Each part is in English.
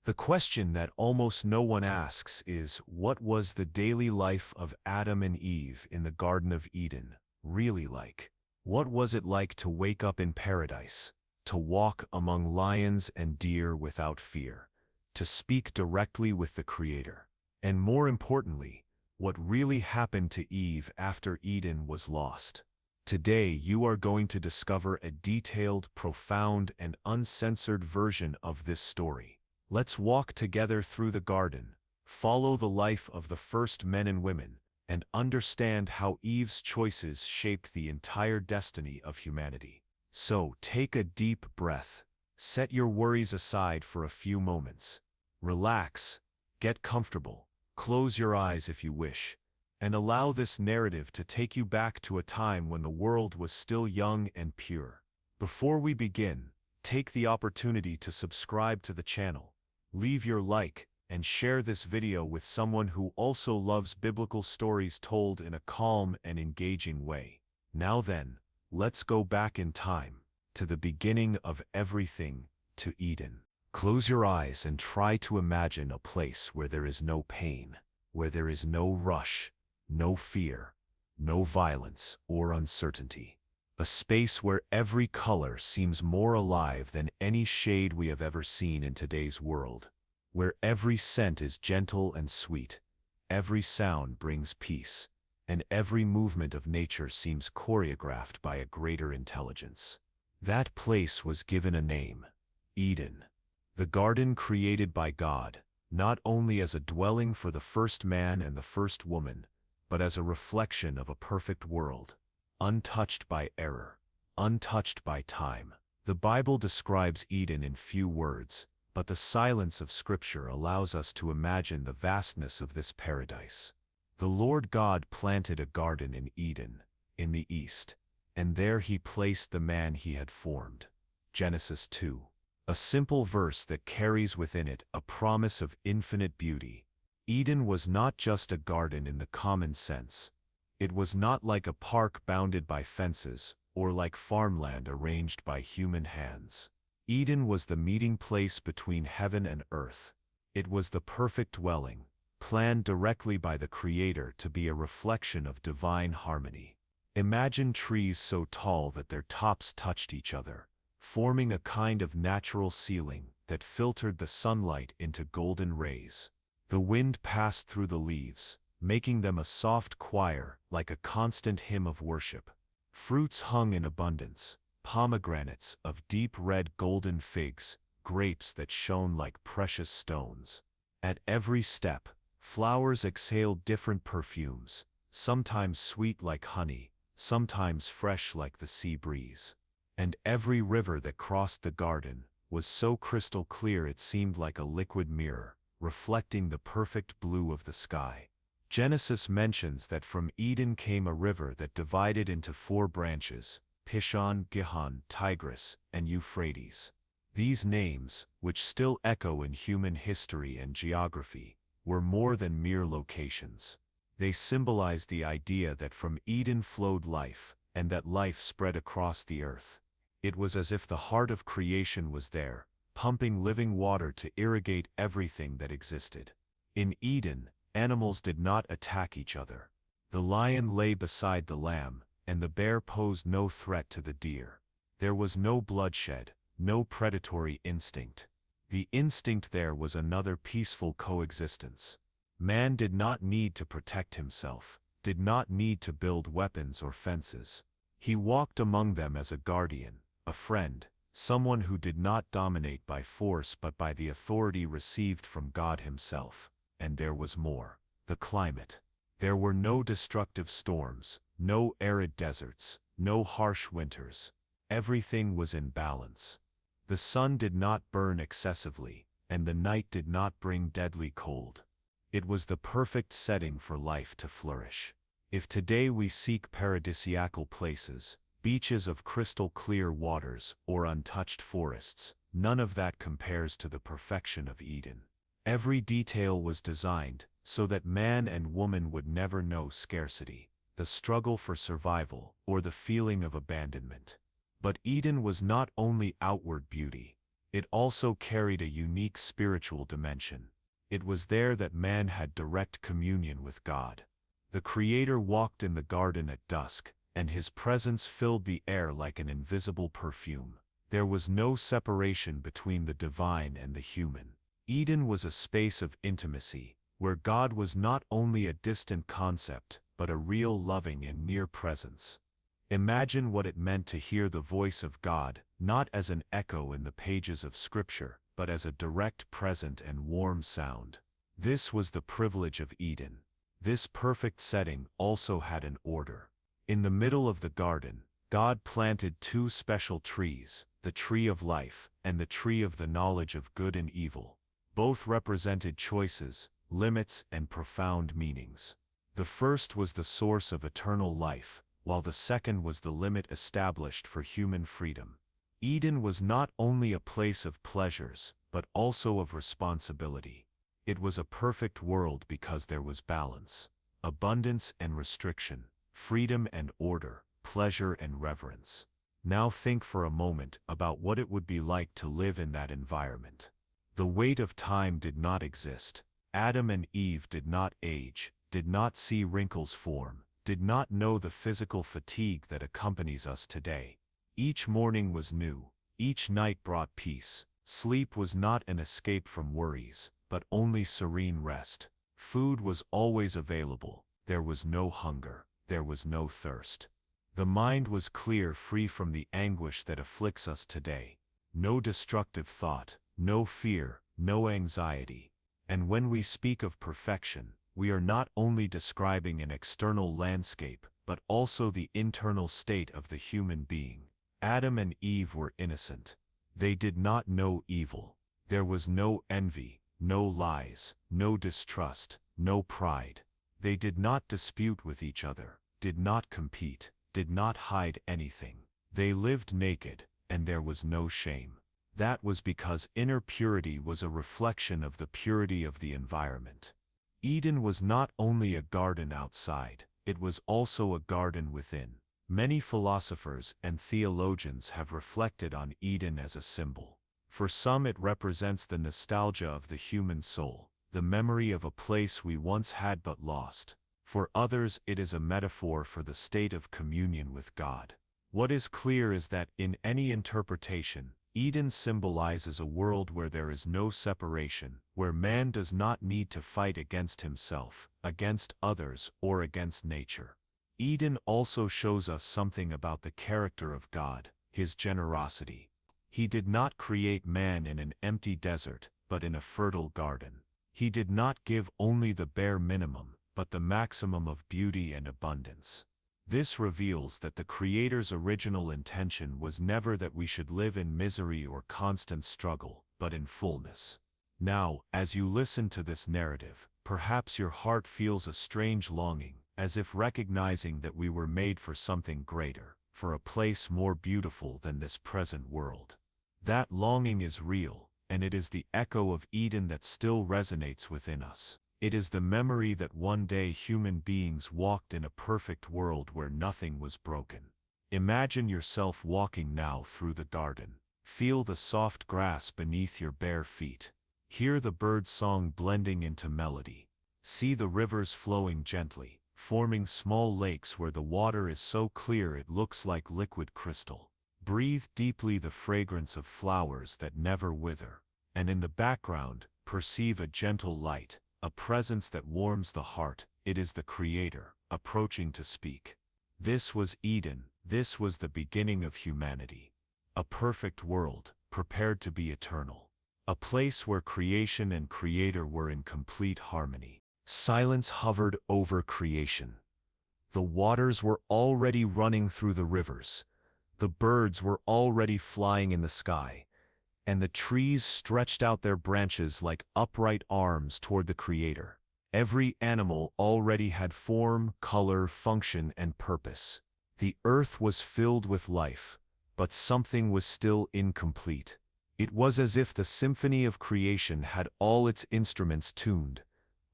The question that almost no one asks is, what was the daily life of Adam and Eve in the Garden of Eden really like? What was it like to wake up in paradise, to walk among lions and deer without fear, to speak directly with the Creator? And more importantly, what really happened to Eve after Eden was lost? Today you are going to discover a detailed, profound, and uncensored version of this story. Let's walk together through the garden, follow the life of the first men and women, and understand how Eve's choices shaped the entire destiny of humanity. So take a deep breath, set your worries aside for a few moments, relax, get comfortable, close your eyes if you wish, and allow this narrative to take you back to a time when the world was still young and pure. Before we begin, take the opportunity to subscribe to the channel. Leave your like and share this video with someone who also loves biblical stories told in a calm and engaging way. Now then, let's go back in time, to the beginning of everything, to Eden. Close your eyes and try to imagine a place where there is no pain, where there is no rush, no fear, no violence or uncertainty. A space where every color seems more alive than any shade we have ever seen in today's world, where every scent is gentle and sweet, every sound brings peace, and every movement of nature seems choreographed by a greater intelligence. That place was given a name, Eden, the garden created by God, not only as a dwelling for the first man and the first woman, but as a reflection of a perfect world, untouched by error, untouched by time. The Bible describes Eden in few words, but the silence of Scripture allows us to imagine the vastness of this paradise. The Lord God planted a garden in Eden, in the east, and there He placed the man He had formed. Genesis 2. A simple verse that carries within it a promise of infinite beauty. Eden was not just a garden in the common sense. It was not like a park bounded by fences, or like farmland arranged by human hands. Eden was the meeting place between heaven and earth. It was the perfect dwelling, planned directly by the Creator to be a reflection of divine harmony. Imagine trees so tall that their tops touched each other, forming a kind of natural ceiling that filtered the sunlight into golden rays. The wind passed through the leaves, making them a soft choir like a constant hymn of worship. Fruits hung in abundance, pomegranates of deep red golden figs, grapes that shone like precious stones. At every step, flowers exhaled different perfumes, sometimes sweet like honey, sometimes fresh like the sea breeze. And every river that crossed the garden was so crystal clear it seemed like a liquid mirror, reflecting the perfect blue of the sky. Genesis mentions that from Eden came a river that divided into 4 branches, Pishon, Gihon, Tigris, and Euphrates. These names, which still echo in human history and geography, were more than mere locations. They symbolized the idea that from Eden flowed life, and that life spread across the earth. It was as if the heart of creation was there, pumping living water to irrigate everything that existed. In Eden, animals did not attack each other. The lion lay beside the lamb, and the bear posed no threat to the deer. There was no bloodshed, no predatory instinct. The instinct there was another peaceful coexistence. Man did not need to protect himself, did not need to build weapons or fences. He walked among them as a guardian, a friend, someone who did not dominate by force but by the authority received from God Himself. And there was more. The climate. There were no destructive storms, no arid deserts, no harsh winters. Everything was in balance. The sun did not burn excessively, and the night did not bring deadly cold. It was the perfect setting for life to flourish. If today we seek paradisiacal places, beaches of crystal clear waters, or untouched forests, none of that compares to the perfection of Eden. Every detail was designed so that man and woman would never know scarcity, the struggle for survival, or the feeling of abandonment. But Eden was not only outward beauty. it also carried a unique spiritual dimension. It was there that man had direct communion with God. The Creator walked in the garden at dusk, and his presence filled the air like an invisible perfume. There was no separation between the divine and the human. Eden was a space of intimacy, where God was not only a distant concept, but a real loving and near presence. Imagine what it meant to hear the voice of God, not as an echo in the pages of Scripture, but as a direct, present, and warm sound. This was the privilege of Eden. This perfect setting also had an order. In the middle of the garden, God planted two special trees, the tree of life and the tree of the knowledge of good and evil. Both represented choices, limits, and profound meanings. The first was the source of eternal life, while the second was the limit established for human freedom. Eden was not only a place of pleasures, but also of responsibility. It was a perfect world because there was balance, abundance and restriction, freedom and order, pleasure and reverence. Now think for a moment about what it would be like to live in that environment. The weight of time did not exist. Adam and Eve did not age, did not see wrinkles form, did not know the physical fatigue that accompanies us today. Each morning was new, each night brought peace. Sleep was not an escape from worries, but only serene rest. Food was always available, there was no hunger, there was no thirst. The mind was clear, free from the anguish that afflicts us today. No destructive thought, no fear, no anxiety. And when we speak of perfection, we are not only describing an external landscape, but also the internal state of the human being. Adam and Eve were innocent. They did not know evil. There was no envy, no lies, no distrust, no pride. They did not dispute with each other, did not compete, did not hide anything. They lived naked, and there was no shame. That was because inner purity was a reflection of the purity of the environment. Eden was not only a garden outside, it was also a garden within. Many philosophers and theologians have reflected on Eden as a symbol. For some it represents the nostalgia of the human soul, the memory of a place we once had but lost. For others it is a metaphor for the state of communion with God. What is clear is that, in any interpretation, Eden symbolizes a world where there is no separation, where man does not need to fight against himself, against others, or against nature. Eden also shows us something about the character of God, his generosity. He did not create man in an empty desert, but in a fertile garden. He did not give only the bare minimum, but the maximum of beauty and abundance. This reveals that the Creator's original intention was never that we should live in misery or constant struggle, but in fullness. Now, as you listen to this narrative, perhaps your heart feels a strange longing, as if recognizing that we were made for something greater, for a place more beautiful than this present world. That longing is real, and it is the echo of Eden that still resonates within us. It is the memory that one day human beings walked in a perfect world where nothing was broken. Imagine yourself walking now through the garden. Feel the soft grass beneath your bare feet. Hear the bird song blending into melody. See the rivers flowing gently, forming small lakes where the water is so clear it looks like liquid crystal. Breathe deeply the fragrance of flowers that never wither. And in the background, perceive a gentle light, a presence that warms the heart. It is the Creator, approaching to speak. This was Eden, this was the beginning of humanity. A perfect world, prepared to be eternal. A place where creation and Creator were in complete harmony. Silence hovered over creation. The waters were already running through the rivers. The birds were already flying in the sky. And the trees stretched out their branches like upright arms toward the Creator. Every animal already had form, color, function, and purpose. The earth was filled with life, but something was still incomplete. It was as if the symphony of creation had all its instruments tuned,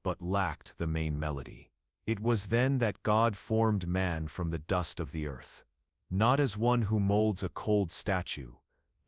but lacked the main melody. It was then that God formed man from the dust of the earth. Not as one who molds a cold statue,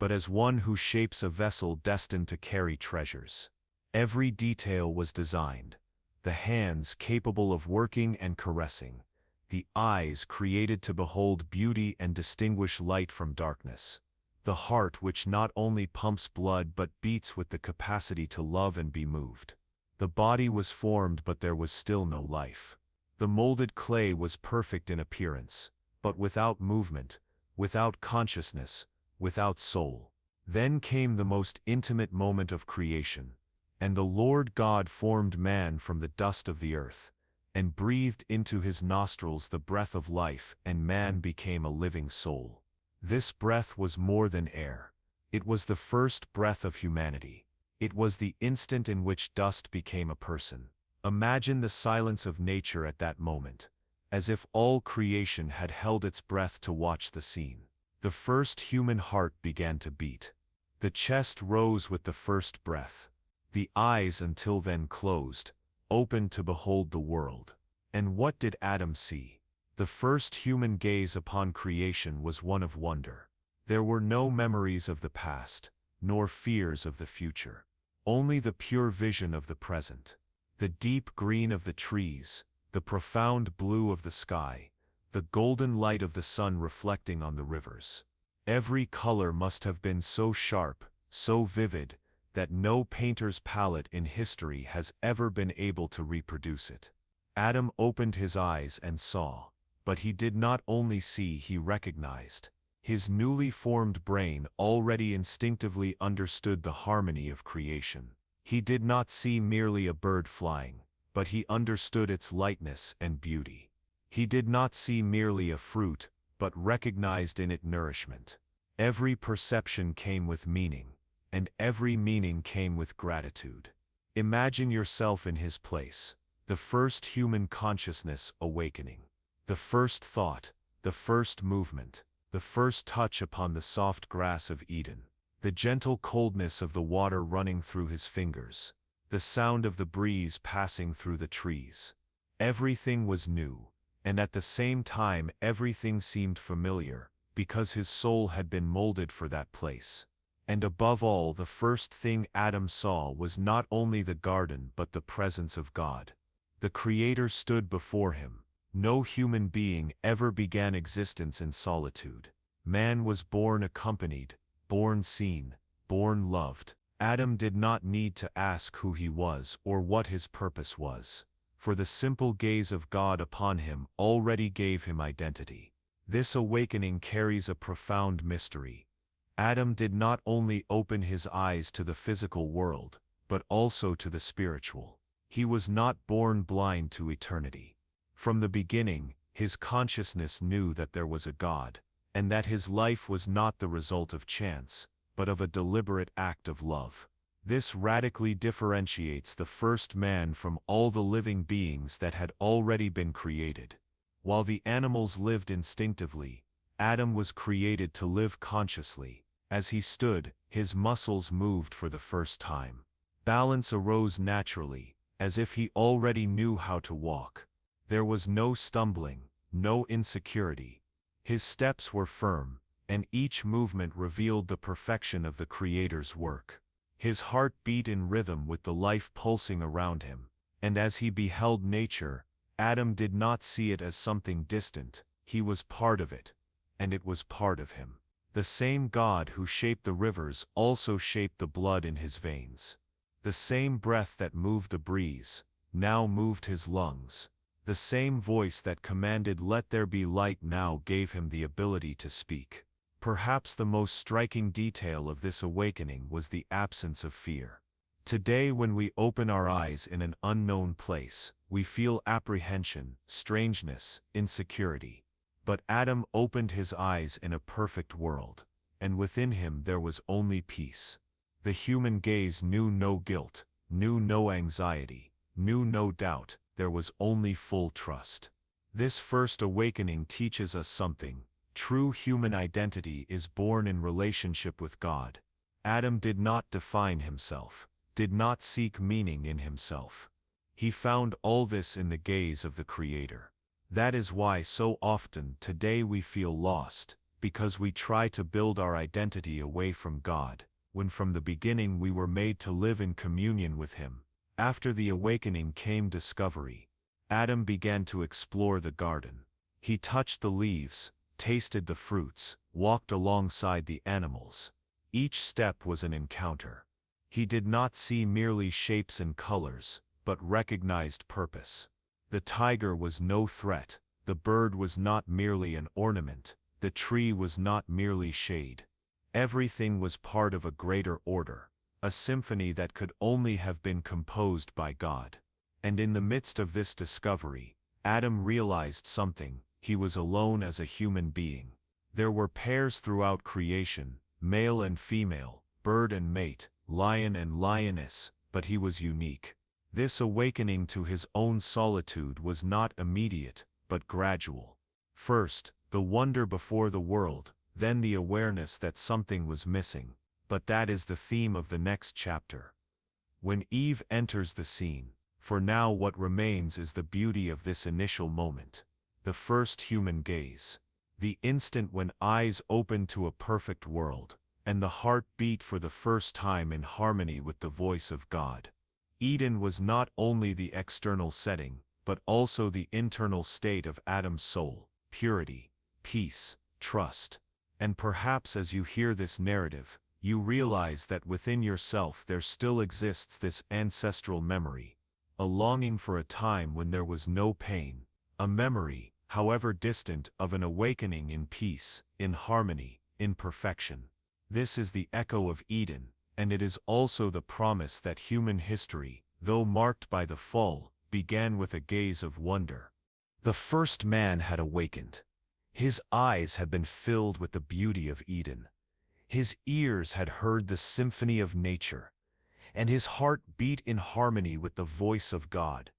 but as one who shapes a vessel destined to carry treasures. Every detail was designed, the hands capable of working and caressing, the eyes created to behold beauty and distinguish light from darkness, the heart which not only pumps blood but beats with the capacity to love and be moved. The body was formed, but there was still no life. The molded clay was perfect in appearance, but without movement, without consciousness, without soul. Then came the most intimate moment of creation, and the Lord God formed man from the dust of the earth, and breathed into his nostrils the breath of life, and man became a living soul. This breath was more than air. It was the first breath of humanity. It was the instant in which dust became a person. Imagine the silence of nature at that moment, as if all creation had held its breath to watch the scene. The first human heart began to beat. The chest rose with the first breath. The eyes, until then closed, opened to behold the world. And what did Adam see? The first human gaze upon creation was one of wonder. There were no memories of the past, nor fears of the future. Only the pure vision of the present. The deep green of the trees, the profound blue of the sky, the golden light of the sun reflecting on the rivers. Every color must have been so sharp, so vivid, that no painter's palette in history has ever been able to reproduce it. Adam opened his eyes and saw, but he did not only see, he recognized. His newly formed brain already instinctively understood the harmony of creation. He did not see merely a bird flying, but he understood its lightness and beauty. He did not see merely a fruit, but recognized in it nourishment. Every perception came with meaning, and every meaning came with gratitude. Imagine yourself in his place, the first human consciousness awakening. The first thought, the first movement, the first touch upon the soft grass of Eden, the gentle coldness of the water running through his fingers, the sound of the breeze passing through the trees. Everything was new, and at the same time everything seemed familiar, because his soul had been molded for that place. And above all, the first thing Adam saw was not only the garden but the presence of God. The Creator stood before him. No human being ever began existence in solitude. Man was born accompanied, born seen, born loved. Adam did not need to ask who he was or what his purpose was, for the simple gaze of God upon him already gave him identity. This awakening carries a profound mystery. Adam did not only open his eyes to the physical world, but also to the spiritual. He was not born blind to eternity. From the beginning, his consciousness knew that there was a God, and that his life was not the result of chance, but of a deliberate act of love. This radically differentiates the first man from all the living beings that had already been created. While the animals lived instinctively, Adam was created to live consciously. As he stood, his muscles moved for the first time. Balance arose naturally, as if he already knew how to walk. There was no stumbling, no insecurity. His steps were firm, and each movement revealed the perfection of the Creator's work. His heart beat in rhythm with the life pulsing around him, and as he beheld nature, Adam did not see it as something distant. He was part of it, and it was part of him. The same God who shaped the rivers also shaped the blood in his veins. The same breath that moved the breeze now moved his lungs. The same voice that commanded "Let there be light" now gave him the ability to speak. Perhaps the most striking detail of this awakening was the absence of fear. Today, when we open our eyes in an unknown place, we feel apprehension, strangeness, insecurity. But Adam opened his eyes in a perfect world, and within him there was only peace. The human gaze knew no guilt, knew no anxiety, knew no doubt. There was only full trust. This first awakening teaches us something. True human identity is born in relationship with God. Adam did not define himself, did not seek meaning in himself. He found all this in the gaze of the Creator. That is why so often today we feel lost, because we try to build our identity away from God, when from the beginning we were made to live in communion with Him. After the awakening came discovery. Adam began to explore the garden. He touched the leaves, tasted the fruits, walked alongside the animals. Each step was an encounter. He did not see merely shapes and colors, but recognized purpose. The tiger was no threat, the bird was not merely an ornament, the tree was not merely shade. Everything was part of a greater order, a symphony that could only have been composed by God. And in the midst of this discovery, Adam realized something: he was alone as a human being. There were pairs throughout creation, male and female, bird and mate, lion and lioness, but he was unique. This awakening to his own solitude was not immediate, but gradual. First, the wonder before the world, then the awareness that something was missing. But that is the theme of the next chapter. When Eve enters the scene, for now what remains is the beauty of this initial moment. The first human gaze. The instant when eyes open to a perfect world, and the heart beat for the first time in harmony with the voice of God. Eden was not only the external setting, but also the internal state of Adam's soul: purity, peace, trust. And perhaps as you hear this narrative, you realize that within yourself there still exists this ancestral memory, a longing for a time when there was no pain, a memory, however distant, of an awakening in peace, in harmony, in perfection. This is the echo of Eden, and it is also the promise that human history, though marked by the fall, began with a gaze of wonder. The first man had awakened. His eyes had been filled with the beauty of Eden. His ears had heard the symphony of nature, and his heart beat in harmony with the voice of God.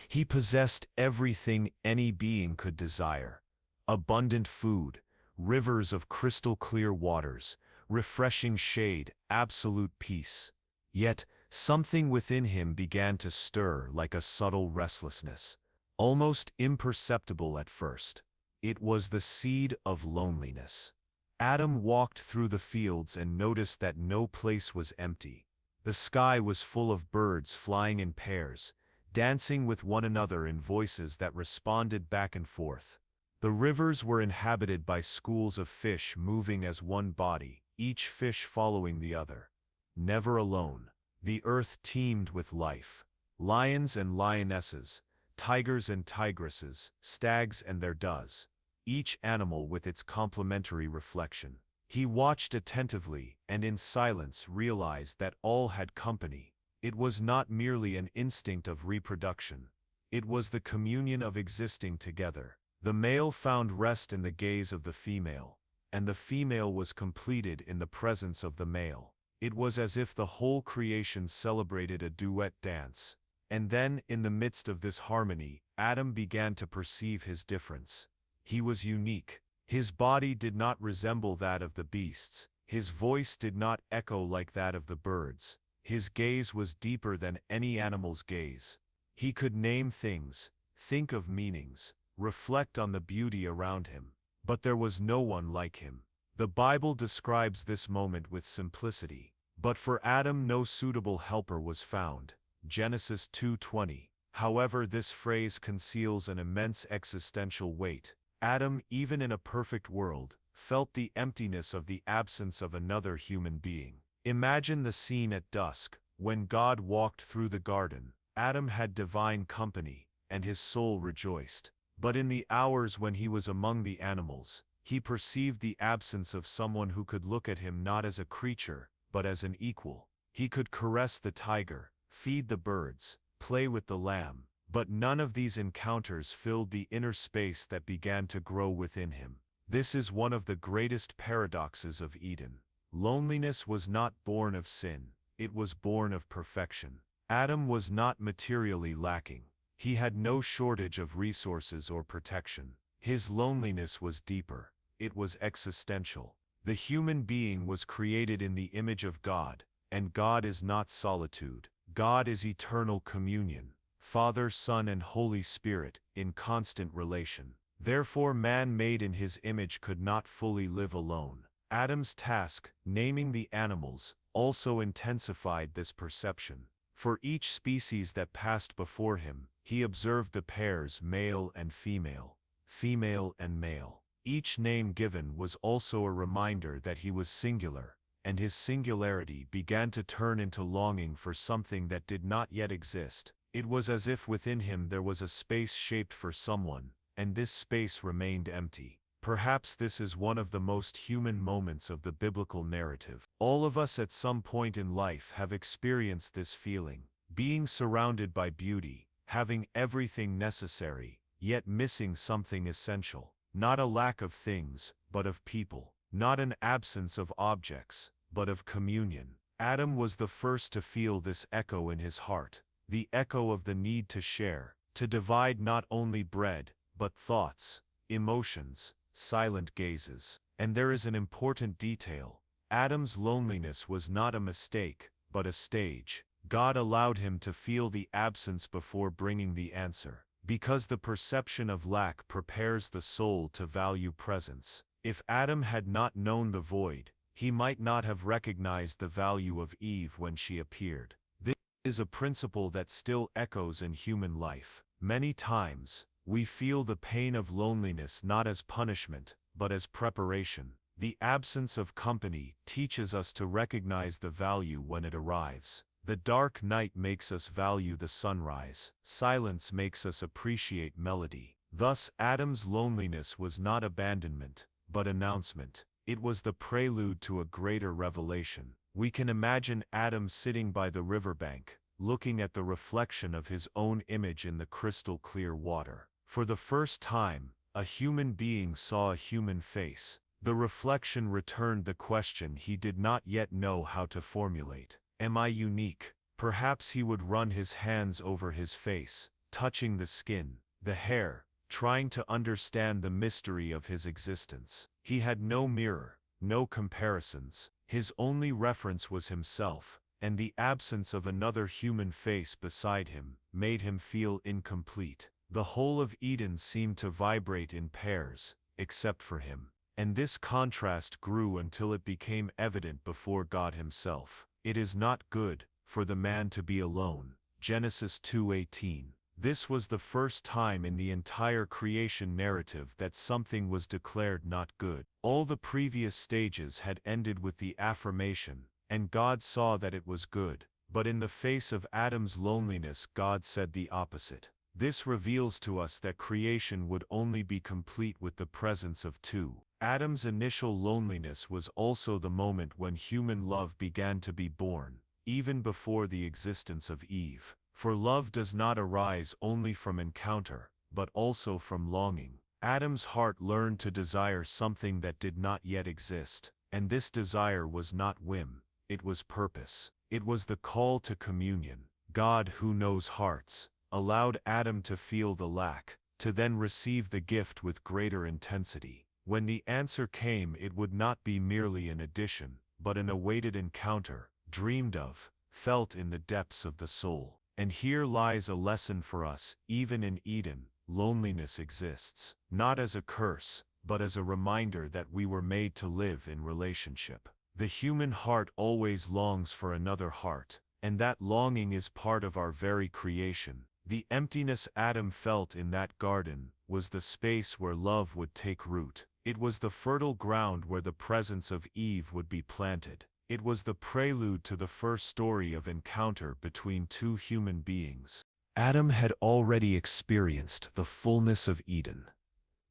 He possessed everything any being could desire: abundant food, rivers of crystal-clear waters, refreshing shade, absolute peace. Yet, something within him began to stir like a subtle restlessness, almost imperceptible at first. It was the seed of loneliness. Adam walked through the fields and noticed that no place was empty. The sky was full of birds flying in pairs, dancing with one another in voices that responded back and forth. The rivers were inhabited by schools of fish moving as one body, each fish following the other. Never alone. The earth teemed with life. Lions and lionesses, tigers and tigresses, stags and their does, each animal with its complementary reflection. He watched attentively and in silence realized that all had company. It was not merely an instinct of reproduction. It was the communion of existing together. The male found rest in the gaze of the female, and the female was completed in the presence of the male. It was as if the whole creation celebrated a duet dance. And then, in the midst of this harmony, Adam began to perceive his difference. He was unique. His body did not resemble that of the beasts. His voice did not echo like that of the birds. His gaze was deeper than any animal's gaze. He could name things, think of meanings, reflect on the beauty around him. But there was no one like him. The Bible describes this moment with simplicity. But for Adam no suitable helper was found. Genesis 2:20. However, this phrase conceals an immense existential weight. Adam, even in a perfect world, felt the emptiness of the absence of another human being. Imagine the scene at dusk. When God walked through the garden, Adam had divine company, and his soul rejoiced. But in the hours when he was among the animals, he perceived the absence of someone who could look at him not as a creature, but as an equal. He could caress the tiger, feed the birds, play with the lamb, but none of these encounters filled the inner space that began to grow within him. This is one of the greatest paradoxes of Eden. Loneliness was not born of sin, it was born of perfection. Adam was not materially lacking. He had no shortage of resources or protection. His loneliness was deeper. It was existential. The human being was created in the image of God, and God is not solitude. God is eternal communion, Father, Son, and Holy Spirit, in constant relation. Therefore man made in his image could not fully live alone. Adam's task, naming the animals, also intensified this perception. For each species that passed before him, he observed the pairs male and female, female and male. Each name given was also a reminder that he was singular, and his singularity began to turn into longing for something that did not yet exist. It was as if within him there was a space shaped for someone, and this space remained empty. Perhaps this is one of the most human moments of the biblical narrative. All of us at some point in life have experienced this feeling, being surrounded by beauty, having everything necessary, yet missing something essential. Not a lack of things, but of people. Not an absence of objects, but of communion. Adam was the first to feel this echo in his heart, the echo of the need to share, to divide not only bread, but thoughts, emotions, silent gazes. And there is an important detail. Adam's loneliness was not a mistake, but a stage. God allowed him to feel the absence before bringing the answer, because the perception of lack prepares the soul to value presence. If Adam had not known the void, he might not have recognized the value of Eve when she appeared. This is a principle that still echoes in human life. Many times, we feel the pain of loneliness not as punishment, but as preparation. The absence of company teaches us to recognize the value when it arrives. The dark night makes us value the sunrise. Silence makes us appreciate melody. Thus, Adam's loneliness was not abandonment, but announcement. It was the prelude to a greater revelation. We can imagine Adam sitting by the riverbank, looking at the reflection of his own image in the crystal clear water. For the first time, a human being saw a human face. The reflection returned the question he did not yet know how to formulate. Am I unique? Perhaps he would run his hands over his face, touching the skin, the hair, trying to understand the mystery of his existence. He had no mirror, no comparisons. His only reference was himself, and the absence of another human face beside him made him feel incomplete. The whole of Eden seemed to vibrate in pairs, except for him. And this contrast grew until it became evident before God himself. It is not good for the man to be alone. Genesis 2:18. This was the first time in the entire creation narrative that something was declared not good. All the previous stages had ended with the affirmation, and God saw that it was good. But in the face of Adam's loneliness, God said the opposite. This reveals to us that creation would only be complete with the presence of two. Adam's initial loneliness was also the moment when human love began to be born, even before the existence of Eve. For love does not arise only from encounter, but also from longing. Adam's heart learned to desire something that did not yet exist, and this desire was not whim, it was purpose. It was the call to communion. God, who knows hearts, allowed Adam to feel the lack, to then receive the gift with greater intensity. When the answer came, it would not be merely an addition, but an awaited encounter, dreamed of, felt in the depths of the soul. And here lies a lesson for us. Even in Eden, loneliness exists, not as a curse, but as a reminder that we were made to live in relationship. The human heart always longs for another heart, and that longing is part of our very creation. The emptiness Adam felt in that garden was the space where love would take root. It was the fertile ground where the presence of Eve would be planted. It was the prelude to the first story of encounter between two human beings. Adam had already experienced the fullness of Eden.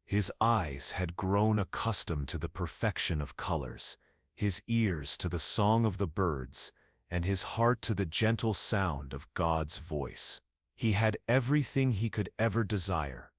His eyes had grown accustomed to the perfection of colors, his ears to the song of the birds, and his heart to the gentle sound of God's voice. He had everything he could ever desire: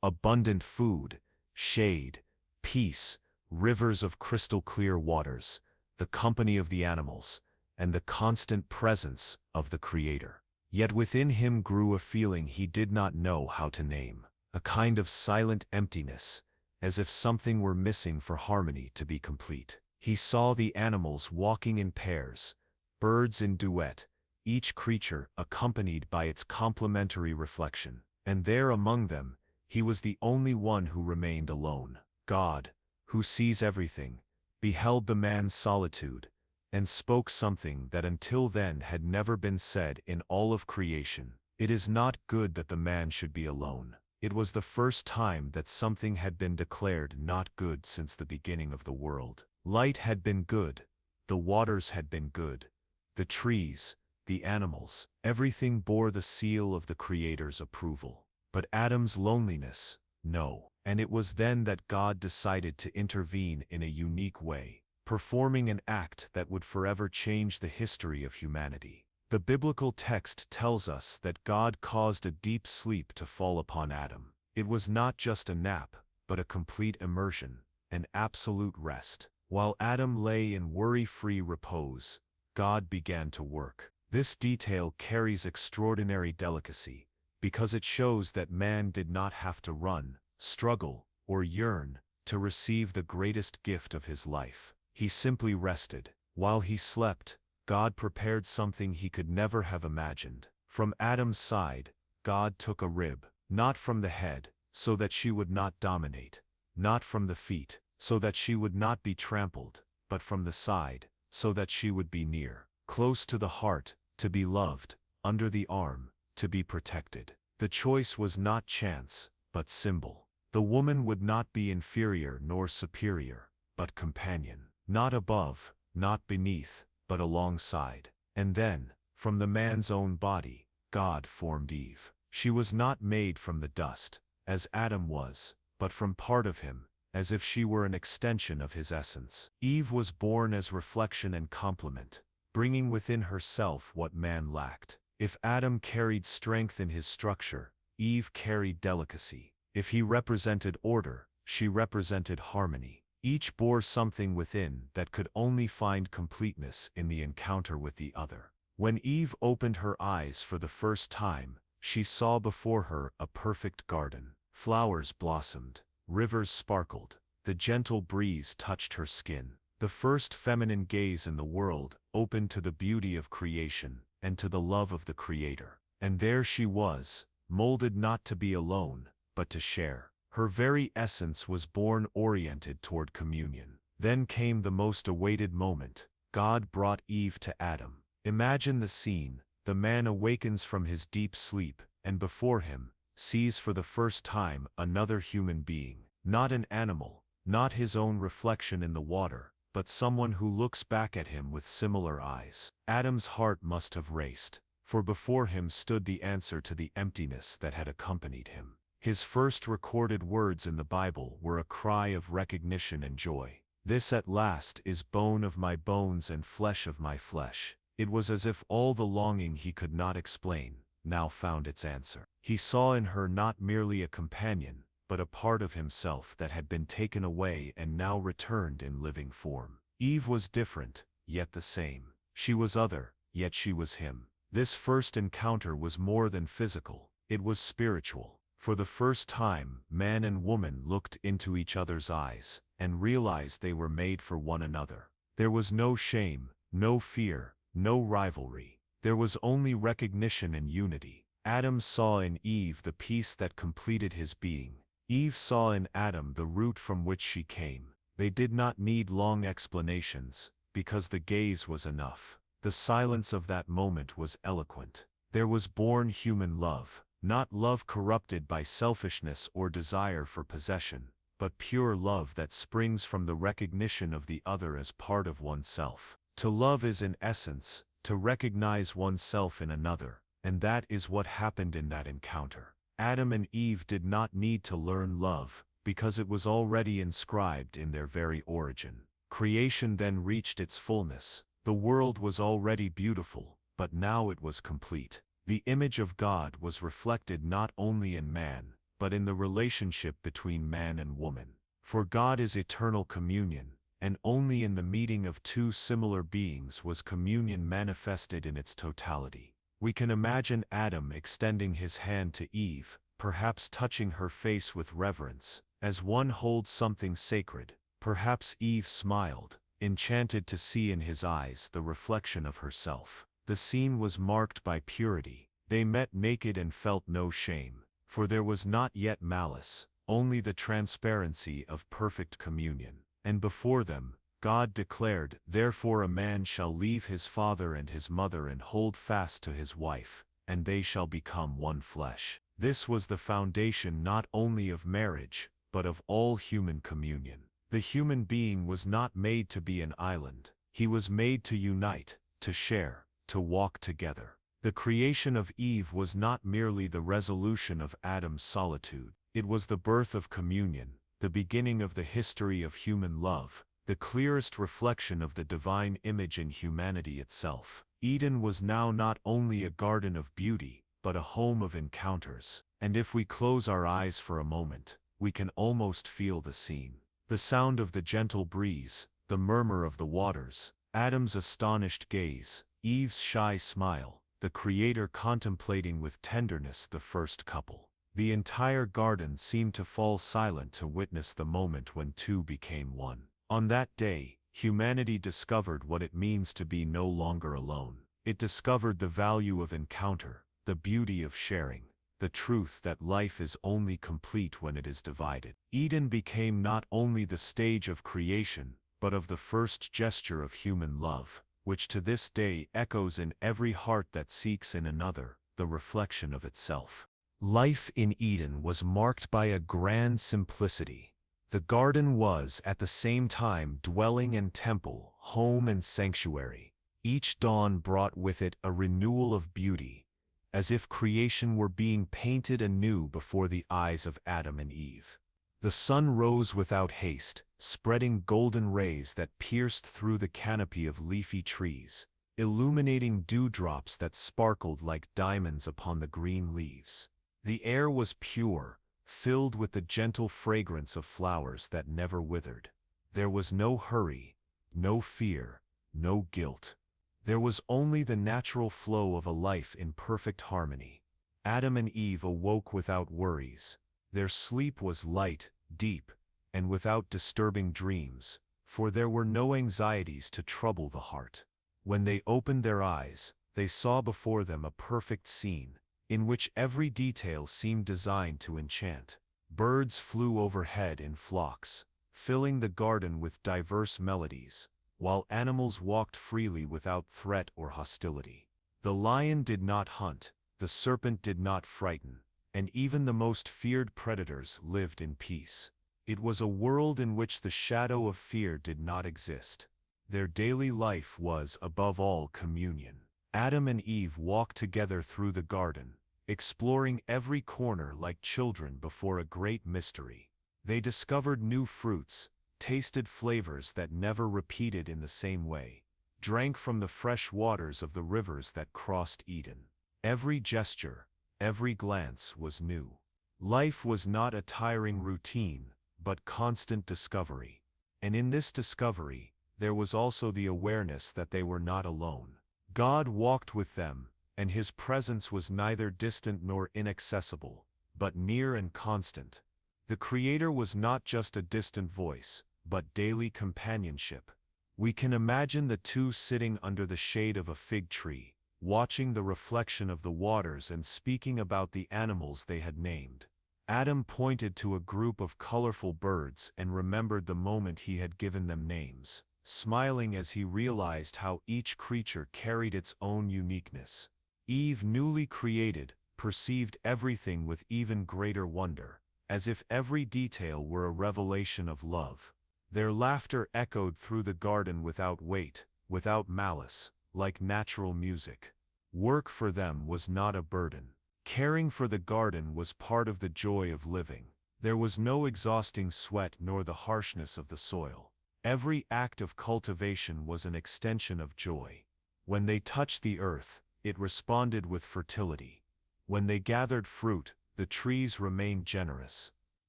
abundant food, shade, peace, rivers of crystal clear waters, the company of the animals, and the constant presence of the Creator. Yet within him grew a feeling he did not know how to name, a kind of silent emptiness, as if something were missing for harmony to be complete. He saw the animals walking in pairs, birds in duet, each creature accompanied by its complementary reflection. And there among them, He was the only one who remained alone. God, who sees everything, beheld the man's solitude, and spoke something that until then had never been said in all of creation. It is not good that the man should be alone. It was the first time that something had been declared not good since the beginning of the world. Light had been good, the waters had been good, the trees, the animals, everything bore the seal of the Creator's approval. But Adam's loneliness, no. And it was then that God decided to intervene in a unique way, performing an act that would forever change the history of humanity. The biblical text tells us that God caused a deep sleep to fall upon Adam. It was not just a nap, but a complete immersion, an absolute rest. While Adam lay in worry-free repose, God began to work. This detail carries extraordinary delicacy, because it shows that man did not have to run, struggle, or yearn to receive the greatest gift of his life. He simply rested. While he slept, God prepared something he could never have imagined. From Adam's side, God took a rib, not from the head, so that she would not dominate, not from the feet, so that she would not be trampled, but from the side, so that she would be near, close to the heart, to be loved, under the arm, to be protected. The choice was not chance, but symbol. The woman would not be inferior nor superior, but companion, not above, not beneath, but alongside. And then, from the man's own body, God formed Eve. She was not made from the dust, as Adam was, but from part of him, as if she were an extension of his essence. Eve was born as reflection and complement, bringing within herself what man lacked. If Adam carried strength in his structure, Eve carried delicacy. If he represented order, she represented harmony. Each bore something within that could only find completeness in the encounter with the other. When Eve opened her eyes for the first time, she saw before her a perfect garden. Flowers blossomed, rivers sparkled, the gentle breeze touched her skin. The first feminine gaze in the world opened to the beauty of creation and to the love of the Creator. And there she was, molded not to be alone, but to share. Her very essence was born oriented toward communion. Then came the most awaited moment. God brought Eve to Adam. Imagine the scene. The man awakens from his deep sleep, and before him, sees for the first time another human being. Not an animal, not his own reflection in the water, but someone who looks back at him with similar eyes. Adam's heart must have raced, for before him stood the answer to the emptiness that had accompanied him. His first recorded words in the Bible were a cry of recognition and joy. "This at last is bone of my bones and flesh of my flesh." It was as if all the longing he could not explain now found its answer. He saw in her not merely a companion, but a part of himself that had been taken away and now returned in living form. Eve was different, yet the same. She was other, yet she was him. This first encounter was more than physical, it was spiritual. For the first time, man and woman looked into each other's eyes, and realized they were made for one another. There was no shame, no fear, no rivalry. There was only recognition and unity. Adam saw in Eve the piece that completed his being. Eve saw in Adam the root from which she came. They did not need long explanations, because the gaze was enough. The silence of that moment was eloquent. There was born human love. Not love corrupted by selfishness or desire for possession, but pure love that springs from the recognition of the other as part of oneself. To love is in essence, to recognize oneself in another, and that is what happened in that encounter. Adam and Eve did not need to learn love, because it was already inscribed in their very origin. Creation then reached its fullness. The world was already beautiful, but now it was complete. The image of God was reflected not only in man, but in the relationship between man and woman. For God is eternal communion, and only in the meeting of two similar beings was communion manifested in its totality. We can imagine Adam extending his hand to Eve, perhaps touching her face with reverence, as one holds something sacred. Perhaps Eve smiled, enchanted to see in his eyes the reflection of herself. The scene was marked by purity. They met naked and felt no shame. for there was not yet malice, only the transparency of perfect communion. And before them, God declared, "Therefore a man shall leave his father and his mother and hold fast to his wife, and they shall become one flesh." This was the foundation not only of marriage, but of all human communion. The human being was not made to be an island. He was made to unite, to share, to walk together. The creation of Eve was not merely the resolution of Adam's solitude. It was the birth of communion, the beginning of the history of human love, the clearest reflection of the divine image in humanity itself. Eden was now not only a garden of beauty, but a home of encounters. And if we close our eyes for a moment, we can almost feel the scene. The sound of the gentle breeze, the murmur of the waters, Adam's astonished gaze, Eve's shy smile, the Creator contemplating with tenderness the first couple. The entire garden seemed to fall silent to witness the moment when two became one. On that day, humanity discovered what it means to be no longer alone. It discovered the value of encounter, the beauty of sharing, the truth that life is only complete when it is divided. Eden became not only the stage of creation, but of the first gesture of human love, which to this day echoes in every heart that seeks in another the reflection of itself. Life in Eden was marked by a grand simplicity. The garden was, at the same time, dwelling and temple, home and sanctuary. Each dawn brought with it a renewal of beauty, as if creation were being painted anew before the eyes of Adam and Eve. The sun rose without haste, spreading golden rays that pierced through the canopy of leafy trees, illuminating dewdrops that sparkled like diamonds upon the green leaves. The air was pure, filled with the gentle fragrance of flowers that never withered. There was no hurry, no fear, no guilt. There was only the natural flow of a life in perfect harmony. Adam and Eve awoke without worries. Their sleep was light, deep, and without disturbing dreams, for there were no anxieties to trouble the heart. When they opened their eyes, they saw before them a perfect scene, in which every detail seemed designed to enchant. Birds flew overhead in flocks, filling the garden with diverse melodies, while animals walked freely without threat or hostility. The lion did not hunt, the serpent did not frighten, and even the most feared predators lived in peace. It was a world in which the shadow of fear did not exist. Their daily life was, above all, communion. Adam and Eve walked together through the garden, exploring every corner like children before a great mystery. They discovered new fruits, tasted flavors that never repeated in the same way, drank from the fresh waters of the rivers that crossed Eden. Every gesture, every glance was new. Life was not a tiring routine, but constant discovery. And in this discovery, there was also the awareness that they were not alone. God walked with them, and His presence was neither distant nor inaccessible, but near and constant. The Creator was not just a distant voice, but daily companionship. We can imagine the two sitting under the shade of a fig tree, watching the reflection of the waters and speaking about the animals they had named. Adam pointed to a group of colorful birds and remembered the moment he had given them names, smiling as he realized how each creature carried its own uniqueness. Eve, newly created, perceived everything with even greater wonder, as if every detail were a revelation of love. Their laughter echoed through the garden without weight, without malice, like natural music. Work for them was not a burden. Caring for the garden was part of the joy of living. There was no exhausting sweat nor the harshness of the soil. Every act of cultivation was an extension of joy. When they touched the earth, it responded with fertility. When they gathered fruit, the trees remained generous.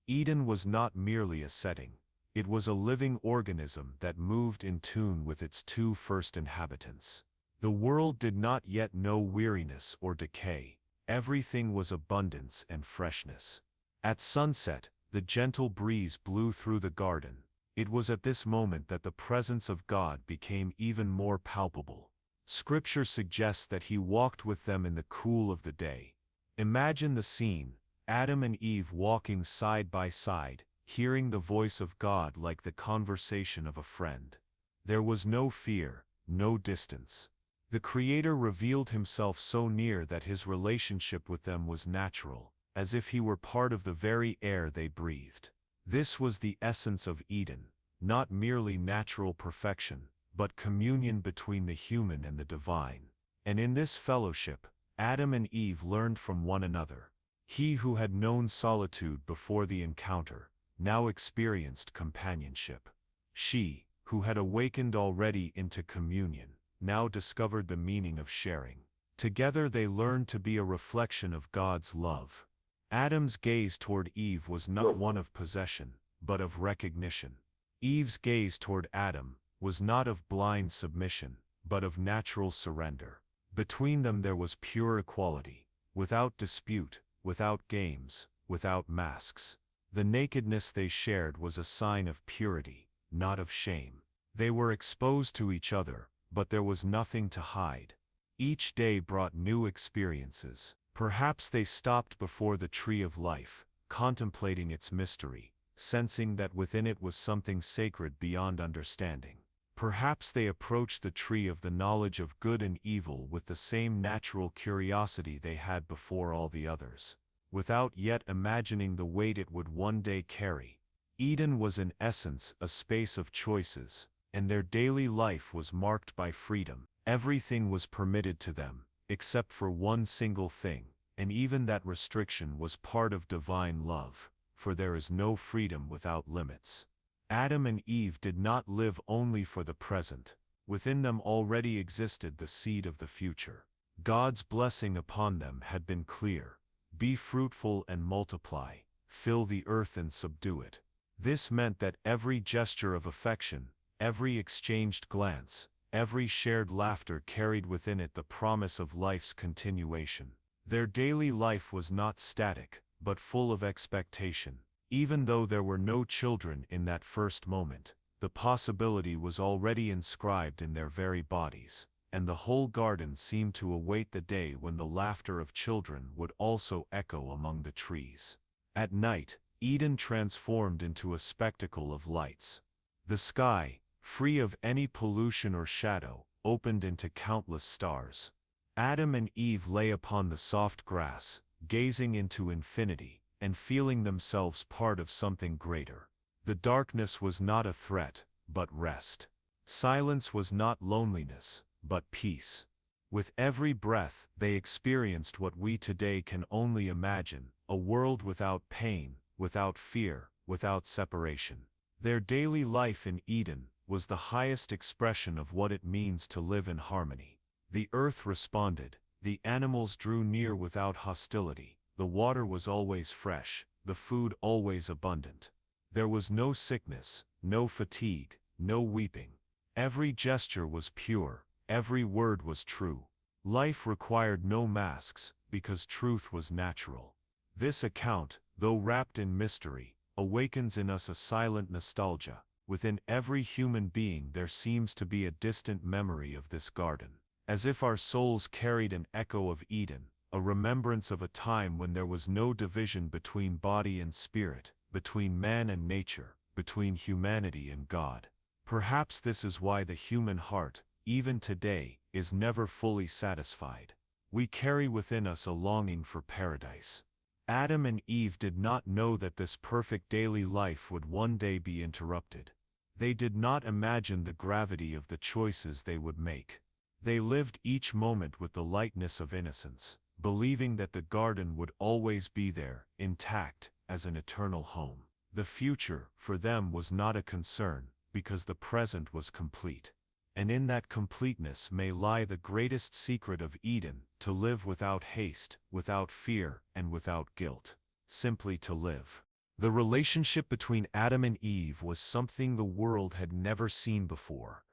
Eden was not merely a setting. It was a living organism that moved in tune with its two first inhabitants. The world did not yet know weariness or decay. Everything was abundance and freshness. At sunset, the gentle breeze blew through the garden. It was at this moment that the presence of God became even more palpable. Scripture suggests that He walked with them in the cool of the day. Imagine the scene: Adam and Eve walking side by side, hearing the voice of God like the conversation of a friend. There was no fear, no distance. The Creator revealed himself so near that his relationship with them was natural, as if he were part of the very air they breathed. This was the essence of Eden, not merely natural perfection, but communion between the human and the divine. And in this fellowship, Adam and Eve learned from one another. He who had known solitude before the encounter, now experienced companionship. She, who had awakened already into communion, now discovered the meaning of sharing. Together they learned to be a reflection of God's love. Adam's gaze toward Eve was not one of possession, but of recognition. Eve's gaze toward Adam was not of blind submission, but of natural surrender. Between them there was pure equality, without dispute, without games, without masks. The nakedness they shared was a sign of purity, not of shame. They were exposed to each other, but there was nothing to hide. Each day brought new experiences. Perhaps they stopped before the tree of life, contemplating its mystery, sensing that within it was something sacred beyond understanding. Perhaps they approached the tree of the knowledge of good and evil with the same natural curiosity they had before all the others, without yet imagining the weight it would one day carry. Eden was in essence a space of choices, and their daily life was marked by freedom. Everything was permitted to them, except for one single thing, and even that restriction was part of divine love, for there is no freedom without limits. Adam and Eve did not live only for the present. Within them already existed the seed of the future. God's blessing upon them had been clear. Be fruitful and multiply, fill the earth and subdue it. This meant that every gesture of affection, every exchanged glance, every shared laughter carried within it the promise of life's continuation. Their daily life was not static, but full of expectation. Even though there were no children in that first moment, the possibility was already inscribed in their very bodies, and the whole garden seemed to await the day when the laughter of children would also echo among the trees. At night, Eden transformed into a spectacle of lights. The sky, free of any pollution or shadow, opened into countless stars. Adam and Eve lay upon the soft grass, gazing into infinity, and feeling themselves part of something greater. The darkness was not a threat, but rest. Silence was not loneliness, but peace. With every breath, they experienced what we today can only imagine, a world without pain, without fear, without separation. Their daily life in Eden was the highest expression of what it means to live in harmony. The earth responded, the animals drew near without hostility. The water was always fresh, the food always abundant. There was no sickness, no fatigue, no weeping. Every gesture was pure, every word was true. Life required no masks, because truth was natural. This account, though wrapped in mystery, awakens in us a silent nostalgia. Within every human being there seems to be a distant memory of this garden, as if our souls carried an echo of Eden, a remembrance of a time when there was no division between body and spirit, between man and nature, between humanity and God. Perhaps this is why the human heart, even today, is never fully satisfied. We carry within us a longing for paradise. Adam and Eve did not know that this perfect daily life would one day be interrupted. They did not imagine the gravity of the choices they would make. They lived each moment with the lightness of innocence, believing that the garden would always be there, intact, as an eternal home. The future, for them, was not a concern, because the present was complete. And in that completeness may lie the greatest secret of Eden, to live without haste, without fear, and without guilt. Simply to live. The relationship between Adam and Eve was something the world had never seen before.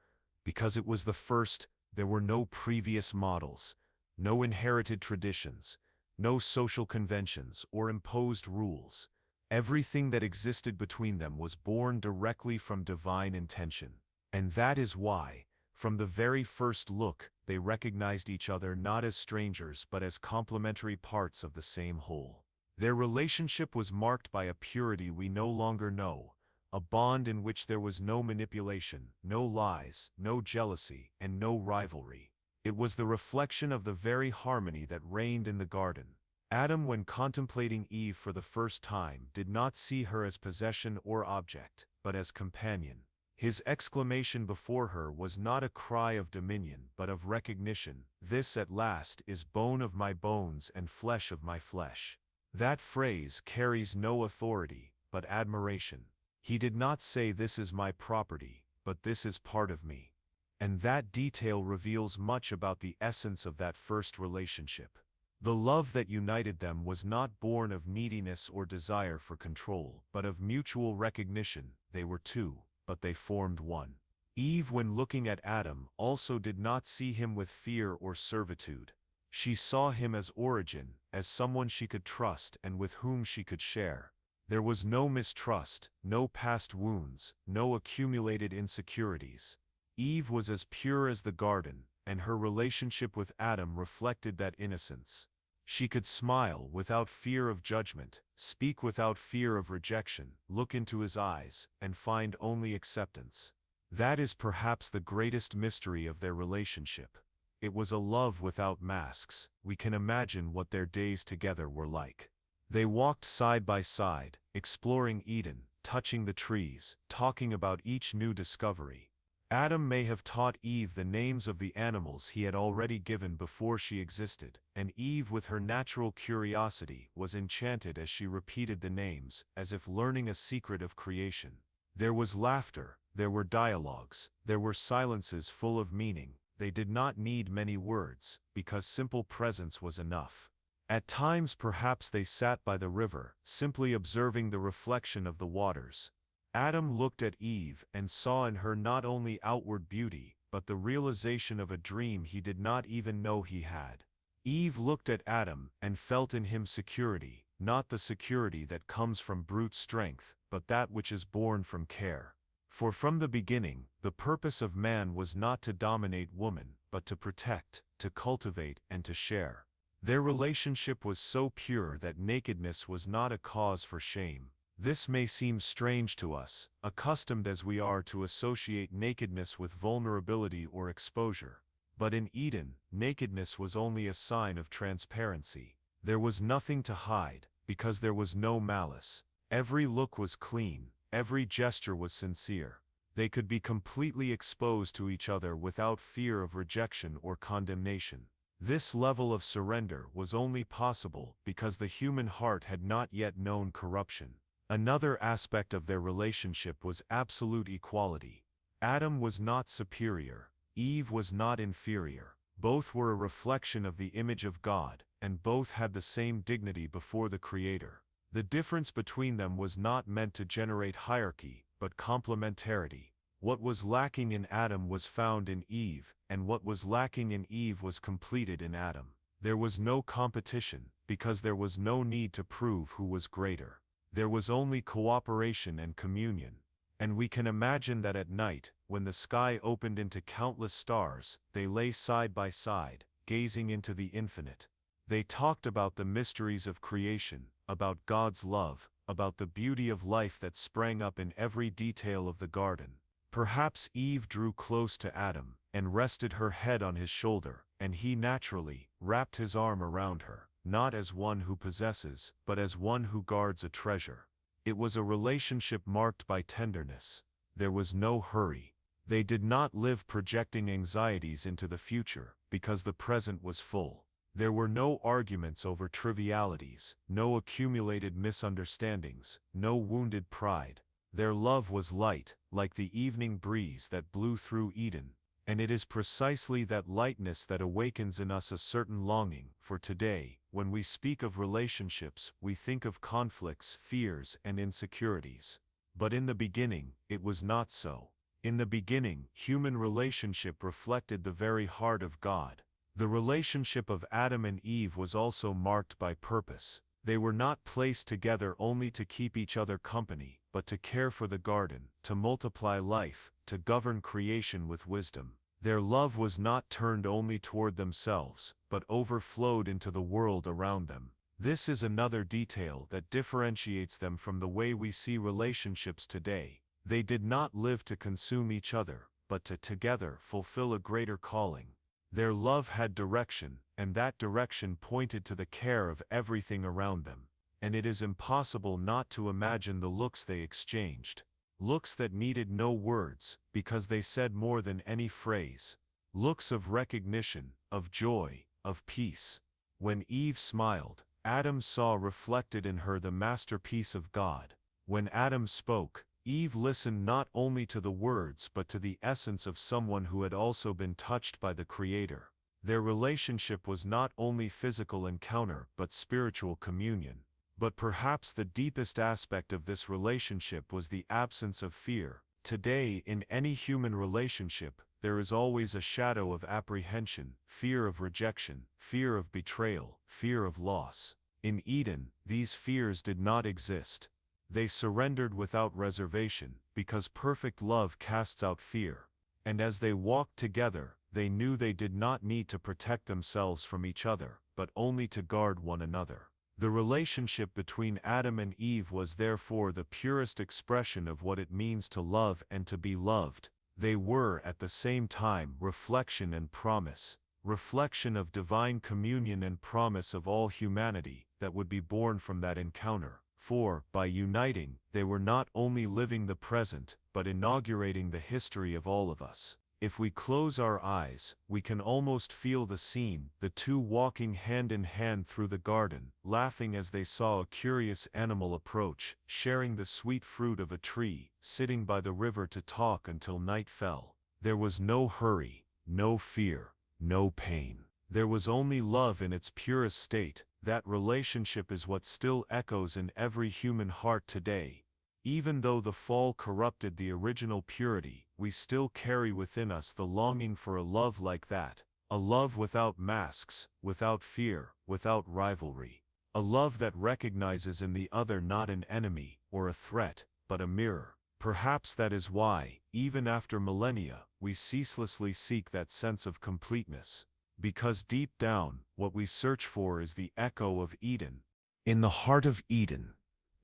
Because it was the first, there were no previous models, no inherited traditions, no social conventions or imposed rules. Everything that existed between them was born directly from divine intention. And that is why, from the very first look, they recognized each other not as strangers but as complementary parts of the same whole. Their relationship was marked by a purity we no longer know, a bond in which there was no manipulation, no lies, no jealousy, and no rivalry. It was the reflection of the very harmony that reigned in the garden. Adam, when contemplating Eve for the first time, did not see her as possession or object, but as companion. His exclamation before her was not a cry of dominion, but of recognition. This at last is bone of my bones and flesh of my flesh. That phrase carries no authority, but admiration. He did not say this is my property, but this is part of me. And that detail reveals much about the essence of that first relationship. The love that united them was not born of neediness or desire for control, but of mutual recognition. They were two, but they formed one. Eve, when looking at Adam, also did not see him with fear or servitude. She saw him as origin, as someone she could trust and with whom she could share. There was no mistrust, no past wounds, no accumulated insecurities. Eve was as pure as the garden, and her relationship with Adam reflected that innocence. She could smile without fear of judgment, speak without fear of rejection, look into his eyes, and find only acceptance. That is perhaps the greatest mystery of their relationship. It was a love without masks. We can imagine what their days together were like. They walked side by side, exploring Eden, touching the trees, talking about each new discovery. Adam may have taught Eve the names of the animals he had already given before she existed, and Eve, with her natural curiosity, was enchanted as she repeated the names, as if learning a secret of creation. There was laughter, there were dialogues, there were silences full of meaning. They did not need many words, because simple presence was enough. At times perhaps they sat by the river, simply observing the reflection of the waters. Adam looked at Eve and saw in her not only outward beauty, but the realization of a dream he did not even know he had. Eve looked at Adam and felt in him security, not the security that comes from brute strength, but that which is born from care. For from the beginning, the purpose of man was not to dominate woman, but to protect, to cultivate, and to share. Their relationship was so pure that nakedness was not a cause for shame. This may seem strange to us, accustomed as we are to associate nakedness with vulnerability or exposure. But in Eden, nakedness was only a sign of transparency. There was nothing to hide, because there was no malice. Every look was clean, every gesture was sincere. They could be completely exposed to each other without fear of rejection or condemnation. This level of surrender was only possible because the human heart had not yet known corruption. Another aspect of their relationship was absolute equality. Adam was not superior, Eve was not inferior. Both were a reflection of the image of God, and both had the same dignity before the Creator. The difference between them was not meant to generate hierarchy, but complementarity. What was lacking in Adam was found in Eve, and what was lacking in Eve was completed in Adam. There was no competition, because there was no need to prove who was greater. There was only cooperation and communion. And we can imagine that at night, when the sky opened into countless stars, they lay side by side, gazing into the infinite. They talked about the mysteries of creation, about God's love, about the beauty of life that sprang up in every detail of the garden. Perhaps Eve drew close to Adam, and rested her head on his shoulder, and he naturally wrapped his arm around her. Not as one who possesses, but as one who guards a treasure. It was a relationship marked by tenderness. There was no hurry. They did not live projecting anxieties into the future, because the present was full. There were no arguments over trivialities, no accumulated misunderstandings, no wounded pride. Their love was light, like the evening breeze that blew through Eden. And it is precisely that lightness that awakens in us a certain longing for today. When we speak of relationships, we think of conflicts, fears, and insecurities. But in the beginning, it was not so. In the beginning, human relationship reflected the very heart of God. The relationship of Adam and Eve was also marked by purpose. They were not placed together only to keep each other company, but to care for the garden, to multiply life, to govern creation with wisdom. Their love was not turned only toward themselves, but overflowed into the world around them. This is another detail that differentiates them from the way we see relationships today. They did not live to consume each other, but to together fulfill a greater calling. Their love had direction, and that direction pointed to the care of everything around them. And it is impossible not to imagine the looks they exchanged. Looks that needed no words, because they said more than any phrase. Looks of recognition, of joy, of peace. When Eve smiled, Adam saw reflected in her the masterpiece of God. When Adam spoke, Eve listened not only to the words but to the essence of someone who had also been touched by the Creator. Their relationship was not only physical encounter but spiritual communion. But perhaps the deepest aspect of this relationship was the absence of fear. Today, in any human relationship, there is always a shadow of apprehension, fear of rejection, fear of betrayal, fear of loss. In Eden, these fears did not exist. They surrendered without reservation, because perfect love casts out fear. And as they walked together, they knew they did not need to protect themselves from each other, but only to guard one another. The relationship between Adam and Eve was therefore the purest expression of what it means to love and to be loved. They were at the same time reflection and promise, reflection of divine communion and promise of all humanity that would be born from that encounter. For, by uniting, they were not only living the present, but inaugurating the history of all of us. If we close our eyes, we can almost feel the scene, the two walking hand in hand through the garden, laughing as they saw a curious animal approach, sharing the sweet fruit of a tree, sitting by the river to talk until night fell. There was no hurry, no fear, no pain. There was only love in its purest state. That relationship is what still echoes in every human heart today. Even though the fall corrupted the original purity, we still carry within us the longing for a love like that. A love without masks, without fear, without rivalry. A love that recognizes in the other not an enemy or a threat, but a mirror. Perhaps that is why, even after millennia, we ceaselessly seek that sense of completeness. Because deep down, what we search for is the echo of Eden. In the heart of Eden,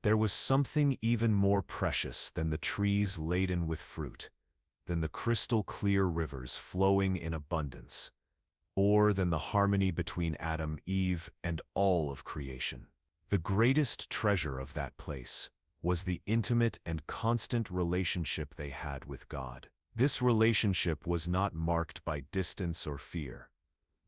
there was something even more precious than the trees laden with fruit, than the crystal-clear rivers flowing in abundance, or than the harmony between Adam, Eve, and all of creation. The greatest treasure of that place was the intimate and constant relationship they had with God. This relationship was not marked by distance or fear,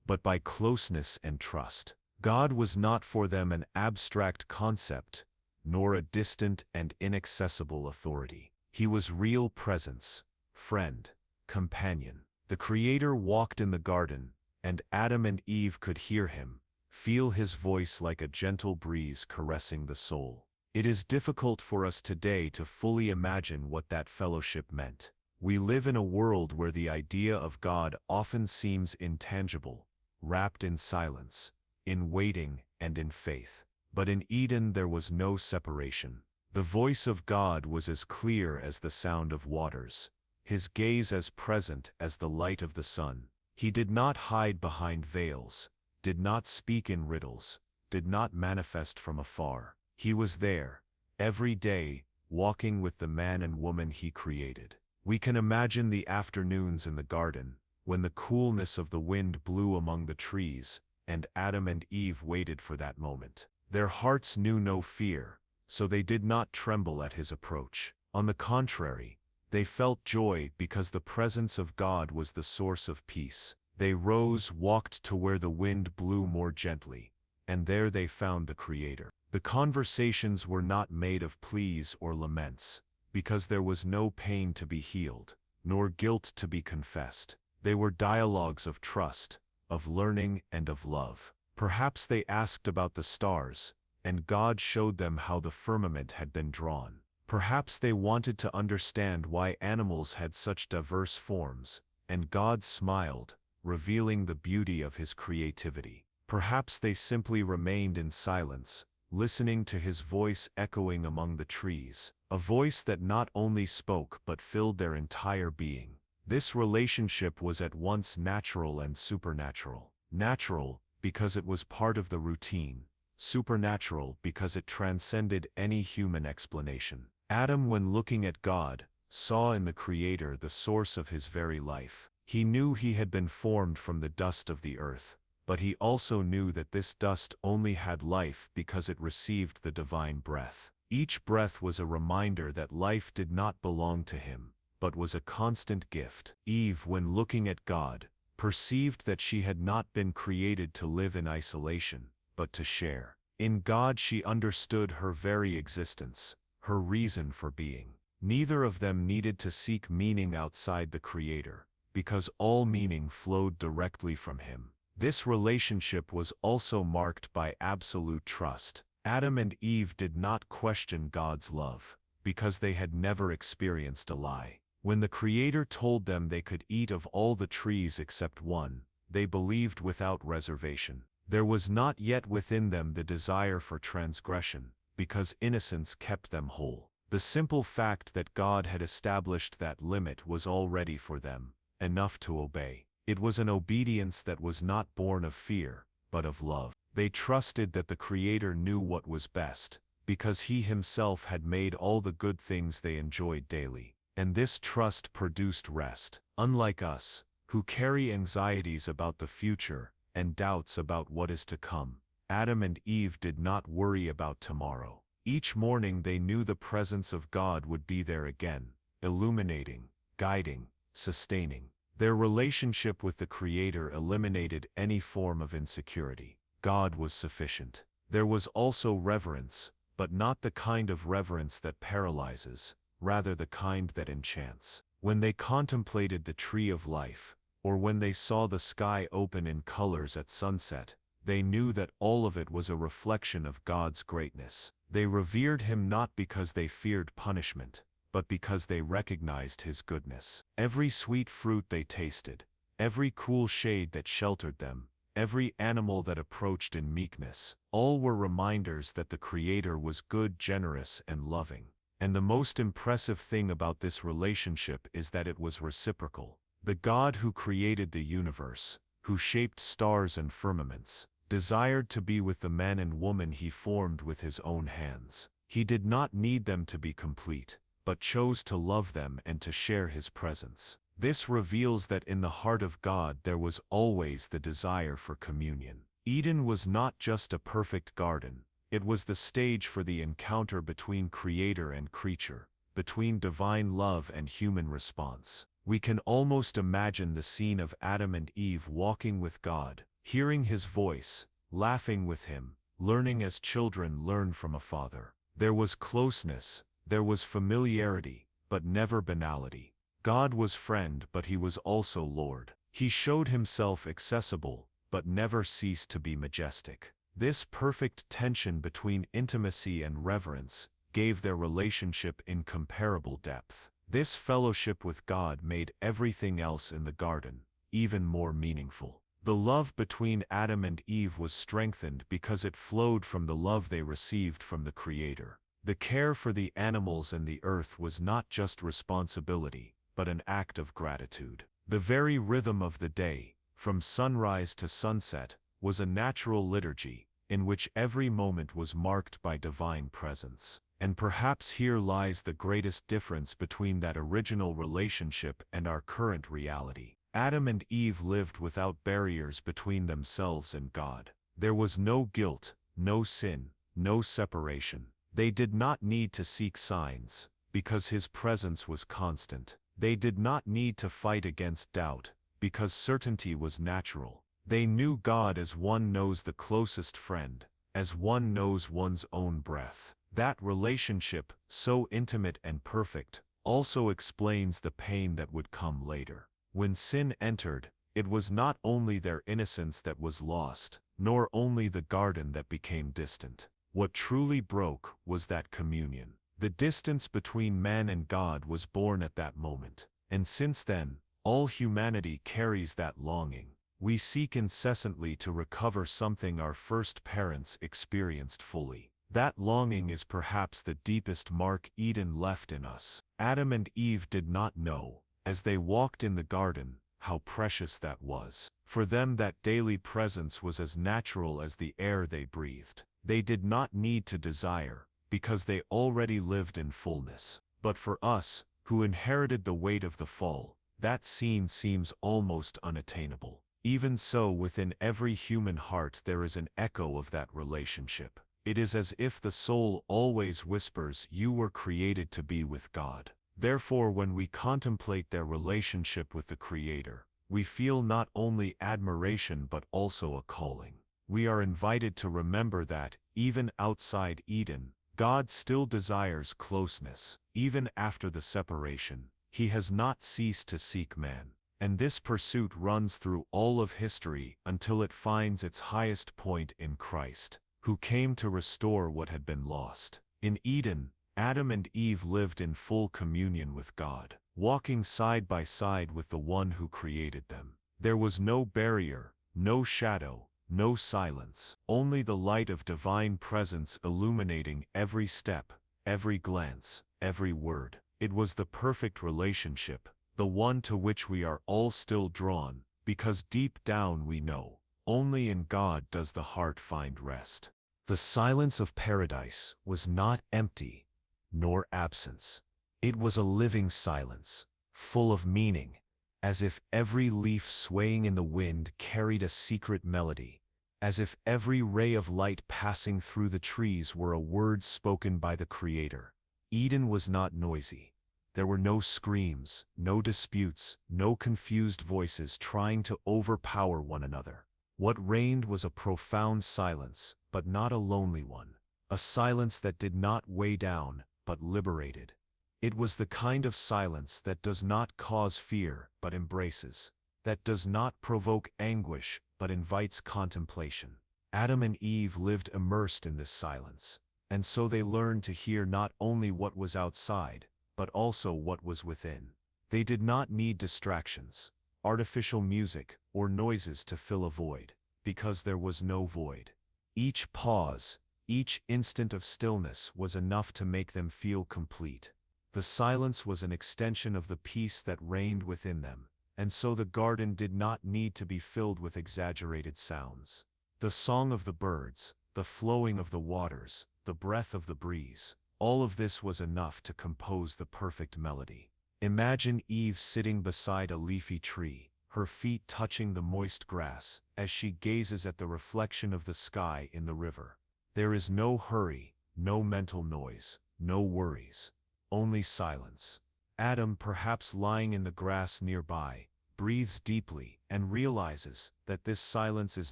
but by closeness and trust. God was not for them an abstract concept, nor a distant and inaccessible authority. He was real presence, friend, companion. The Creator walked in the garden, and Adam and Eve could hear him, feel his voice like a gentle breeze caressing the soul. It is difficult for us today to fully imagine what that fellowship meant. We live in a world where the idea of God often seems intangible, wrapped in silence, in waiting, and in faith. But in Eden there was no separation. The voice of God was as clear as the sound of waters, his gaze as present as the light of the sun. He did not hide behind veils, did not speak in riddles, did not manifest from afar. He was there, every day, walking with the man and woman he created. We can imagine the afternoons in the garden, when the coolness of the wind blew among the trees, and Adam and Eve waited for that moment. Their hearts knew no fear, so they did not tremble at his approach. On the contrary, they felt joy because the presence of God was the source of peace. They rose, walked to where the wind blew more gently, and there they found the Creator. The conversations were not made of pleas or laments, because there was no pain to be healed, nor guilt to be confessed. They were dialogues of trust, of learning, and of love. Perhaps they asked about the stars, and God showed them how the firmament had been drawn. Perhaps they wanted to understand why animals had such diverse forms, and God smiled, revealing the beauty of his creativity. Perhaps they simply remained in silence, listening to his voice echoing among the trees, a voice that not only spoke but filled their entire being. This relationship was at once natural and supernatural. Natural, because it was part of the routine. supernatural because it transcended any human explanation. Adam, when looking at God, saw in the Creator the source of his very life. He knew he had been formed from the dust of the earth, but he also knew that this dust only had life because it received the divine breath. Each breath was a reminder that life did not belong to him, but was a constant gift. Eve, when looking at God, perceived that she had not been created to live in isolation, but to share. In God she understood her very existence, her reason for being. Neither of them needed to seek meaning outside the Creator, because all meaning flowed directly from him. This relationship was also marked by absolute trust. Adam and Eve did not question God's love, because they had never experienced a lie. When the Creator told them they could eat of all the trees except one, they believed without reservation. There was not yet within them the desire for transgression, because innocence kept them whole. The simple fact that God had established that limit was already for them enough to obey. It was an obedience that was not born of fear, but of love. They trusted that the Creator knew what was best, because He Himself had made all the good things they enjoyed daily. And this trust produced rest. Unlike us, who carry anxieties about the future and doubts about what is to come, Adam and Eve did not worry about tomorrow. Each morning they knew the presence of God would be there again, illuminating, guiding, sustaining. Their relationship with the Creator eliminated any form of insecurity. God was sufficient. There was also reverence, but not the kind of reverence that paralyzes, rather the kind that enchants. When they contemplated the tree of life, or when they saw the sky open in colors at sunset, they knew that all of it was a reflection of God's greatness. They revered Him not because they feared punishment, but because they recognized His goodness. Every sweet fruit they tasted, every cool shade that sheltered them, every animal that approached in meekness, all were reminders that the Creator was good, generous, and loving. And the most impressive thing about this relationship is that it was reciprocal. The God who created the universe, who shaped stars and firmaments, desired to be with the man and woman He formed with His own hands. He did not need them to be complete, but chose to love them and to share His presence. This reveals that in the heart of God there was always the desire for communion. Eden was not just a perfect garden. It was the stage for the encounter between Creator and creature, between divine love and human response. We can almost imagine the scene of Adam and Eve walking with God, hearing His voice, laughing with Him, learning as children learn from a father. There was closeness, there was familiarity, but never banality. God was friend, but He was also Lord. He showed Himself accessible, but never ceased to be majestic. This perfect tension between intimacy and reverence gave their relationship incomparable depth. This fellowship with God made everything else in the garden even more meaningful. The love between Adam and Eve was strengthened because it flowed from the love they received from the Creator. The care for the animals and the earth was not just responsibility, but an act of gratitude. The very rhythm of the day, from sunrise to sunset, was a natural liturgy, in which every moment was marked by divine presence. And perhaps here lies the greatest difference between that original relationship and our current reality. Adam and Eve lived without barriers between themselves and God. There was no guilt, no sin, no separation. They did not need to seek signs, because His presence was constant. They did not need to fight against doubt, because certainty was natural. They knew God as one knows the closest friend, as one knows one's own breath. That relationship, so intimate and perfect, also explains the pain that would come later. When sin entered, it was not only their innocence that was lost, nor only the garden that became distant. What truly broke was that communion. The distance between man and God was born at that moment. And since then, all humanity carries that longing. We seek incessantly to recover something our first parents experienced fully. That longing is perhaps the deepest mark Eden left in us. Adam and Eve did not know, as they walked in the garden, how precious that was. For them that daily presence was as natural as the air they breathed. They did not need to desire, because they already lived in fullness. But for us, who inherited the weight of the fall, that scene seems almost unattainable. Even so, within every human heart there is an echo of that relationship. It is as if the soul always whispers, "You were created to be with God." Therefore, when we contemplate their relationship with the Creator, we feel not only admiration but also a calling. We are invited to remember that, even outside Eden, God still desires closeness. Even after the separation, He has not ceased to seek man. And this pursuit runs through all of history until it finds its highest point in Christ, who came to restore what had been lost. In Eden, Adam and Eve lived in full communion with God, walking side by side with the one who created them. There was no barrier, no shadow, no silence, only the light of divine presence illuminating every step, every glance, every word. It was the perfect relationship, the one to which we are all still drawn, because deep down we know, only in God does the heart find rest. The silence of paradise was not empty, nor absence. It was a living silence, full of meaning, as if every leaf swaying in the wind carried a secret melody, as if every ray of light passing through the trees were a word spoken by the Creator. Eden was not noisy. There were no screams, no disputes, no confused voices trying to overpower one another. What reigned was a profound silence, but not a lonely one. A silence that did not weigh down, but liberated. It was the kind of silence that does not cause fear, but embraces. That does not provoke anguish, but invites contemplation. Adam and Eve lived immersed in this silence, and so they learned to hear not only what was outside, but also what was within. They did not need distractions, artificial music, or noises to fill a void, because there was no void. Each pause, each instant of stillness was enough to make them feel complete. The silence was an extension of the peace that reigned within them, and so the garden did not need to be filled with exaggerated sounds. The song of the birds, the flowing of the waters, the breath of the breeze, all of this was enough to compose the perfect melody. Imagine Eve sitting beside a leafy tree, her feet touching the moist grass, as she gazes at the reflection of the sky in the river. There is no hurry, no mental noise, no worries, only silence. Adam, perhaps lying in the grass nearby, breathes deeply and realizes that this silence is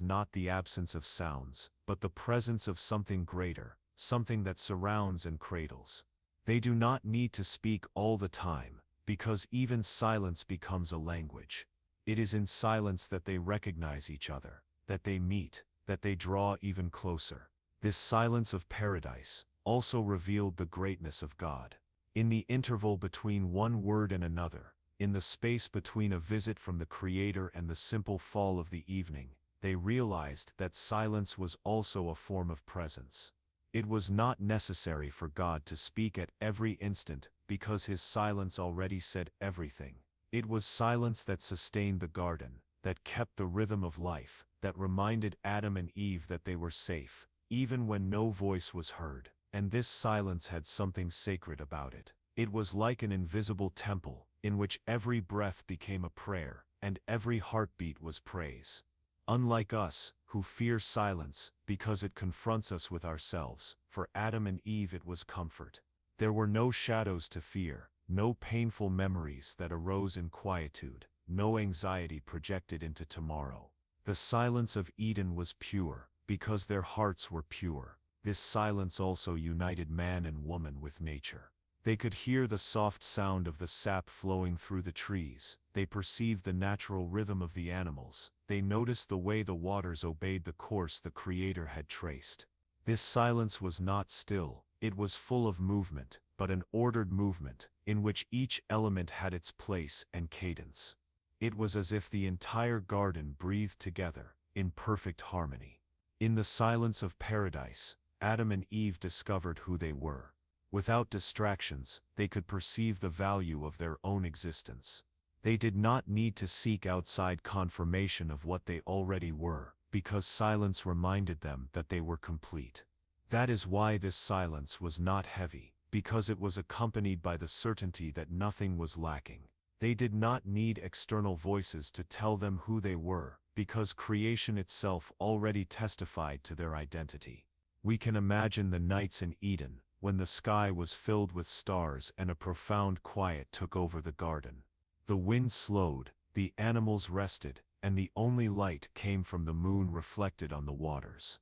not the absence of sounds, but the presence of something greater, something that surrounds and cradles. They do not need to speak all the time, because even silence becomes a language. It is in silence that they recognize each other, that they meet, that they draw even closer. This silence of paradise also revealed the greatness of God. In the interval between one word and another, in the space between a visit from the Creator and the simple fall of the evening, they realized that silence was also a form of presence. It was not necessary for God to speak at every instant, because His silence already said everything. It was silence that sustained the garden, that kept the rhythm of life, that reminded Adam and Eve that they were safe, even when no voice was heard. And this silence had something sacred about it. It was like an invisible temple, in which every breath became a prayer, and every heartbeat was praise. Unlike us, who fear silence, because it confronts us with ourselves, for Adam and Eve it was comfort. There were no shadows to fear, no painful memories that arose in quietude, no anxiety projected into tomorrow. The silence of Eden was pure, because their hearts were pure. This silence also united man and woman with nature. They could hear the soft sound of the sap flowing through the trees. They perceived the natural rhythm of the animals. They noticed the way the waters obeyed the course the Creator had traced. This silence was not still. It was full of movement, but an ordered movement, in which each element had its place and cadence. It was as if the entire garden breathed together, in perfect harmony. In the silence of paradise, Adam and Eve discovered who they were. Without distractions, they could perceive the value of their own existence. They did not need to seek outside confirmation of what they already were, because silence reminded them that they were complete. That is why this silence was not heavy, because it was accompanied by the certainty that nothing was lacking. They did not need external voices to tell them who they were, because creation itself already testified to their identity. We can imagine the nights in Eden, when the sky was filled with stars and a profound quiet took over the garden. The wind slowed, the animals rested, and the only light came from the moon reflected on the waters.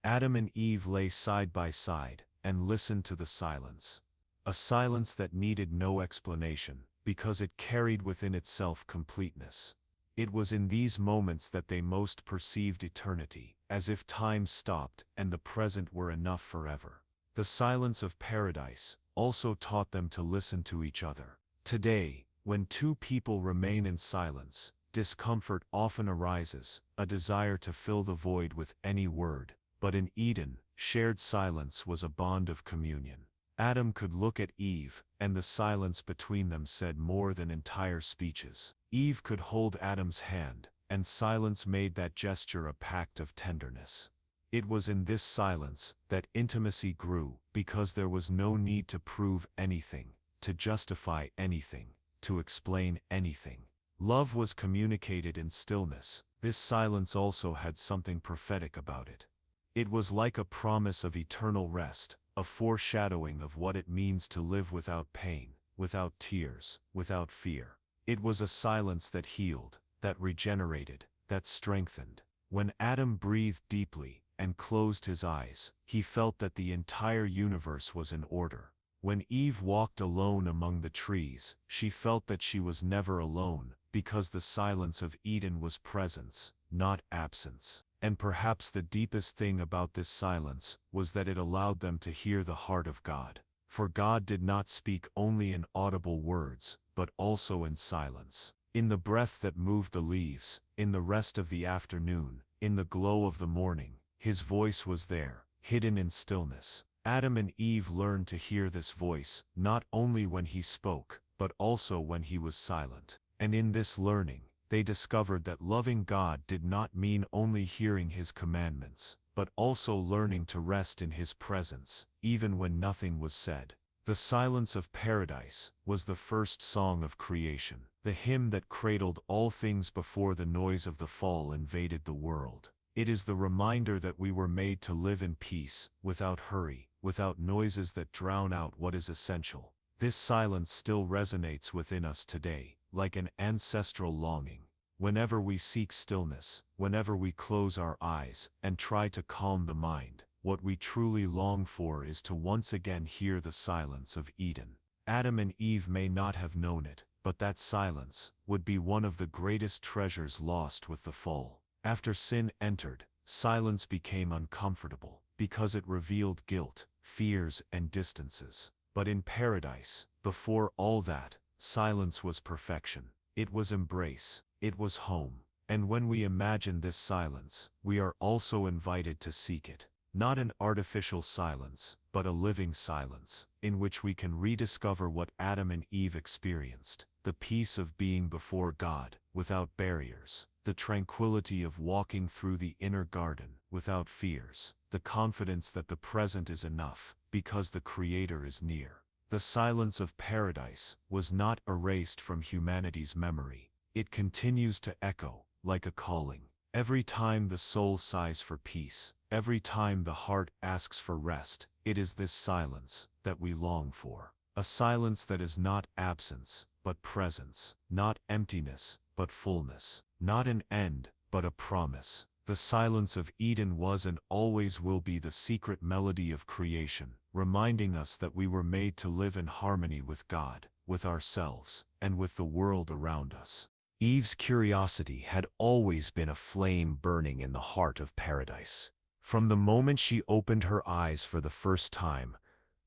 Adam and Eve lay side by side and listened to the silence. A silence that needed no explanation, because it carried within itself completeness. It was in these moments that they most perceived eternity, as if time stopped and the present were enough forever. The silence of paradise also taught them to listen to each other. Today, when two people remain in silence, discomfort often arises, a desire to fill the void with any word. But in Eden, shared silence was a bond of communion. Adam could look at Eve, and the silence between them said more than entire speeches. Eve could hold Adam's hand, and silence made that gesture a pact of tenderness. It was in this silence that intimacy grew, because there was no need to prove anything, to justify anything, to explain anything. Love was communicated in stillness. This silence also had something prophetic about it. It was like a promise of eternal rest, a foreshadowing of what it means to live without pain, without tears, without fear. It was a silence that healed, that regenerated, that strengthened. When Adam breathed deeply and closed his eyes, he felt that the entire universe was in order. When Eve walked alone among the trees, she felt that she was never alone, because the silence of Eden was presence, not absence. And perhaps the deepest thing about this silence was that it allowed them to hear the heart of God. For God did not speak only in audible words, but also in silence. In the breath that moved the leaves, in the rest of the afternoon, in the glow of the morning, His voice was there, hidden in stillness. Adam and Eve learned to hear this voice, not only when He spoke, but also when He was silent. And in this learning, they discovered that loving God did not mean only hearing His commandments, but also learning to rest in His presence, even when nothing was said. The silence of paradise was the first song of creation, the hymn that cradled all things before the noise of the fall invaded the world. It is the reminder that we were made to live in peace, without hurry, without noises that drown out what is essential. This silence still resonates within us today, like an ancestral longing. Whenever we seek stillness, whenever we close our eyes and try to calm the mind, what we truly long for is to once again hear the silence of Eden. Adam and Eve may not have known it, but that silence would be one of the greatest treasures lost with the fall. After sin entered, silence became uncomfortable, because it revealed guilt, fears, and distances. But in paradise, before all that, silence was perfection. It was embrace. It was home. And when we imagine this silence, we are also invited to seek it. Not an artificial silence, but a living silence, in which we can rediscover what Adam and Eve experienced. The peace of being before God, without barriers. The tranquility of walking through the inner garden, without fears. The confidence that the present is enough, because the Creator is near. The silence of paradise was not erased from humanity's memory. It continues to echo, like a calling. Every time the soul sighs for peace, every time the heart asks for rest, it is this silence that we long for. A silence that is not absence, but presence. Not emptiness, but fullness. Not an end, but a promise. The silence of Eden was and always will be the secret melody of creation, reminding us that we were made to live in harmony with God, with ourselves, and with the world around us. Eve's curiosity had always been a flame burning in the heart of paradise. From the moment she opened her eyes for the first time,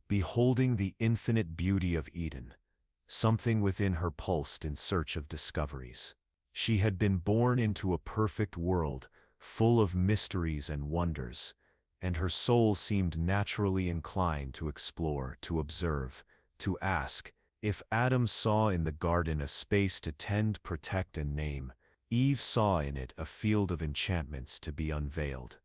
beholding the infinite beauty of Eden, something within her pulsed in search of discoveries. She had been born into a perfect world, full of mysteries and wonders, and her soul seemed naturally inclined to explore, to observe, to ask. If Adam saw in the garden a space to tend, protect, and name, Eve saw in it a field of enchantments to be unveiled.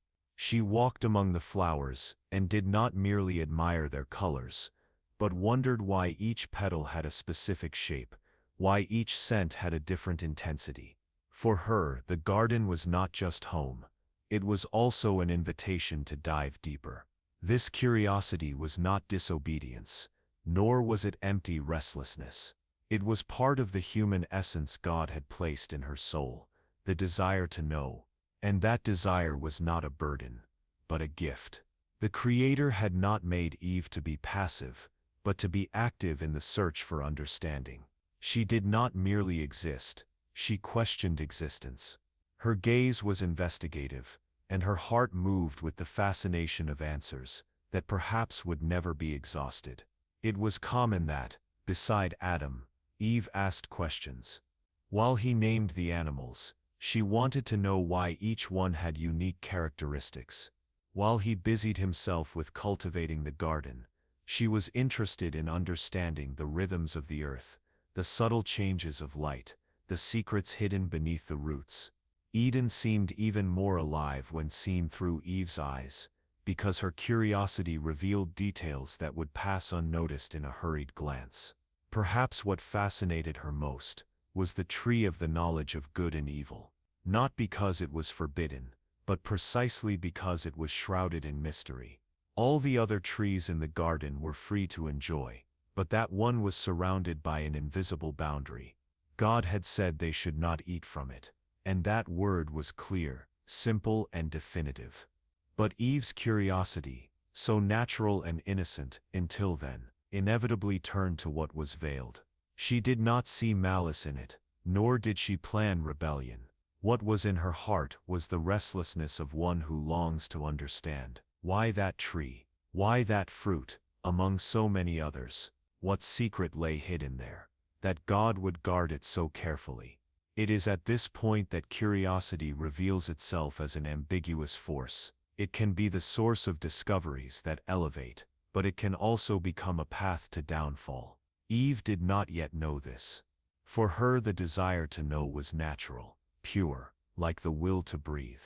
She walked among the flowers and did not merely admire their colors, but wondered why each petal had a specific shape, why each scent had a different intensity. For her, the garden was not just home. It was also an invitation to dive deeper. This curiosity was not disobedience, nor was it empty restlessness. It was part of the human essence God had placed in her soul, the desire to know, and that desire was not a burden, but a gift. The Creator had not made Eve to be passive, but to be active in the search for understanding. She did not merely exist, she questioned existence. Her gaze was investigative, and her heart moved with the fascination of answers that perhaps would never be exhausted. It was common that, beside Adam, Eve asked questions. While he named the animals, she wanted to know why each one had unique characteristics. While he busied himself with cultivating the garden, she was interested in understanding the rhythms of the earth, the subtle changes of light, the secrets hidden beneath the roots. Eden seemed even more alive when seen through Eve's eyes, because her curiosity revealed details that would pass unnoticed in a hurried glance. Perhaps what fascinated her most was the tree of the knowledge of good and evil, not because it was forbidden, but precisely because it was shrouded in mystery. All the other trees in the garden were free to enjoy, but that one was surrounded by an invisible boundary. God had said they should not eat from it, and that word was clear, simple, and definitive. But Eve's curiosity, so natural and innocent until then, inevitably turned to what was veiled. She did not see malice in it, nor did she plan rebellion. What was in her heart was the restlessness of one who longs to understand. Why that tree? Why that fruit, among so many others? What secret lay hidden there, that God would guard it so carefully? It is at this point that curiosity reveals itself as an ambiguous force. It can be the source of discoveries that elevate, but it can also become a path to downfall. Eve did not yet know this. For her, the desire to know was natural, pure, like the will to breathe.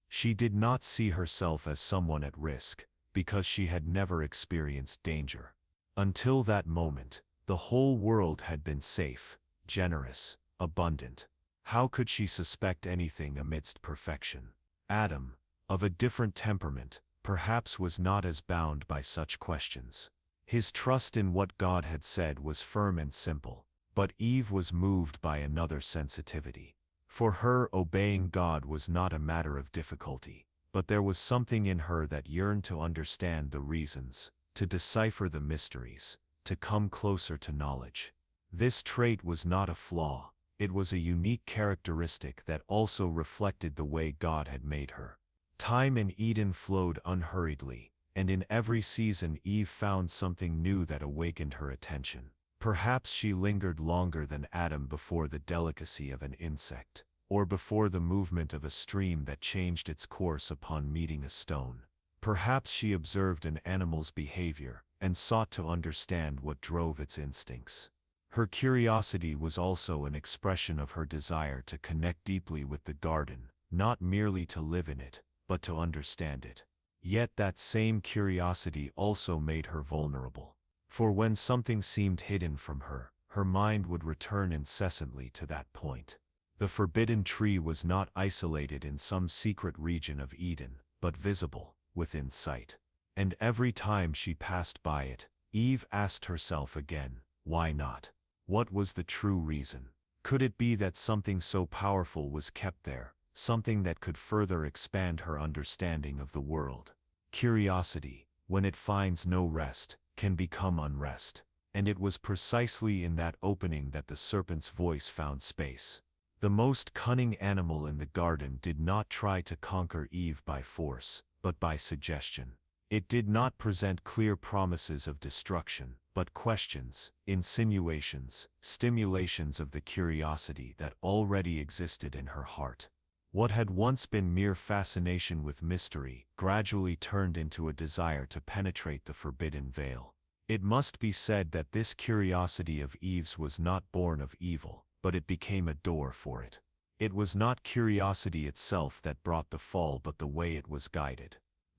She did not see herself as someone at risk, because she had never experienced danger. Until that moment, the whole world had been safe, generous, abundant. How could she suspect anything amidst perfection? Adam, of a different temperament, perhaps was not as bound by such questions. His trust in what God had said was firm and simple, but Eve was moved by another sensitivity. For her, obeying God was not a matter of difficulty, but there was something in her that yearned to understand the reasons, to decipher the mysteries, to come closer to knowledge. This trait was not a flaw, it was a unique characteristic that also reflected the way God had made her. Time in Eden flowed unhurriedly, and in every season Eve found something new that awakened her attention. Perhaps she lingered longer than Adam before the delicacy of an insect, or before the movement of a stream that changed its course upon meeting a stone. Perhaps she observed an animal's behavior and sought to understand what drove its instincts. Her curiosity was also an expression of her desire to connect deeply with the garden, not merely to live in it, but to understand it. Yet that same curiosity also made her vulnerable. For when something seemed hidden from her, her mind would return incessantly to that point. The forbidden tree was not isolated in some secret region of Eden, but visible, within sight. And every time she passed by it, Eve asked herself again, why not? What was the true reason? Could it be that something so powerful was kept there, something that could further expand her understanding of the world? Curiosity, when it finds no rest, can become unrest. And it was precisely in that opening that the serpent's voice found space. The most cunning animal in the garden did not try to conquer Eve by force, but by suggestion. It did not present clear promises of destruction, but questions, insinuations, stimulations of the curiosity that already existed in her heart. What had once been mere fascination with mystery gradually turned into a desire to penetrate the forbidden veil. It must be said that this curiosity of Eve's was not born of evil, but it became a door for it. It was not curiosity itself that brought the fall but the way it was guided.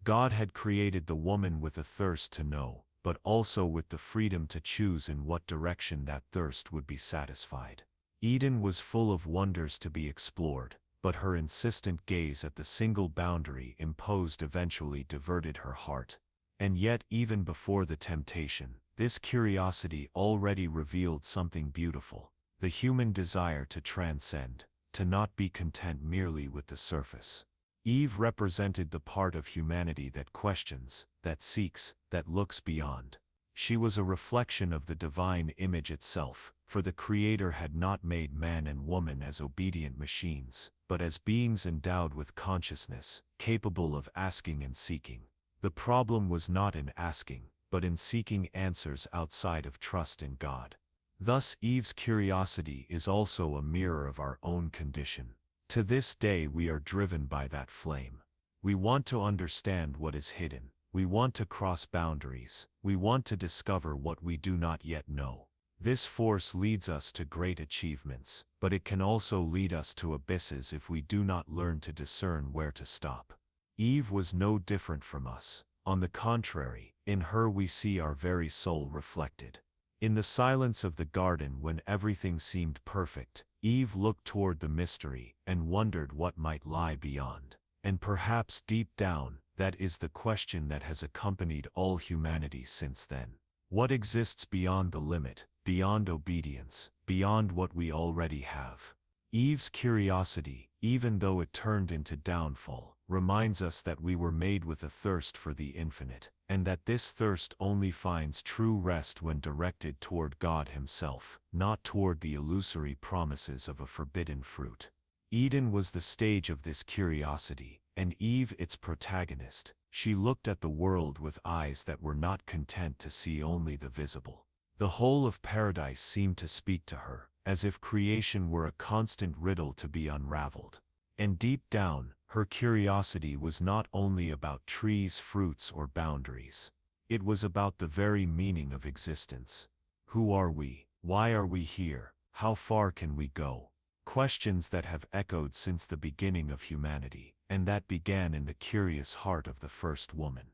God had created the woman with a thirst to know, but also with the freedom to choose in what direction that thirst would be satisfied. Eden was full of wonders to be explored, but her insistent gaze at the single boundary imposed eventually diverted her heart. And yet, even before the temptation, this curiosity already revealed something beautiful: the human desire to transcend, to not be content merely with the surface. Eve represented the part of humanity that questions, that seeks, that looks beyond. She was a reflection of the divine image itself, for the Creator had not made man and woman as obedient machines, but as beings endowed with consciousness, capable of asking and seeking. The problem was not in asking, but in seeking answers outside of trust in God. Thus, Eve's curiosity is also a mirror of our own condition. To this day we are driven by that flame. We want to understand what is hidden. We want to cross boundaries. We want to discover what we do not yet know. This force leads us to great achievements, but it can also lead us to abysses if we do not learn to discern where to stop. Eve was no different from us. On the contrary, in her we see our very soul reflected. In the silence of the garden, when everything seemed perfect, Eve looked toward the mystery and wondered what might lie beyond. And perhaps deep down, that is the question that has accompanied all humanity since then. What exists beyond the limit, beyond obedience, beyond what we already have? Eve's curiosity, even though it turned into downfall, reminds us that we were made with a thirst for the infinite, and that this thirst only finds true rest when directed toward God Himself, not toward the illusory promises of a forbidden fruit. Eden was the stage of this curiosity, and Eve its protagonist. She looked at the world with eyes that were not content to see only the visible. The whole of paradise seemed to speak to her, as if creation were a constant riddle to be unraveled. And deep down, her curiosity was not only about trees, fruits, or boundaries. It was about the very meaning of existence. Who are we? Why are we here? How far can we go? Questions that have echoed since the beginning of humanity, and that began in the curious heart of the first woman.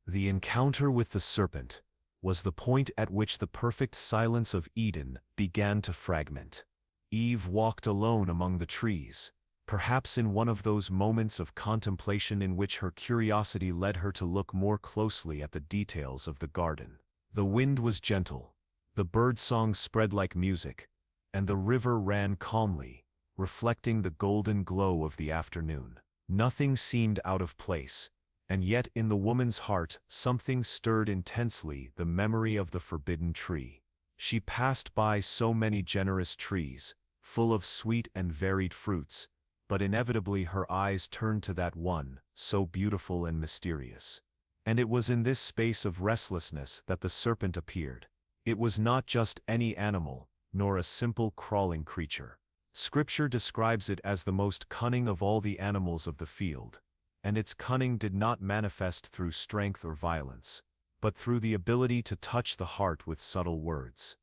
The encounter with the serpent was the point at which the perfect silence of Eden began to fragment. Eve walked alone among the trees, perhaps in one of those moments of contemplation in which her curiosity led her to look more closely at the details of the garden. The wind was gentle, the birdsong spread like music, and the river ran calmly, reflecting the golden glow of the afternoon. Nothing seemed out of place, and yet in the woman's heart something stirred intensely: the memory of the forbidden tree. She passed by so many generous trees, full of sweet and varied fruits, but inevitably her eyes turned to that one, so beautiful and mysterious. And it was in this space of restlessness that the serpent appeared. It was not just any animal, nor a simple crawling creature. Scripture describes it as the most cunning of all the animals of the field, and its cunning did not manifest through strength or violence, but through the ability to touch the heart with subtle words.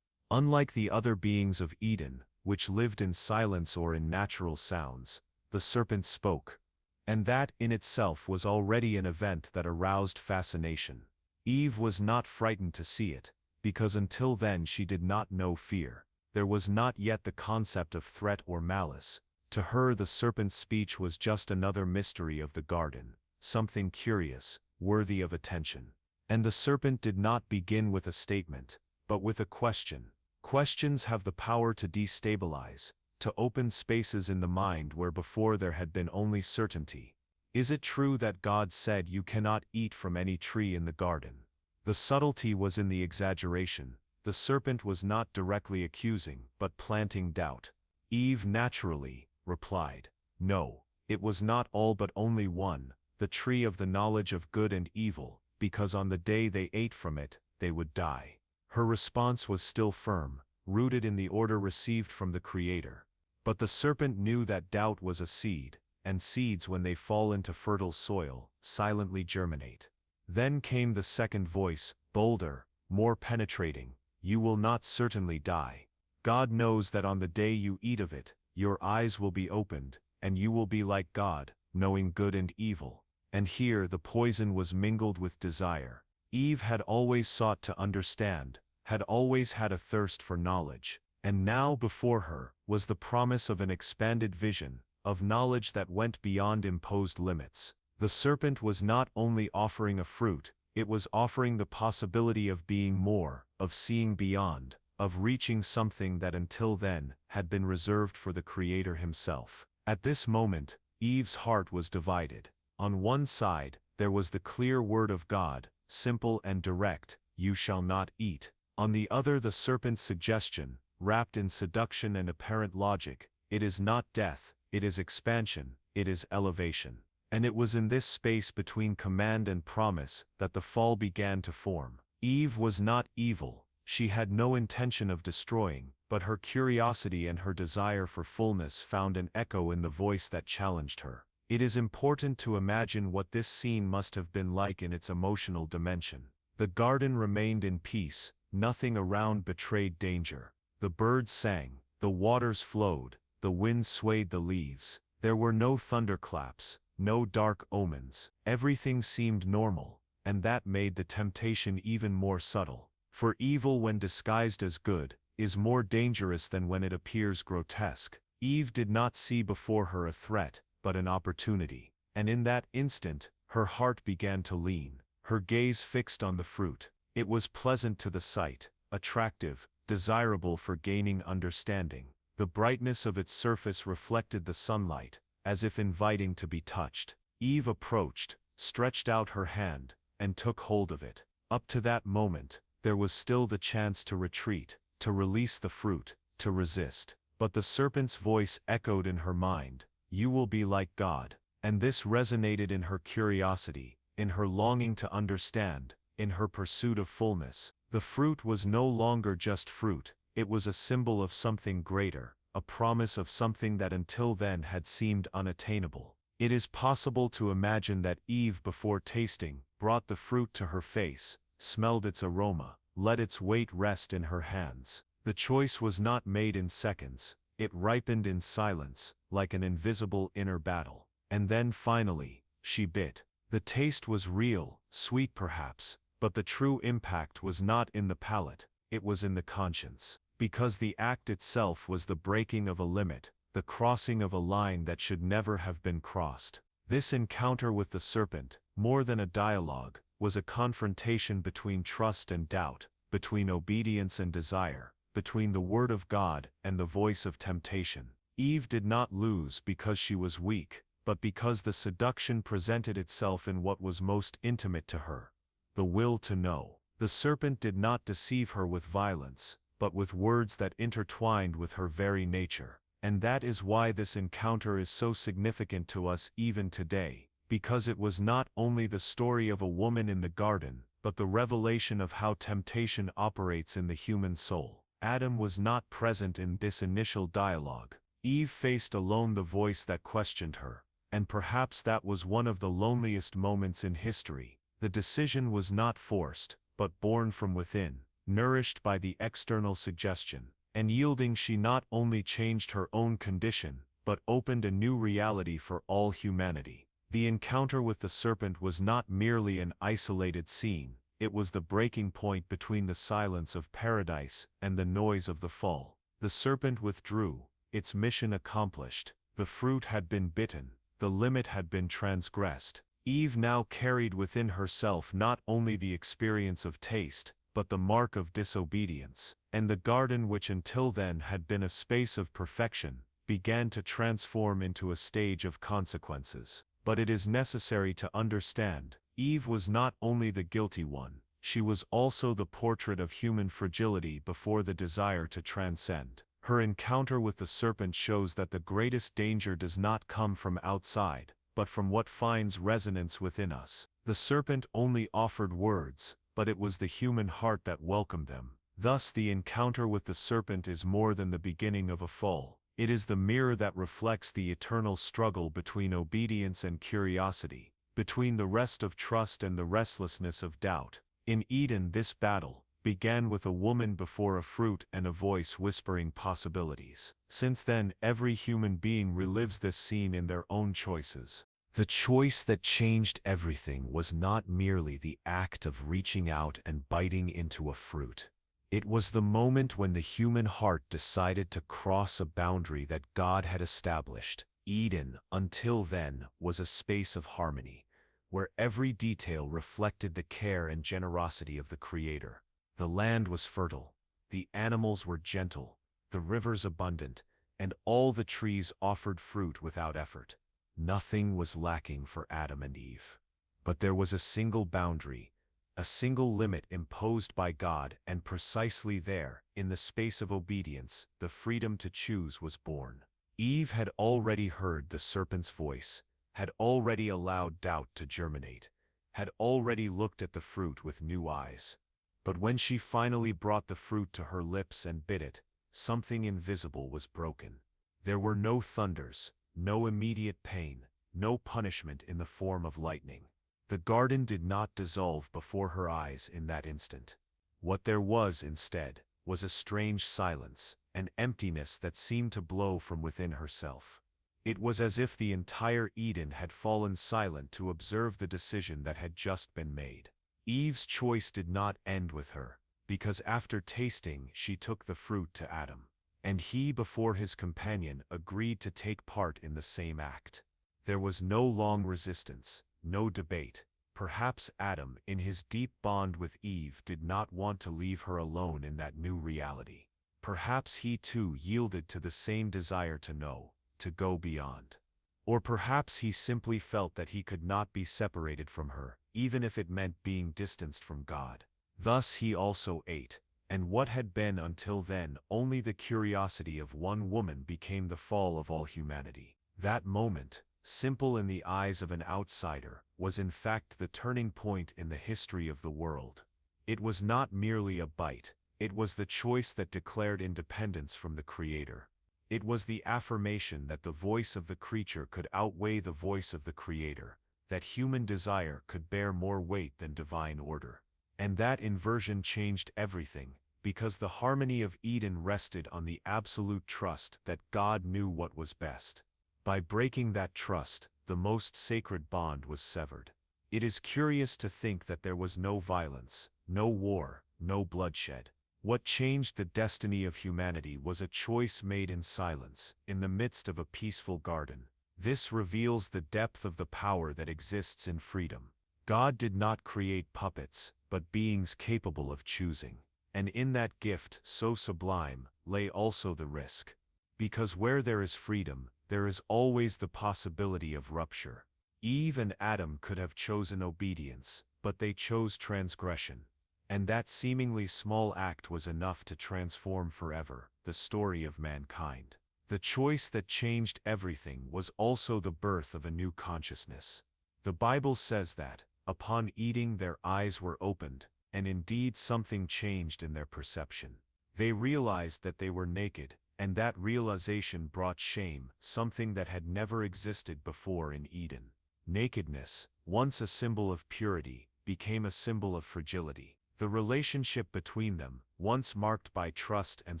Unlike the other beings of Eden, which lived in silence or in natural sounds, the serpent spoke, and that in itself was already an event that aroused fascination. Eve was not frightened to see it, because until then she did not know fear. There was not yet the concept of threat or malice. To her the serpent's speech was just another mystery of the garden, something curious, worthy of attention. And the serpent did not begin with a statement, but with a question. Questions have the power to destabilize, to open spaces in the mind where before there had been only certainty. Is it true that God said you cannot eat from any tree in the garden? The subtlety was in the exaggeration. The serpent was not directly accusing, but planting doubt. Eve naturally replied, "No, it was not all but only one, the tree of the knowledge of good and evil, because on the day they ate from it, they would die." Her response was still firm, rooted in the order received from the Creator. But the serpent knew that doubt was a seed, and seeds, when they fall into fertile soil, silently germinate. Then came the second voice, bolder, more penetrating. "You will not certainly die. God knows that on the day you eat of it, your eyes will be opened, and you will be like God, knowing good and evil." and here the poison was mingled with desire. Eve had always sought to understand, had always had a thirst for knowledge, and now before her was the promise of an expanded vision, of knowledge that went beyond imposed limits. The serpent was not only offering a fruit, it was offering the possibility of being more, of seeing beyond, of reaching something that until then had been reserved for the Creator himself. At this moment, Eve's heart was divided. On one side, there was the clear word of God, simple and direct, "You shall not eat." On the other, the serpent's suggestion, wrapped in seduction and apparent logic, "It is not death, it is expansion, it is elevation." And it was in this space between command and promise that the fall began to form. Eve was not evil, she had no intention of destroying, but her curiosity and her desire for fullness found an echo in the voice that challenged her. It is important to imagine what this scene must have been like in its emotional dimension. The garden remained in peace, nothing around betrayed danger. The birds sang, the waters flowed, the wind swayed the leaves. There were no thunderclaps, no dark omens. Everything seemed normal, and that made the temptation even more subtle. For evil, when disguised as good, is more dangerous than when it appears grotesque. Eve did not see before her a threat, but an opportunity. And in that instant, her heart began to lean, her gaze fixed on the fruit. It was pleasant to the sight, attractive, desirable for gaining understanding. The brightness of its surface reflected the sunlight, as if inviting to be touched. Eve approached, stretched out her hand, and took hold of it. Up to that moment, there was still the chance to retreat, to release the fruit, to resist. But the serpent's voice echoed in her mind, "You will be like God." And this resonated in her curiosity, in her longing to understand, in her pursuit of fullness. The fruit was no longer just fruit, it was a symbol of something greater, a promise of something that until then had seemed unattainable. It is possible to imagine that Eve, before tasting, brought the fruit to her face, smelled its aroma, let its weight rest in her hands. The choice was not made in seconds, it ripened in silence, like an invisible inner battle. And then finally, she bit. The taste was real, sweet perhaps, but the true impact was not in the palate, it was in the conscience. Because the act itself was the breaking of a limit, the crossing of a line that should never have been crossed. This encounter with the serpent, more than a dialogue, was a confrontation between trust and doubt, between obedience and desire, between the word of God and the voice of temptation. Eve did not lose because she was weak, but because the seduction presented itself in what was most intimate to her, the will to know. The serpent did not deceive her with violence, but with words that intertwined with her very nature. And that is why this encounter is so significant to us even today, because it was not only the story of a woman in the garden, but the revelation of how temptation operates in the human soul. Adam was not present in this initial dialogue. Eve faced alone the voice that questioned her, and perhaps that was one of the loneliest moments in history. The decision was not forced, but born from within, nourished by the external suggestion. And yielding, she not only changed her own condition, but opened a new reality for all humanity. The encounter with the serpent was not merely an isolated scene, it was the breaking point between the silence of paradise and the noise of the fall. The serpent withdrew, its mission accomplished, the fruit had been bitten, the limit had been transgressed. Eve now carried within herself not only the experience of taste, but the mark of disobedience. And the garden, which until then had been a space of perfection, began to transform into a stage of consequences. But it is necessary to understand, Eve was not only the guilty one, she was also the portrait of human fragility before the desire to transcend. Her encounter with the serpent shows that the greatest danger does not come from outside, but from what finds resonance within us. The serpent only offered words, but it was the human heart that welcomed them. Thus the encounter with the serpent is more than the beginning of a fall. It is the mirror that reflects the eternal struggle between obedience and curiosity, between the rest of trust and the restlessness of doubt. In Eden, this battle began with a woman before a fruit and a voice whispering possibilities. Since then, every human being relives this scene in their own choices. The choice that changed everything was not merely the act of reaching out and biting into a fruit. It was the moment when the human heart decided to cross a boundary that God had established. Eden, until then, was a space of harmony, where every detail reflected the care and generosity of the Creator. The land was fertile, the animals were gentle, the rivers abundant, and all the trees offered fruit without effort. Nothing was lacking for Adam and Eve. But there was a single boundary, a single limit imposed by God, and precisely there, in the space of obedience, the freedom to choose was born. Eve had already heard the serpent's voice, had already allowed doubt to germinate, had already looked at the fruit with new eyes. But when she finally brought the fruit to her lips and bit it, something invisible was broken. There were no thunders, no immediate pain, no punishment in the form of lightning. The garden did not dissolve before her eyes in that instant. What there was instead was a strange silence, an emptiness that seemed to blow from within herself. It was as if the entire Eden had fallen silent to observe the decision that had just been made. Eve's choice did not end with her, because after tasting she took the fruit to Adam, and he before his companion agreed to take part in the same act. There was no long resistance, no debate. Perhaps Adam, in his deep bond with Eve, did not want to leave her alone in that new reality. Perhaps he too yielded to the same desire to know, to go beyond. Or perhaps he simply felt that he could not be separated from her, even if it meant being distanced from God. Thus he also ate, and what had been until then only the curiosity of one woman became the fall of all humanity. That moment, simple in the eyes of an outsider, was in fact the turning point in the history of the world. It was not merely a bite, it was the choice that declared independence from the Creator. It was the affirmation that the voice of the creature could outweigh the voice of the Creator, that human desire could bear more weight than divine order. And that inversion changed everything, because the harmony of Eden rested on the absolute trust that God knew what was best. By breaking that trust, the most sacred bond was severed. It is curious to think that there was no violence, no war, no bloodshed. What changed the destiny of humanity was a choice made in silence, in the midst of a peaceful garden. This reveals the depth of the power that exists in freedom. God did not create puppets, but beings capable of choosing. And in that gift, so sublime, lay also the risk. Because where there is freedom, there is always the possibility of rupture. Eve and Adam could have chosen obedience, but they chose transgression. And that seemingly small act was enough to transform forever the story of mankind. The choice that changed everything was also the birth of a new consciousness. The Bible says that, upon eating their eyes were opened, and indeed something changed in their perception. They realized that they were naked, and that realization brought shame, something that had never existed before in Eden. Nakedness, once a symbol of purity, became a symbol of fragility. The relationship between them, once marked by trust and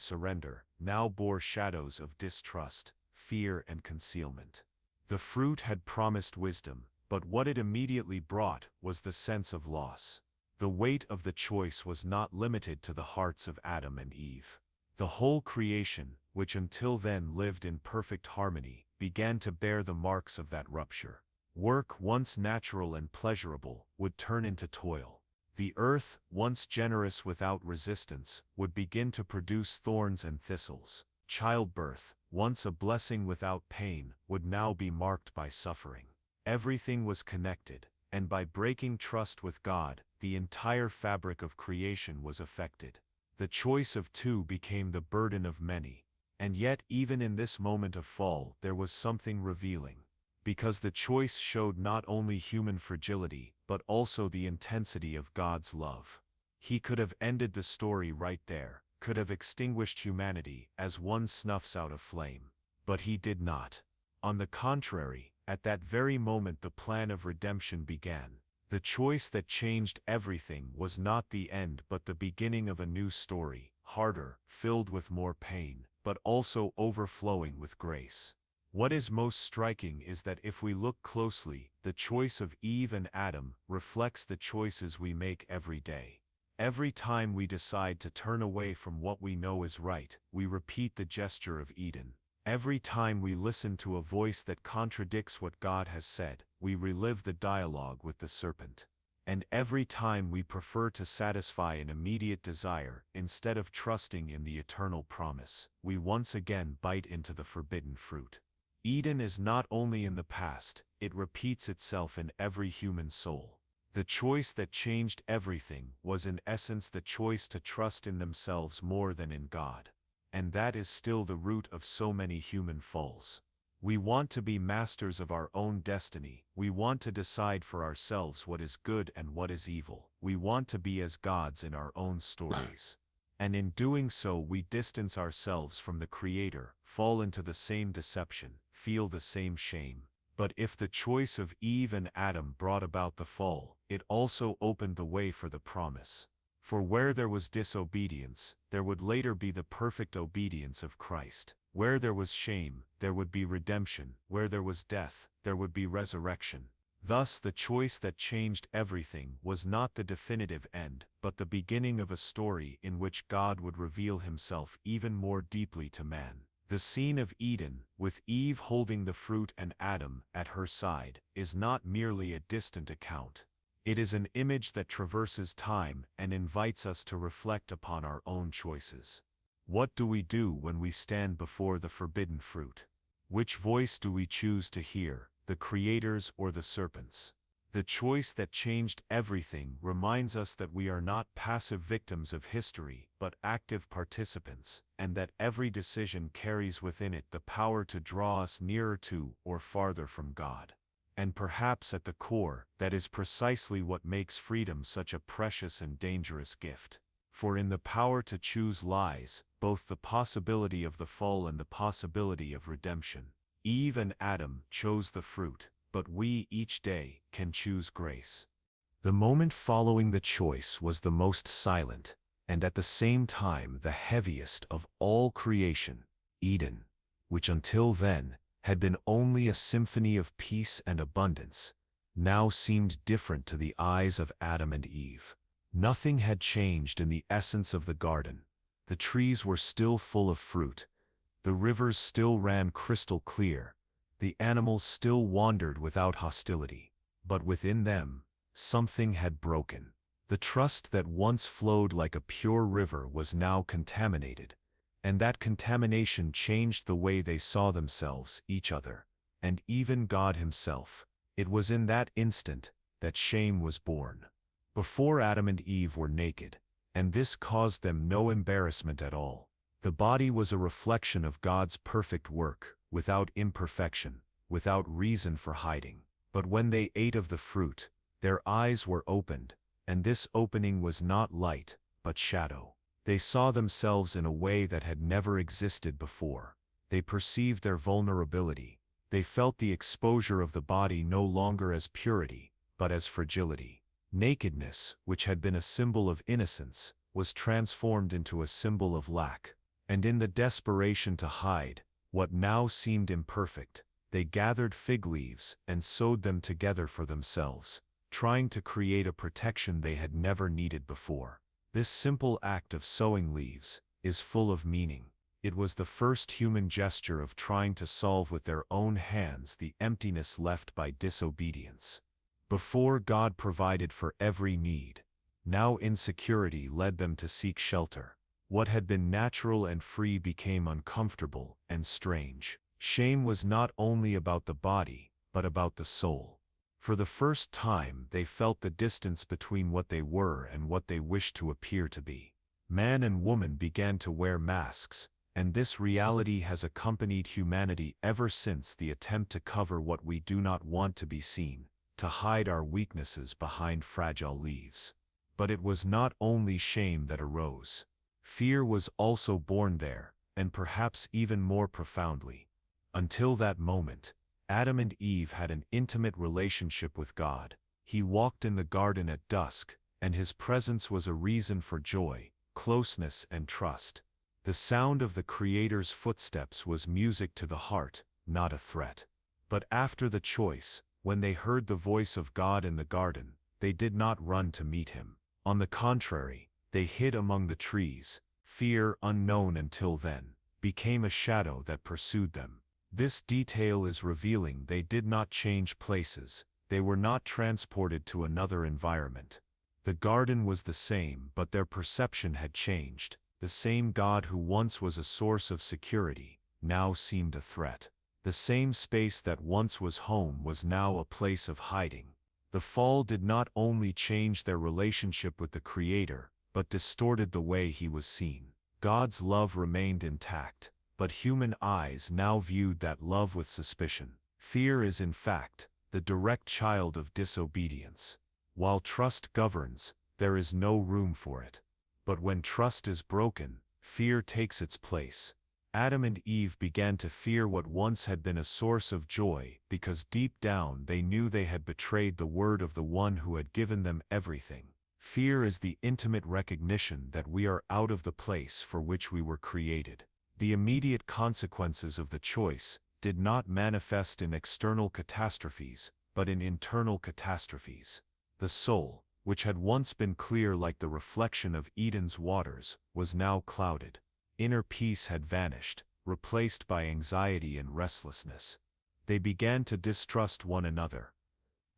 surrender, now bore shadows of distrust, fear, and concealment. The fruit had promised wisdom, but what it immediately brought was the sense of loss. The weight of the choice was not limited to the hearts of Adam and Eve. The whole creation, which until then lived in perfect harmony, began to bear the marks of that rupture. Work, once natural and pleasurable, would turn into toil. The earth, once generous without resistance, would begin to produce thorns and thistles. Childbirth, once a blessing without pain, would now be marked by suffering. Everything was connected, and by breaking trust with God, the entire fabric of creation was affected. The choice of two became the burden of many. And yet, even in this moment of fall, there was something revealing. Because the choice showed not only human fragility, but also the intensity of God's love. He could have ended the story right there, could have extinguished humanity as one snuffs out a flame. But he did not. On the contrary, at that very moment the plan of redemption began. The choice that changed everything was not the end but the beginning of a new story, harder, filled with more pain, but also overflowing with grace. What is most striking is that if we look closely, the choice of Eve and Adam reflects the choices we make every day. Every time we decide to turn away from what we know is right, we repeat the gesture of Eden. Every time we listen to a voice that contradicts what God has said, we relive the dialogue with the serpent. And every time we prefer to satisfy an immediate desire instead of trusting in the eternal promise, we once again bite into the forbidden fruit. Eden is not only in the past, it repeats itself in every human soul. The choice that changed everything was in essence the choice to trust in themselves more than in God. And that is still the root of so many human falls. We want to be masters of our own destiny. We want to decide for ourselves what is good and what is evil. We want to be as gods in our own stories. And in doing so we distance ourselves from the Creator, fall into the same deception, feel the same shame. But if the choice of Eve and Adam brought about the fall, it also opened the way for the promise. For where there was disobedience, there would later be the perfect obedience of Christ. Where there was shame, there would be redemption. Where there was death, there would be resurrection. Thus the choice that changed everything was not the definitive end, but the beginning of a story in which God would reveal himself even more deeply to man. The scene of Eden, with Eve holding the fruit and Adam at her side, is not merely a distant account. It is an image that traverses time and invites us to reflect upon our own choices. What do we do when we stand before the forbidden fruit? Which voice do we choose to hear, the Creator's or the serpent's? The choice that changed everything reminds us that we are not passive victims of history, but active participants, and that every decision carries within it the power to draw us nearer to or farther from God. And perhaps at the core, that is precisely what makes freedom such a precious and dangerous gift. For in the power to choose lies both the possibility of the fall and the possibility of redemption. Eve and Adam chose the fruit, but we each day can choose grace. The moment following the choice was the most silent, and at the same time the heaviest of all creation, Eden, which until then had been only a symphony of peace and abundance, now seemed different to the eyes of Adam and Eve. Nothing had changed in the essence of the garden. The trees were still full of fruit, the rivers still ran crystal clear, the animals still wandered without hostility. But within them, something had broken. The trust that once flowed like a pure river was now contaminated, and that contamination changed the way they saw themselves, each other, and even God himself. It was in that instant that shame was born. Before Adam and Eve were naked, and this caused them no embarrassment at all. The body was a reflection of God's perfect work, without imperfection, without reason for hiding. But when they ate of the fruit, their eyes were opened, and this opening was not light, but shadow. They saw themselves in a way that had never existed before. They perceived their vulnerability. They felt the exposure of the body no longer as purity, but as fragility. Nakedness, which had been a symbol of innocence, was transformed into a symbol of lack. And in the desperation to hide what now seemed imperfect, they gathered fig leaves and sewed them together for themselves, trying to create a protection they had never needed before. This simple act of sewing leaves is full of meaning. It was the first human gesture of trying to solve with their own hands the emptiness left by disobedience. Before God provided for every need, now insecurity led them to seek shelter. What had been natural and free became uncomfortable and strange. Shame was not only about the body, but about the soul. For the first time they felt the distance between what they were and what they wished to appear to be. Man and woman began to wear masks, and this reality has accompanied humanity ever since, the attempt to cover what we do not want to be seen, to hide our weaknesses behind fragile leaves. But it was not only shame that arose. Fear was also born there, and perhaps even more profoundly. Until that moment, Adam and Eve had an intimate relationship with God. He walked in the garden at dusk, and his presence was a reason for joy, closeness, and trust. The sound of the Creator's footsteps was music to the heart, not a threat. But after the choice, when they heard the voice of God in the garden, they did not run to meet him. On the contrary, they hid among the trees. Fear, unknown until then, became a shadow that pursued them. This detail is revealing. They did not change places. They were not transported to another environment. The garden was the same, but their perception had changed. The same God who once was a source of security, now seemed a threat. The same space that once was home was now a place of hiding. The fall did not only change their relationship with the Creator, but distorted the way he was seen. God's love remained intact, but human eyes now viewed that love with suspicion. Fear is, in fact, the direct child of disobedience. While trust governs, there is no room for it. But when trust is broken, fear takes its place. Adam and Eve began to fear what once had been a source of joy, because deep down they knew they had betrayed the word of the one who had given them everything. Fear is the intimate recognition that we are out of the place for which we were created. The immediate consequences of the choice did not manifest in external catastrophes, but in internal catastrophes. The soul, which had once been clear like the reflection of Eden's waters, was now clouded. Inner peace had vanished, replaced by anxiety and restlessness. They began to distrust one another.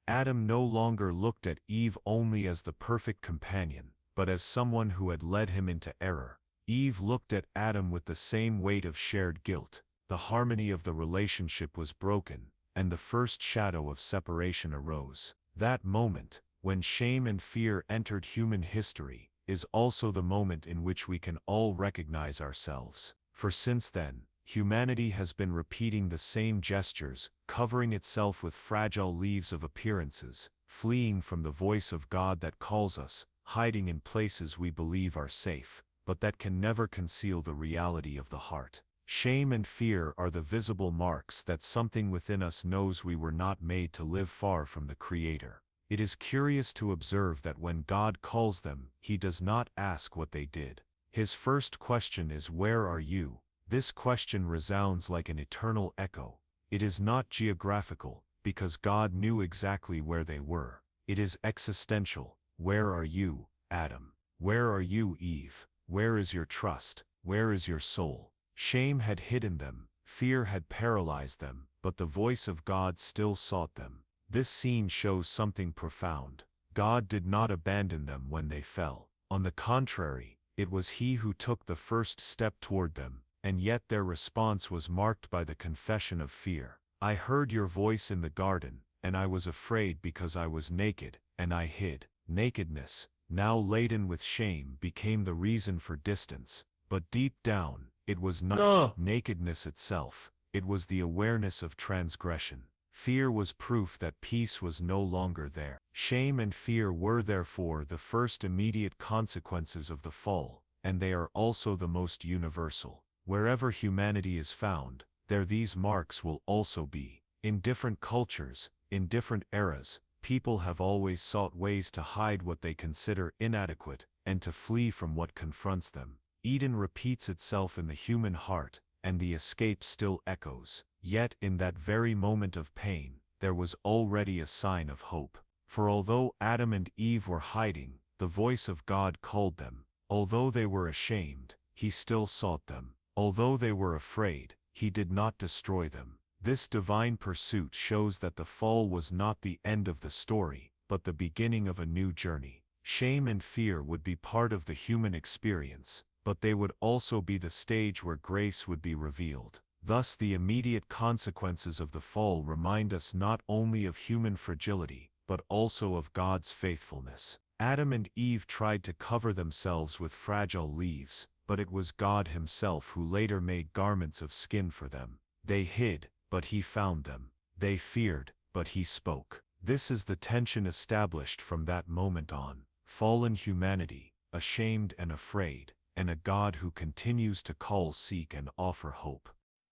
Adam no longer looked at Eve only as the perfect companion, but as someone who had led him into error. Eve looked at Adam with the same weight of shared guilt. The harmony of the relationship was broken, and the first shadow of separation arose. That moment, when shame and fear entered human history, is also the moment in which we can all recognize ourselves. For since then, humanity has been repeating the same gestures, covering itself with fragile leaves of appearances, fleeing from the voice of God that calls us, hiding in places we believe are safe, but that can never conceal the reality of the heart. Shame and fear are the visible marks that something within us knows we were not made to live far from the Creator. It is curious to observe that when God calls them, He does not ask what they did. His first question is, "Where are you?" This question resounds like an eternal echo. It is not geographical, because God knew exactly where they were. It is existential. Where are you, Adam? Where are you, Eve? Where is your trust? Where is your soul? Shame had hidden them, fear had paralyzed them, but the voice of God still sought them. This scene shows something profound. God did not abandon them when they fell. On the contrary, it was He who took the first step toward them, and yet their response was marked by the confession of fear. "I heard your voice in the garden, and I was afraid because I was naked, and I hid." Nakedness, now laden with shame, became the reason for distance. But deep down, it was not nakedness itself, it was the awareness of transgression. Fear was proof that peace was no longer there. Shame and fear were therefore the first immediate consequences of the fall, and they are also the most universal. Wherever humanity is found, there these marks will also be. In different cultures, in different eras, people have always sought ways to hide what they consider inadequate, and to flee from what confronts them. Eden repeats itself in the human heart, and the escape still echoes. Yet in that very moment of pain, there was already a sign of hope. For although Adam and Eve were hiding, the voice of God called them. Although they were ashamed, He still sought them. Although they were afraid, He did not destroy them. This divine pursuit shows that the fall was not the end of the story, but the beginning of a new journey. Shame and fear would be part of the human experience, but they would also be the stage where grace would be revealed. Thus the immediate consequences of the fall remind us not only of human fragility, but also of God's faithfulness. Adam and Eve tried to cover themselves with fragile leaves, but it was God Himself who later made garments of skin for them. They hid, but He found them. They feared, but He spoke. This is the tension established from that moment on. Fallen humanity, ashamed and afraid, and a God who continues to call, seek, and offer hope.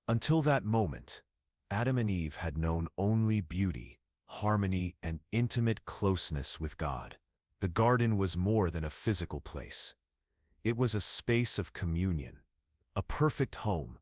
Until that moment, Adam and Eve had known only beauty, harmony, and intimate closeness with God. The garden was more than a physical place. It was a space of communion, a perfect home,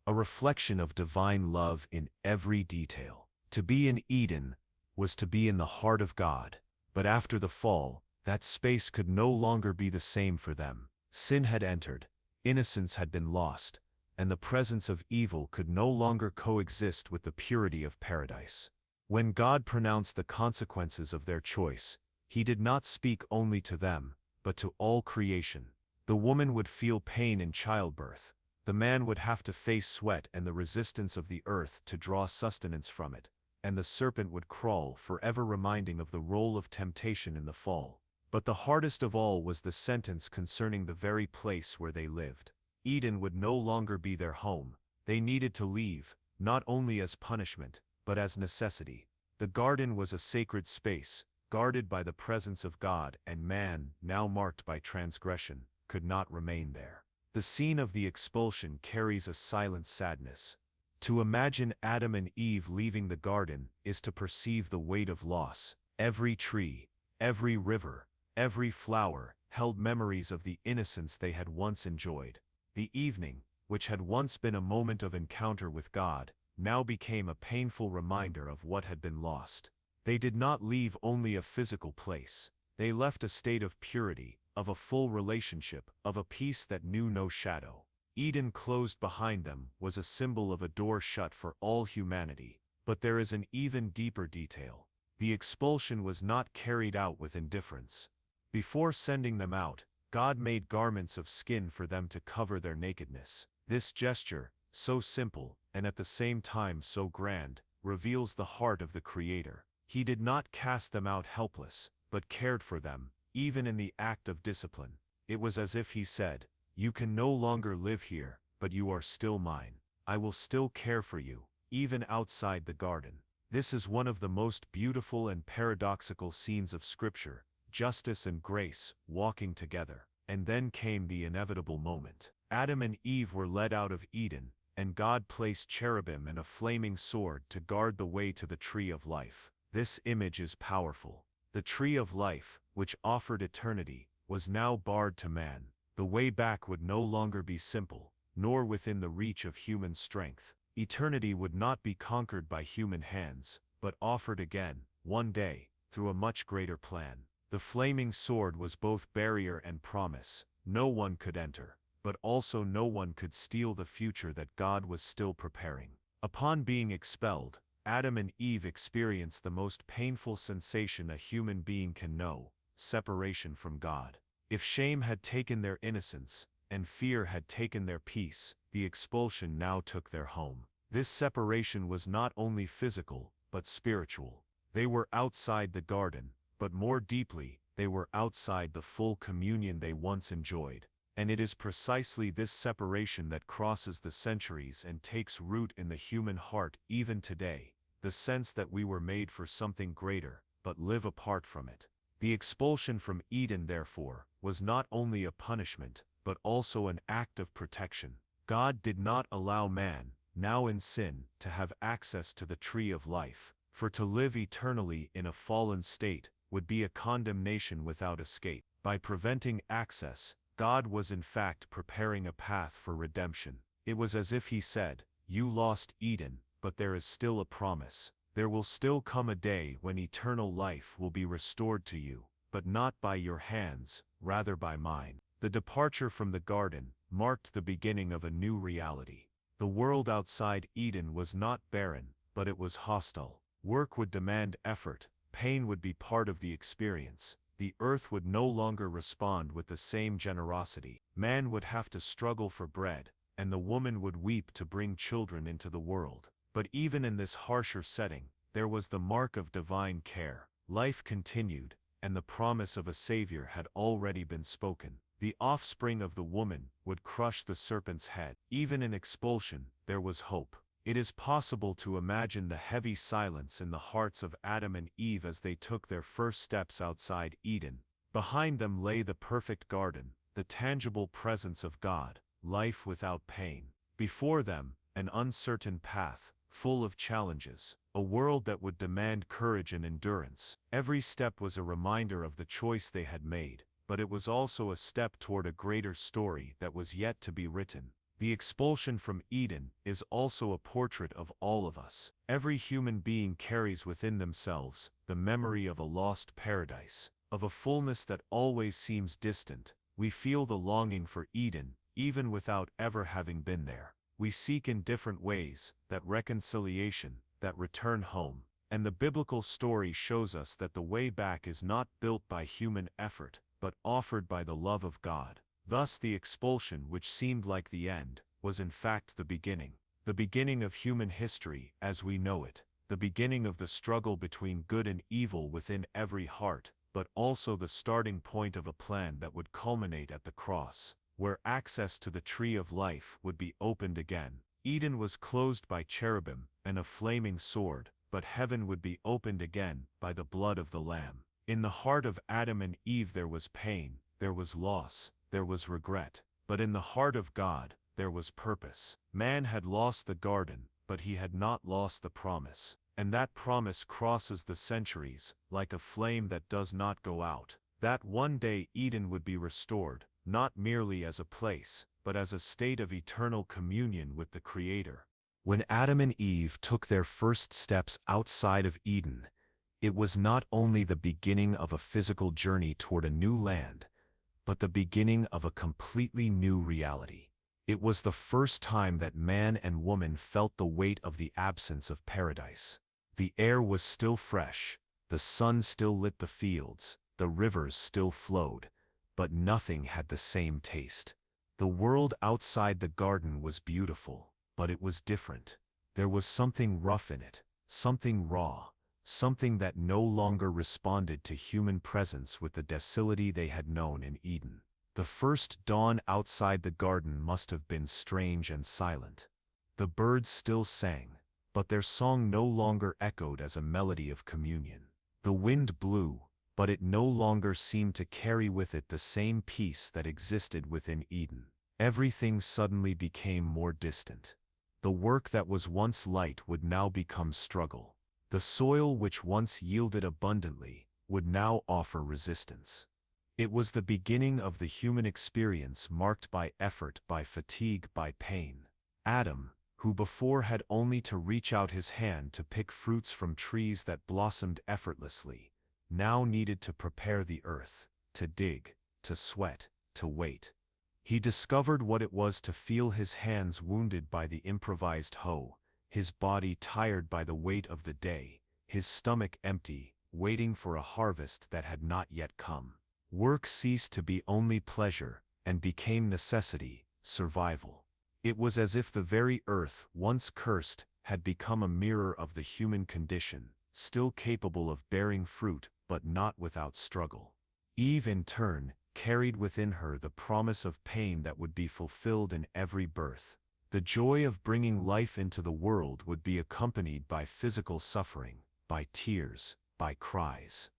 a reflection of divine love in every detail. To be in Eden was to be in the heart of God, but after the fall, that space could no longer be the same for them. Sin had entered, innocence had been lost, and the presence of evil could no longer coexist with the purity of paradise. When God pronounced the consequences of their choice, He did not speak only to them, but to all creation. The woman would feel pain in childbirth. The man would have to face sweat and the resistance of the earth to draw sustenance from it, and the serpent would crawl, forever reminding of the role of temptation in the fall. But the hardest of all was the sentence concerning the very place where they lived. Eden would no longer be their home. They needed to leave, not only as punishment, but as necessity. The garden was a sacred space, guarded by the presence of God, and man, now marked by transgression, could not remain there. The scene of the expulsion carries a silent sadness. To imagine Adam and Eve leaving the garden is to perceive the weight of loss. Every tree, every river, every flower held memories of the innocence they had once enjoyed. The evening, which had once been a moment of encounter with God, now became a painful reminder of what had been lost. They did not leave only a physical place. They left a state of purity, of a full relationship, of a peace that knew no shadow. Eden closed behind them was a symbol of a door shut for all humanity. But there is an even deeper detail. The expulsion was not carried out with indifference. Before sending them out, God made garments of skin for them to cover their nakedness. This gesture, so simple, and at the same time so grand, reveals the heart of the Creator. He did not cast them out helpless, but cared for them, even in the act of discipline. It was as if He said, "You can no longer live here, but you are still mine. I will still care for you, even outside the garden." This is one of the most beautiful and paradoxical scenes of Scripture, justice and grace walking together. And then came the inevitable moment. Adam and Eve were led out of Eden, and God placed cherubim and a flaming sword to guard the way to the tree of life. This image is powerful. The tree of life, which offered eternity, was now barred to man. The way back would no longer be simple, nor within the reach of human strength. Eternity would not be conquered by human hands, but offered again, one day, through a much greater plan. The flaming sword was both barrier and promise. No one could enter, but also no one could steal the future that God was still preparing. Upon being expelled, Adam and Eve experienced the most painful sensation a human being can know: separation from God. If shame had taken their innocence, and fear had taken their peace, the expulsion now took their home. This separation was not only physical, but spiritual. They were outside the garden, but more deeply, they were outside the full communion they once enjoyed. And it is precisely this separation that crosses the centuries and takes root in the human heart even today, the sense that we were made for something greater, but live apart from it. The expulsion from Eden, therefore, was not only a punishment, but also an act of protection. God did not allow man, now in sin, to have access to the tree of life, for to live eternally in a fallen state would be a condemnation without escape. By preventing access, God was in fact preparing a path for redemption. It was as if He said, "You lost Eden, but there is still a promise. There will still come a day when eternal life will be restored to you, but not by your hands, rather by mine." The departure from the garden marked the beginning of a new reality. The world outside Eden was not barren, but it was hostile. Work would demand effort, pain would be part of the experience. The earth would no longer respond with the same generosity. Man would have to struggle for bread, and the woman would weep to bring children into the world. But even in this harsher setting, there was the mark of divine care. Life continued, and the promise of a Savior had already been spoken. The offspring of the woman would crush the serpent's head. Even in expulsion, there was hope. It is possible to imagine the heavy silence in the hearts of Adam and Eve as they took their first steps outside Eden. Behind them lay the perfect garden, the tangible presence of God, life without pain. Before them, an uncertain path, full of challenges, a world that would demand courage and endurance. Every step was a reminder of the choice they had made, but it was also a step toward a greater story that was yet to be written. The expulsion from Eden is also a portrait of all of us. Every human being carries within themselves the memory of a lost paradise, of a fullness that always seems distant. We feel the longing for Eden, even without ever having been there. We seek in different ways that reconciliation, that return home. And the biblical story shows us that the way back is not built by human effort, but offered by the love of God. Thus the expulsion, which seemed like the end, was in fact the beginning of human history as we know it, the beginning of the struggle between good and evil within every heart, but also the starting point of a plan that would culminate at the cross, where access to the tree of life would be opened again. Eden was closed by cherubim and a flaming sword, but heaven would be opened again by the blood of the Lamb. In the heart of Adam and Eve there was pain, there was loss, there was regret, but in the heart of God, there was purpose. Man had lost the garden, but he had not lost the promise. And that promise crosses the centuries, like a flame that does not go out. That one day Eden would be restored, not merely as a place, but as a state of eternal communion with the Creator. When Adam and Eve took their first steps outside of Eden, it was not only the beginning of a physical journey toward a new land, but the beginning of a completely new reality. It was the first time that man and woman felt the weight of the absence of paradise. The air was still fresh, the sun still lit the fields, the rivers still flowed, but nothing had the same taste. The world outside the garden was beautiful, but it was different. There was something rough in it, something raw, something that no longer responded to human presence with the docility they had known in Eden. The first dawn outside the garden must have been strange and silent. The birds still sang, but their song no longer echoed as a melody of communion. The wind blew, but it no longer seemed to carry with it the same peace that existed within Eden. Everything suddenly became more distant. The work that was once light would now become struggle. The soil which once yielded abundantly would now offer resistance. It was the beginning of the human experience marked by effort, by fatigue, by pain. Adam, who before had only to reach out his hand to pick fruits from trees that blossomed effortlessly, now needed to prepare the earth, to dig, to sweat, to wait. He discovered what it was to feel his hands wounded by the improvised hoe, his body tired by the weight of the day, his stomach empty, waiting for a harvest that had not yet come. Work ceased to be only pleasure and became necessity, survival. It was as if the very earth, once cursed, had become a mirror of the human condition, still capable of bearing fruit, but not without struggle. Eve, in turn, carried within her the promise of pain that would be fulfilled in every birth. The joy of bringing life into the world would be accompanied by physical suffering, by tears, by cries.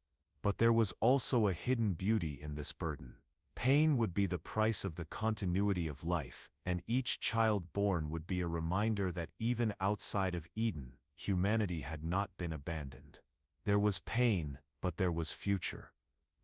But there was also a hidden beauty in this burden. Pain would be the price of the continuity of life, and each child born would be a reminder that even outside of Eden, humanity had not been abandoned. There was pain, but there was future.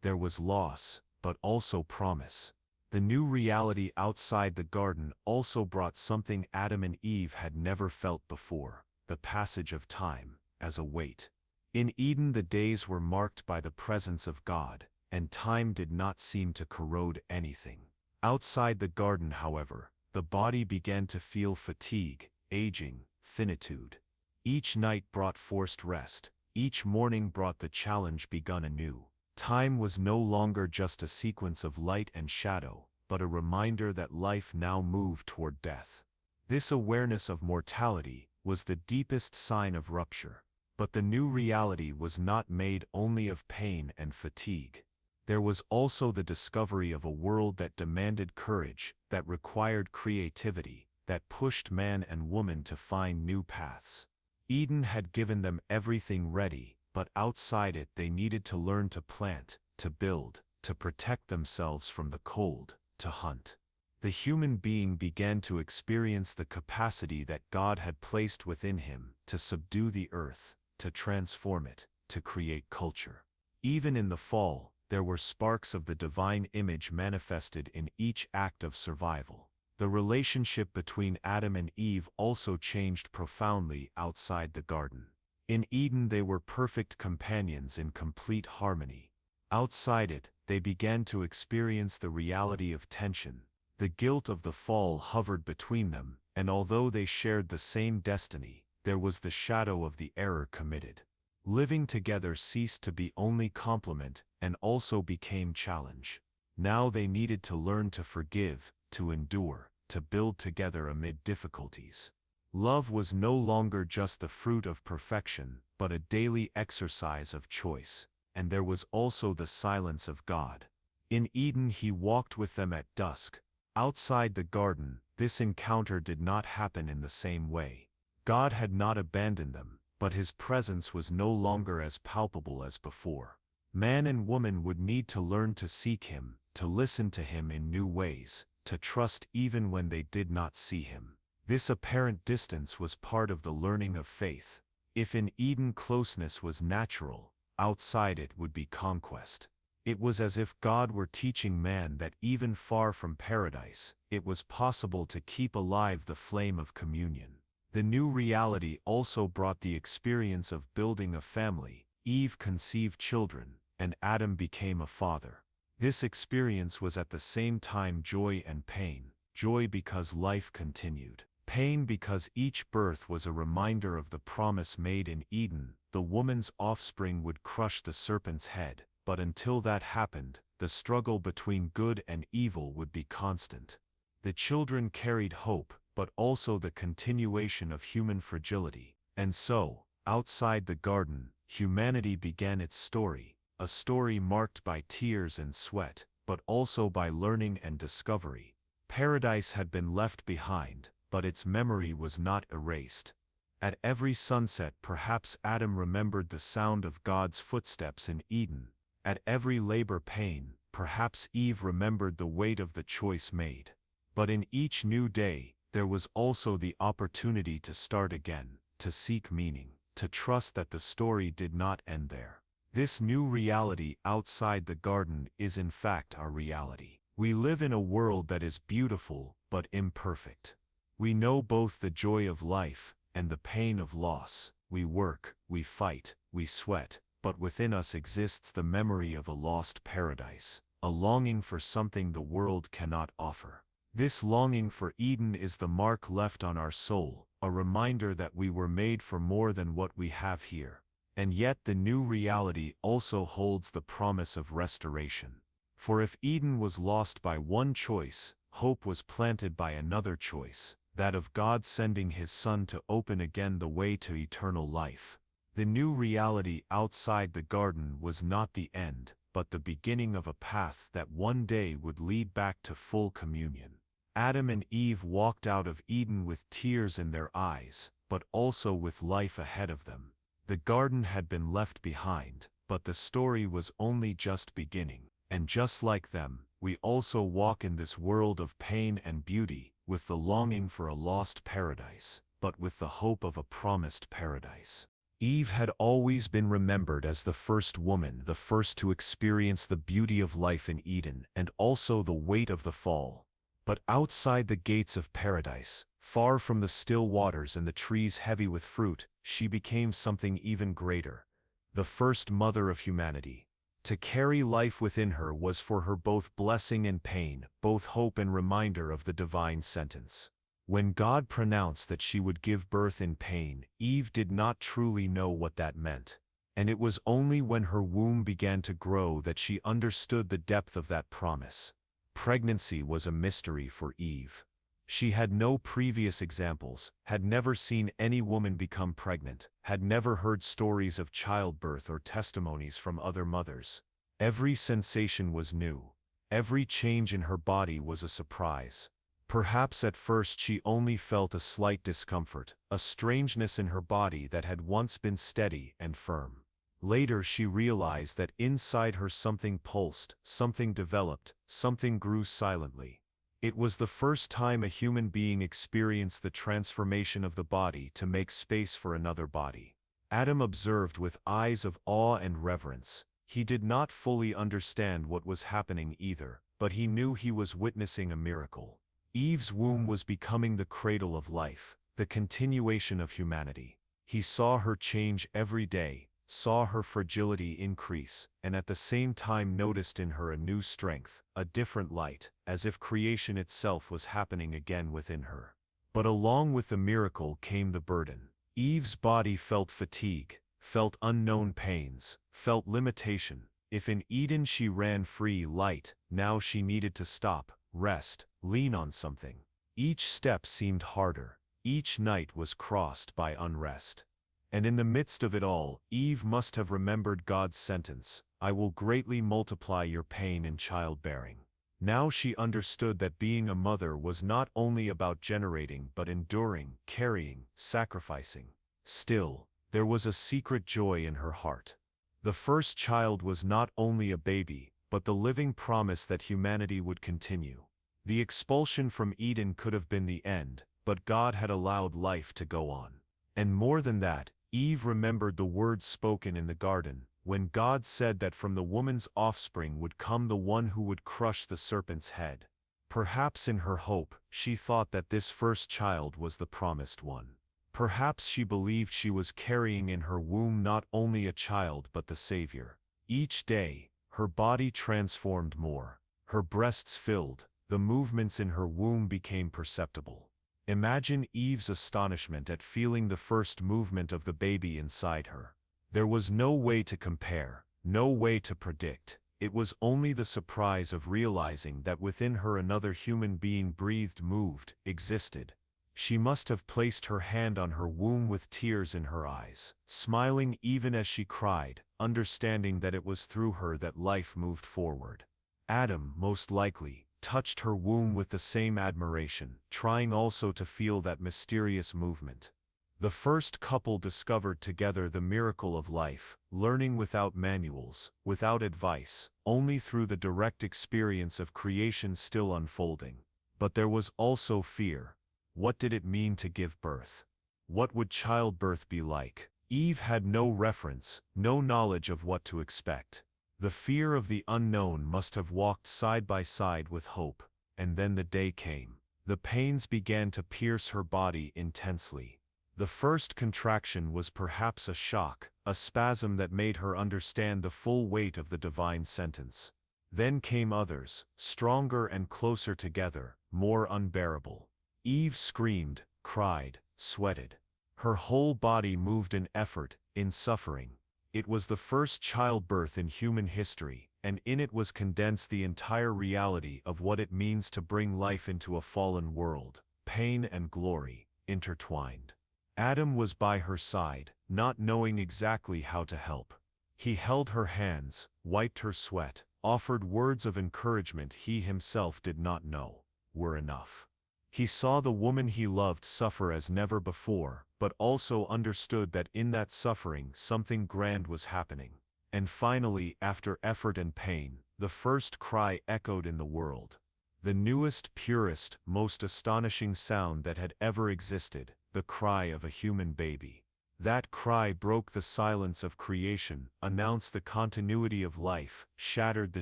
There was loss, but also promise. The new reality outside the garden also brought something Adam and Eve had never felt before, the passage of time, as a weight. In Eden the days were marked by the presence of God, and time did not seem to corrode anything. Outside the garden, however, the body began to feel fatigue, aging, finitude. Each night brought forced rest, each morning brought the challenge begun anew. Time was no longer just a sequence of light and shadow, but a reminder that life now moved toward death. This awareness of mortality was the deepest sign of rupture. But the new reality was not made only of pain and fatigue. There was also the discovery of a world that demanded courage, that required creativity, that pushed man and woman to find new paths. Eden had given them everything ready, but outside it they needed to learn to plant, to build, to protect themselves from the cold, to hunt. The human being began to experience the capacity that God had placed within him to subdue the earth, to transform it, to create culture. Even in the fall, there were sparks of the divine image manifested in each act of survival. The relationship between Adam and Eve also changed profoundly outside the garden. In Eden they were perfect companions in complete harmony. Outside it, they began to experience the reality of tension. The guilt of the fall hovered between them, and although they shared the same destiny, there was the shadow of the error committed. Living together ceased to be only complement and also became challenge. Now they needed to learn to forgive, to endure, to build together amid difficulties. Love was no longer just the fruit of perfection, but a daily exercise of choice. And there was also the silence of God. In Eden he walked with them at dusk. Outside the garden, this encounter did not happen in the same way. God had not abandoned them, but his presence was no longer as palpable as before. Man and woman would need to learn to seek him, to listen to him in new ways, to trust even when they did not see him. This apparent distance was part of the learning of faith. If in Eden closeness was natural, outside it would be conquest. It was as if God were teaching man that even far from paradise, it was possible to keep alive the flame of communion. The new reality also brought the experience of building a family. Eve conceived children, and Adam became a father. This experience was at the same time joy and pain. Joy because life continued. Pain because each birth was a reminder of the promise made in Eden. The woman's offspring would crush the serpent's head, but until that happened, the struggle between good and evil would be constant. The children carried hope, but also the continuation of human fragility. And so, outside the garden, humanity began its story, a story marked by tears and sweat, but also by learning and discovery. Paradise had been left behind, but its memory was not erased. At every sunset perhaps Adam remembered the sound of God's footsteps in Eden. At every labor pain, perhaps Eve remembered the weight of the choice made. But in each new day, there was also the opportunity to start again, to seek meaning, to trust that the story did not end there. This new reality outside the garden is in fact our reality. We live in a world that is beautiful, but imperfect. We know both the joy of life and the pain of loss. We work, we fight, we sweat, but within us exists the memory of a lost paradise, a longing for something the world cannot offer. This longing for Eden is the mark left on our soul, a reminder that we were made for more than what we have here. And yet the new reality also holds the promise of restoration. For if Eden was lost by one choice, hope was planted by another choice, that of God sending his Son to open again the way to eternal life. The new reality outside the garden was not the end, but the beginning of a path that one day would lead back to full communion. Adam and Eve walked out of Eden with tears in their eyes, but also with life ahead of them. The garden had been left behind, but the story was only just beginning. And just like them, we also walk in this world of pain and beauty, with the longing for a lost paradise, but with the hope of a promised paradise. Eve had always been remembered as the first woman, the first to experience the beauty of life in Eden, and also the weight of the fall. But outside the gates of paradise, far from the still waters and the trees heavy with fruit, she became something even greater, the first mother of humanity. To carry life within her was for her both blessing and pain, both hope and reminder of the divine sentence. When God pronounced that she would give birth in pain, Eve did not truly know what that meant. And it was only when her womb began to grow that she understood the depth of that promise. Pregnancy was a mystery for Eve. She had no previous examples, had never seen any woman become pregnant, had never heard stories of childbirth or testimonies from other mothers. Every sensation was new. Every change in her body was a surprise. Perhaps at first she only felt a slight discomfort, a strangeness in her body that had once been steady and firm. Later she realized that inside her something pulsed, something developed, something grew silently. It was the first time a human being experienced the transformation of the body to make space for another body. Adam observed with eyes of awe and reverence. He did not fully understand what was happening either, but he knew he was witnessing a miracle. Eve's womb was becoming the cradle of life, the continuation of humanity. He saw her change every day, saw her fragility increase, and at the same time noticed in her a new strength, a different light, as if creation itself was happening again within her. But along with the miracle came the burden. Eve's body felt fatigue, felt unknown pains, felt limitation. If in Eden she ran free, light, now she needed to stop, rest, lean on something. Each step seemed harder. Each night was crossed by unrest. And in the midst of it all, Eve must have remembered God's sentence, "I will greatly multiply your pain in childbearing." Now she understood that being a mother was not only about generating but enduring, carrying, sacrificing. Still, there was a secret joy in her heart. The first child was not only a baby, but the living promise that humanity would continue. The expulsion from Eden could have been the end, but God had allowed life to go on. And more than that, Eve remembered the words spoken in the garden, when God said that from the woman's offspring would come the one who would crush the serpent's head. Perhaps in her hope, she thought that this first child was the promised one. Perhaps she believed she was carrying in her womb not only a child but the Savior. Each day, her body transformed more. Her breasts filled, the movements in her womb became perceptible. Imagine Eve's astonishment at feeling the first movement of the baby inside her. There was no way to compare, no way to predict. It was only the surprise of realizing that within her another human being breathed, moved, existed. She must have placed her hand on her womb with tears in her eyes, smiling even as she cried, understanding that it was through her that life moved forward. Adam, most likely, touched her womb with the same admiration, trying also to feel that mysterious movement. The first couple discovered together the miracle of life, learning without manuals, without advice, only through the direct experience of creation still unfolding. But there was also fear. What did it mean to give birth? What would childbirth be like? Eve had no reference, no knowledge of what to expect. The fear of the unknown must have walked side by side with hope, and then the day came. The pains began to pierce her body intensely. The first contraction was perhaps a shock, a spasm that made her understand the full weight of the divine sentence. Then came others, stronger and closer together, more unbearable. Eve screamed, cried, sweated. Her whole body moved in effort, in suffering. It was the first childbirth in human history, and in it was condensed the entire reality of what it means to bring life into a fallen world, pain and glory, intertwined. Adam was by her side, not knowing exactly how to help. He held her hands, wiped her sweat, offered words of encouragement he himself did not know were enough. He saw the woman he loved suffer as never before, but also understood that in that suffering something grand was happening. And finally, after effort and pain, the first cry echoed in the world. The newest, purest, most astonishing sound that had ever existed, the cry of a human baby. That cry broke the silence of creation, announced the continuity of life, shattered the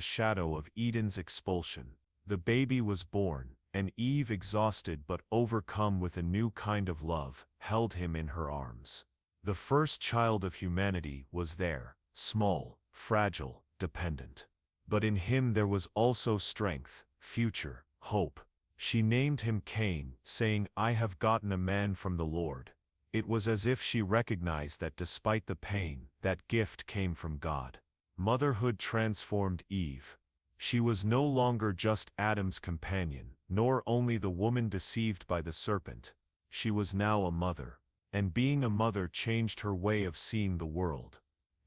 shadow of Eden's expulsion. The baby was born, and Eve, exhausted but overcome with a new kind of love, held him in her arms. The first child of humanity was there, small, fragile, dependent. But in him there was also strength, future, hope. She named him Cain, saying, "I have gotten a man from the Lord." It was as if she recognized that despite the pain, that gift came from God. Motherhood transformed Eve. She was no longer just Adam's companion, nor only the woman deceived by the serpent. She was now a mother, and being a mother changed her way of seeing the world.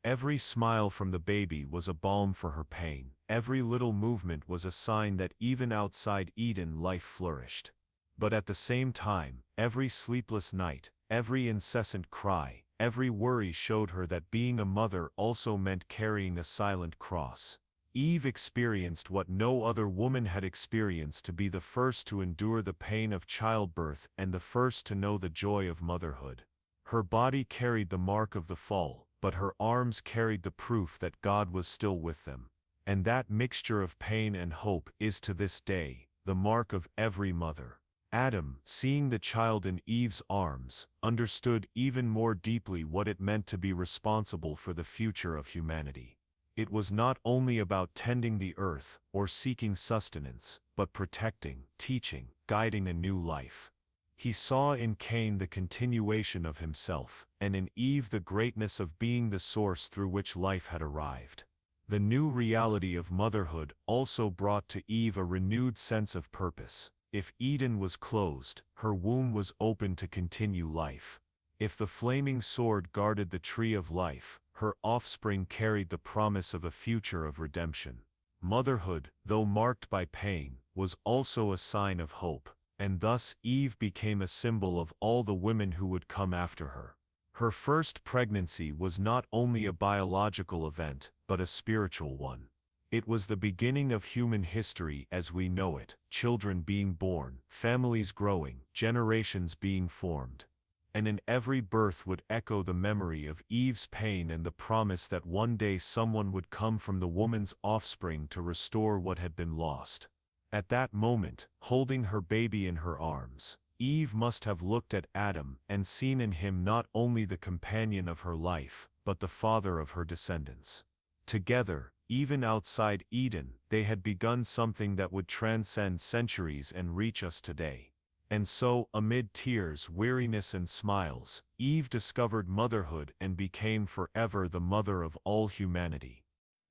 Every smile from the baby was a balm for her pain. Every little movement was a sign that even outside Eden life flourished. But at the same time, every sleepless night, every incessant cry, every worry showed her that being a mother also meant carrying a silent cross. Eve experienced what no other woman had experienced, to be the first to endure the pain of childbirth and the first to know the joy of motherhood. Her body carried the mark of the fall, but her arms carried the proof that God was still with them. And that mixture of pain and hope is to this day the mark of every mother. Adam, seeing the child in Eve's arms, understood even more deeply what it meant to be responsible for the future of humanity. It was not only about tending the earth or seeking sustenance, but protecting, teaching, guiding a new life. He saw in Cain the continuation of himself, and in Eve the greatness of being the source through which life had arrived. The new reality of motherhood also brought to Eve a renewed sense of purpose. If Eden was closed, her womb was open to continue life. If the flaming sword guarded the tree of life, her offspring carried the promise of a future of redemption. Motherhood, though marked by pain, was also a sign of hope, and thus Eve became a symbol of all the women who would come after her. Her first pregnancy was not only a biological event, but a spiritual one. It was the beginning of human history as we know it, children being born, families growing, generations being formed. And in every birth would echo the memory of Eve's pain and the promise that one day someone would come from the woman's offspring to restore what had been lost. At that moment, holding her baby in her arms, Eve must have looked at Adam and seen in him not only the companion of her life, but the father of her descendants. Together, even outside Eden, they had begun something that would transcend centuries and reach us today. And so, amid tears, weariness and smiles, Eve discovered motherhood and became forever the mother of all humanity.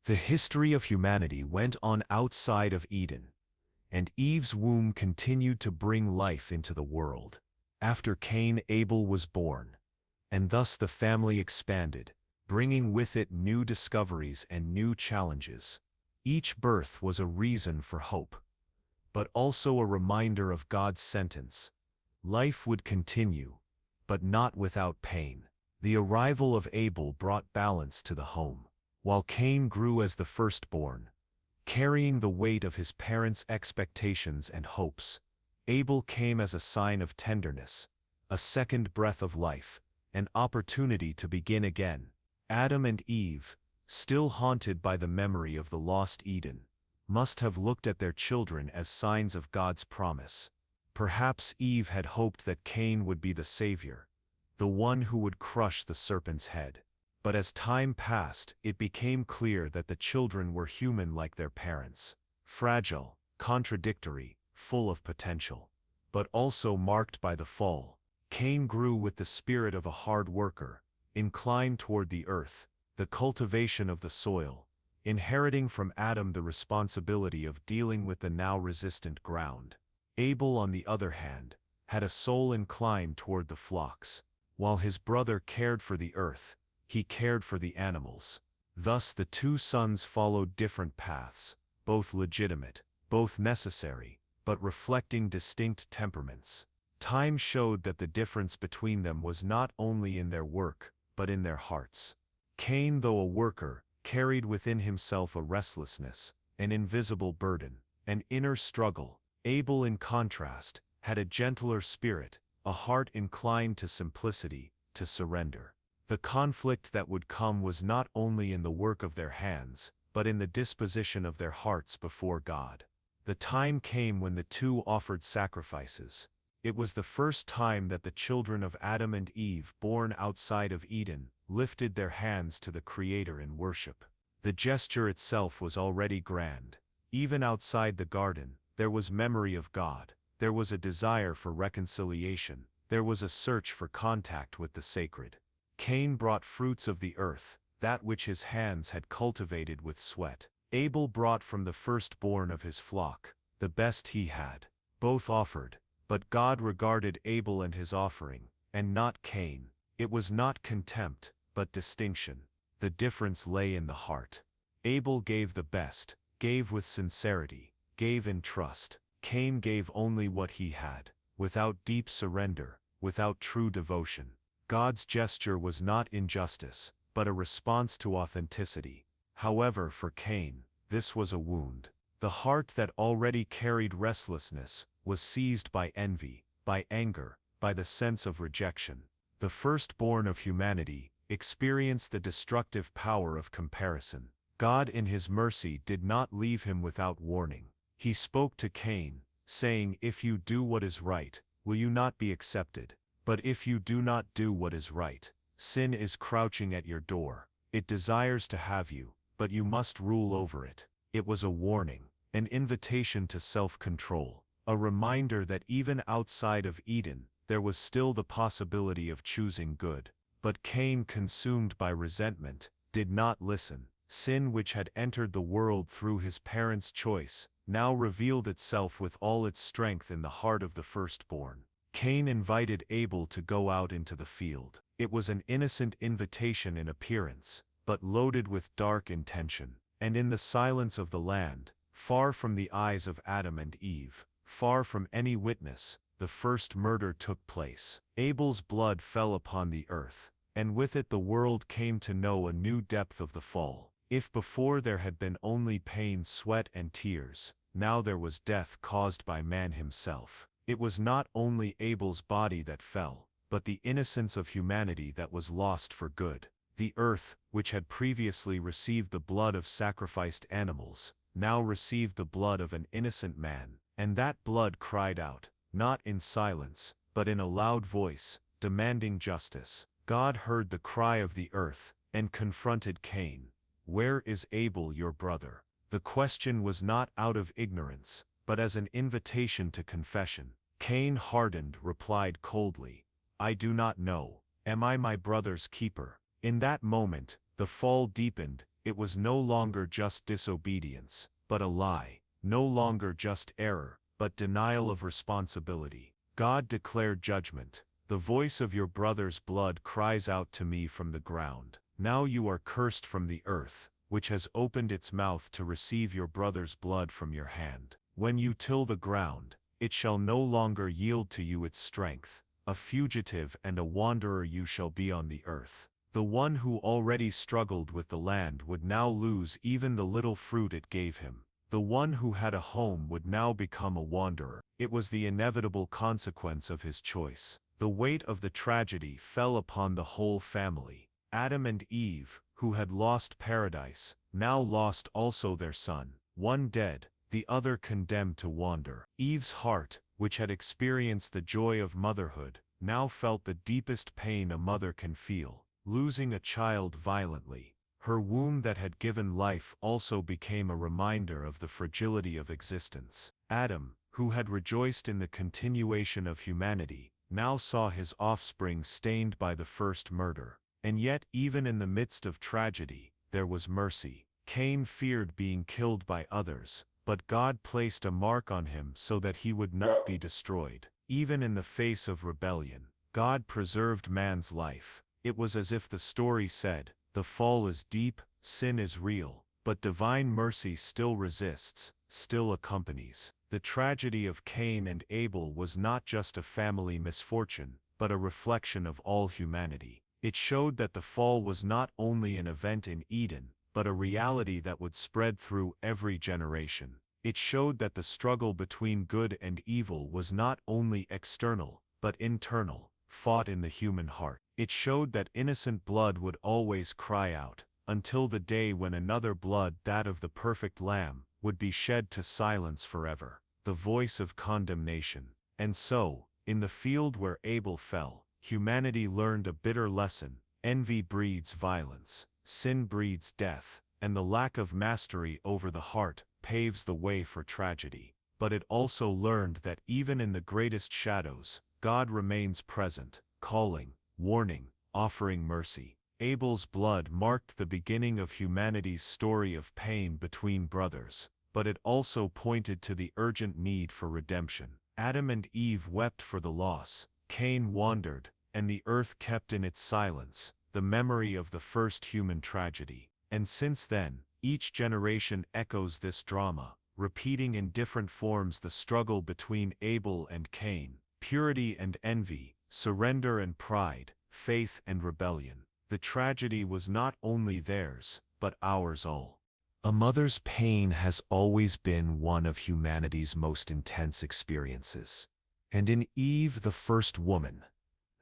The history of humanity went on outside of Eden, and Eve's womb continued to bring life into the world. After Cain, Abel was born, and thus the family expanded, bringing with it new discoveries and new challenges. Each birth was a reason for hope, but also a reminder of God's sentence. Life would continue, but not without pain. The arrival of Abel brought balance to the home, while Cain grew as the firstborn, carrying the weight of his parents' expectations and hopes. Abel came as a sign of tenderness, a second breath of life, an opportunity to begin again. Adam and Eve, still haunted by the memory of the lost Eden, must have looked at their children as signs of God's promise. Perhaps Eve had hoped that Cain would be the savior, the one who would crush the serpent's head. But as time passed, it became clear that the children were human like their parents, fragile, contradictory, full of potential, but also marked by the fall. Cain grew with the spirit of a hard worker, inclined toward the earth, the cultivation of the soil, inheriting from Adam the responsibility of dealing with the now resistant ground. Abel, on the other hand, had a soul inclined toward the flocks. While his brother cared for the earth, he cared for the animals. Thus the two sons followed different paths, both legitimate, both necessary, but reflecting distinct temperaments. Time showed that the difference between them was not only in their work, but in their hearts. Cain, though a worker, carried within himself a restlessness, an invisible burden, an inner struggle. Abel, in contrast, had a gentler spirit, a heart inclined to simplicity, to surrender. The conflict that would come was not only in the work of their hands, but in the disposition of their hearts before God. The time came when the two offered sacrifices. It was the first time that the children of Adam and Eve, born outside of Eden, lifted their hands to the Creator in worship. The gesture itself was already grand. Even outside the garden, there was memory of God. There was a desire for reconciliation. There was a search for contact with the sacred. Cain brought fruits of the earth, that which his hands had cultivated with sweat. Abel brought from the firstborn of his flock, the best he had. Both offered, but God regarded Abel and his offering, and not Cain. It was not contempt, but distinction. The difference lay in the heart. Abel gave the best, gave with sincerity, gave in trust. Cain gave only what he had, without deep surrender, without true devotion. God's gesture was not injustice, but a response to authenticity. However, for Cain, this was a wound. The heart that already carried restlessness was seized by envy, by anger, by the sense of rejection. The firstborn of humanity experienced the destructive power of comparison. God in his mercy did not leave him without warning. He spoke to Cain, saying, "If you do what is right, will you not be accepted? But if you do not do what is right, sin is crouching at your door. It desires to have you, but you must rule over it." It was a warning, an invitation to self-control, a reminder that even outside of Eden, there was still the possibility of choosing good. But Cain, consumed by resentment, did not listen. Sin, which had entered the world through his parents' choice, now revealed itself with all its strength in the heart of the firstborn. Cain invited Abel to go out into the field. It was an innocent invitation in appearance, but loaded with dark intention. And in the silence of the land, far from the eyes of Adam and Eve, far from any witness, the first murder took place. Abel's blood fell upon the earth, and with it the world came to know a new depth of the fall. If before there had been only pain, sweat, and tears, now there was death caused by man himself. It was not only Abel's body that fell, but the innocence of humanity that was lost for good. The earth, which had previously received the blood of sacrificed animals, now received the blood of an innocent man, and that blood cried out, not in silence, but in a loud voice, demanding justice. God heard the cry of the earth, and confronted Cain. "Where is Abel your brother?" The question was not out of ignorance, but as an invitation to confession. Cain, hardened, replied coldly, "I do not know. Am I my brother's keeper?" In that moment, the fall deepened. It was no longer just disobedience, but a lie. No longer just error, but denial of responsibility. God declared judgment. "The voice of your brother's blood cries out to me from the ground. Now you are cursed from the earth, which has opened its mouth to receive your brother's blood from your hand. When you till the ground, it shall no longer yield to you its strength. A fugitive and a wanderer you shall be on the earth." The one who already struggled with the land would now lose even the little fruit it gave him. The one who had a home would now become a wanderer. It was the inevitable consequence of his choice. The weight of the tragedy fell upon the whole family. Adam and Eve, who had lost paradise, now lost also their son. One dead, the other condemned to wander. Eve's heart, which had experienced the joy of motherhood, now felt the deepest pain a mother can feel, losing a child violently. Her womb that had given life also became a reminder of the fragility of existence. Adam, who had rejoiced in the continuation of humanity, now saw his offspring stained by the first murder. And yet, even in the midst of tragedy, there was mercy. Cain feared being killed by others, but God placed a mark on him so that he would not be destroyed. Even in the face of rebellion, God preserved man's life. It was as if the story said, "The fall is deep, sin is real, but divine mercy still resists, still accompanies." The tragedy of Cain and Abel was not just a family misfortune, but a reflection of all humanity. It showed that the fall was not only an event in Eden, but a reality that would spread through every generation. It showed that the struggle between good and evil was not only external, but internal, fought in the human heart. It showed that innocent blood would always cry out, until the day when another blood, that of the perfect Lamb, would be shed to silence forever the voice of condemnation. And so, in the field where Abel fell, humanity learned a bitter lesson. Envy breeds violence, sin breeds death, and the lack of mastery over the heart paves the way for tragedy. But it also learned that even in the greatest shadows, God remains present, calling, warning, offering mercy. Abel's blood marked the beginning of humanity's story of pain between brothers, but it also pointed to the urgent need for redemption. Adam and Eve wept for the loss, Cain wandered, and the earth kept in its silence the memory of the first human tragedy. And since then, each generation echoes this drama, repeating in different forms the struggle between Abel and Cain, purity and envy, surrender and pride, faith and rebellion. The tragedy was not only theirs, but ours all. A mother's pain has always been one of humanity's most intense experiences. And in Eve, the first woman,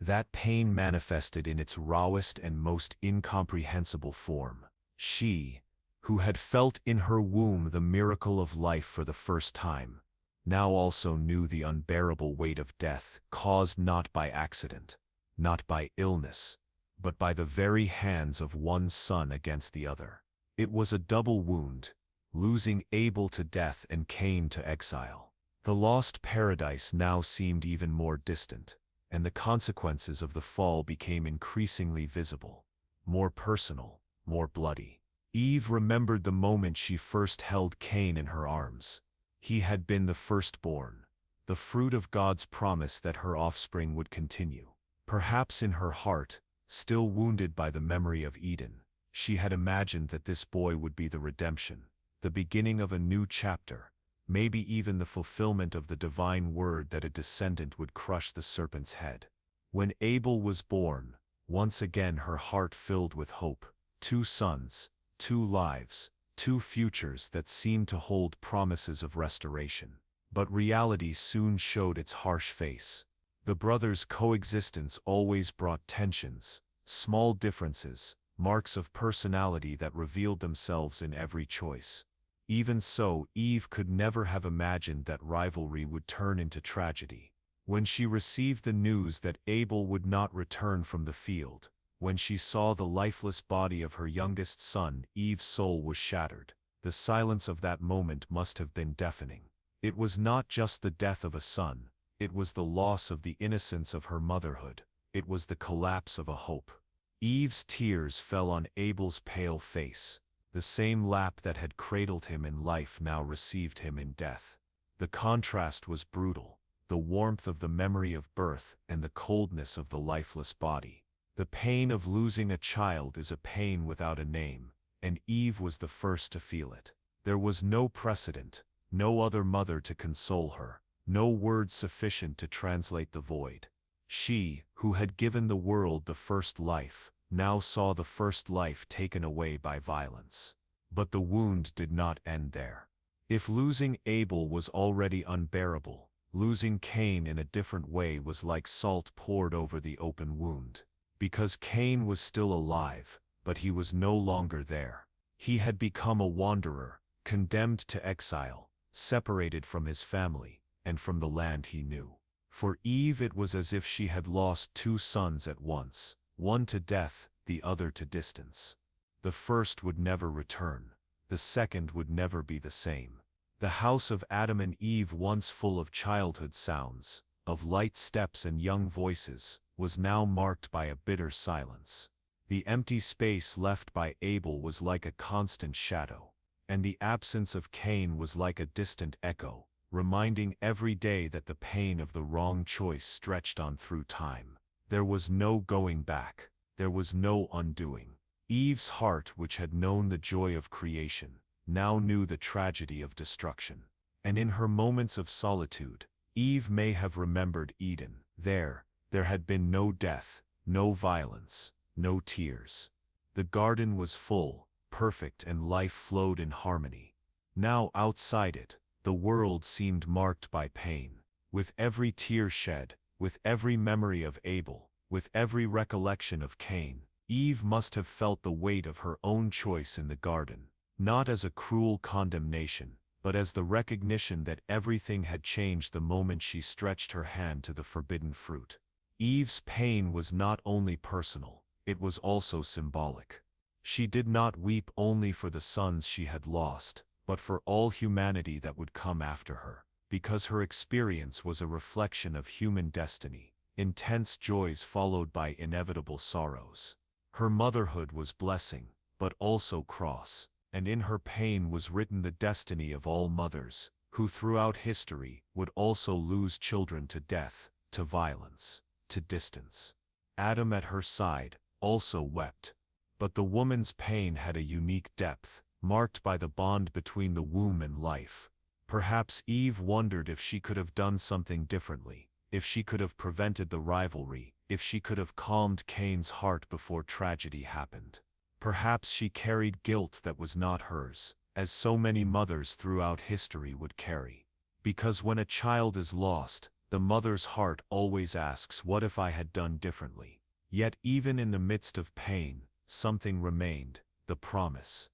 that pain manifested in its rawest and most incomprehensible form. She, who had felt in her womb the miracle of life for the first time, now also knew the unbearable weight of death caused not by accident, not by illness, but by the very hands of one son against the other. It was a double wound, losing Abel to death and Cain to exile. The lost paradise now seemed even more distant, and the consequences of the fall became increasingly visible, more personal, more bloody. Eve remembered the moment she first held Cain in her arms. He had been the firstborn, the fruit of God's promise that her offspring would continue. Perhaps in her heart, still wounded by the memory of Eden, she had imagined that this boy would be the redemption, the beginning of a new chapter, maybe even the fulfillment of the divine word that a descendant would crush the serpent's head. When Abel was born, once again her heart filled with hope. 2 sons, 2 lives, 2 futures that seemed to hold promises of restoration. But reality soon showed its harsh face. The brothers' coexistence always brought tensions, small differences, marks of personality that revealed themselves in every choice. Even so, Eve could never have imagined that rivalry would turn into tragedy. When she received the news that Abel would not return from the field, when she saw the lifeless body of her youngest son, Eve's soul was shattered. The silence of that moment must have been deafening. It was not just the death of a son, it was the loss of the innocence of her motherhood. It was the collapse of a hope. Eve's tears fell on Abel's pale face. The same lap that had cradled him in life now received him in death. The contrast was brutal, the warmth of the memory of birth and the coldness of the lifeless body. The pain of losing a child is a pain without a name, and Eve was the first to feel it. There was no precedent, no other mother to console her, no words sufficient to translate the void. She, who had given the world the first life, now saw the first life taken away by violence. But the wound did not end there. If losing Abel was already unbearable, losing Cain in a different way was like salt poured over the open wound. Because Cain was still alive, but he was no longer there. He had become a wanderer, condemned to exile, separated from his family, and from the land he knew. For Eve it was as if she had lost 2 sons at once, one to death, the other to distance. The first would never return, the second would never be the same. The house of Adam and Eve, once full of childhood sounds, of light steps and young voices, was now marked by a bitter silence. The empty space left by Abel was like a constant shadow, and the absence of Cain was like a distant echo, reminding every day that the pain of the wrong choice stretched on through time. There was no going back, there was no undoing. Eve's heart, which had known the joy of creation, now knew the tragedy of destruction. And in her moments of solitude, Eve may have remembered Eden. There had been no death, no violence, no tears. The garden was full, perfect, and life flowed in harmony. Now outside it, the world seemed marked by pain. With every tear shed, with every memory of Abel, with every recollection of Cain, Eve must have felt the weight of her own choice in the garden, not as a cruel condemnation, but as the recognition that everything had changed the moment she stretched her hand to the forbidden fruit. Eve's pain was not only personal, it was also symbolic. She did not weep only for the sons she had lost, but for all humanity that would come after her, because her experience was a reflection of human destiny, intense joys followed by inevitable sorrows. Her motherhood was blessing, but also cross, and in her pain was written the destiny of all mothers, who throughout history would also lose children to death, to violence, to distance. Adam at her side also wept, but the woman's pain had a unique depth, marked by the bond between the womb and life. Perhaps Eve wondered if she could have done something differently, if she could have prevented the rivalry, if she could have calmed Cain's heart before tragedy happened. Perhaps she carried guilt that was not hers, as so many mothers throughout history would carry. Because when a child is lost, the mother's heart always asks, what if I had done differently? Yet even in the midst of pain, something remained, the promise.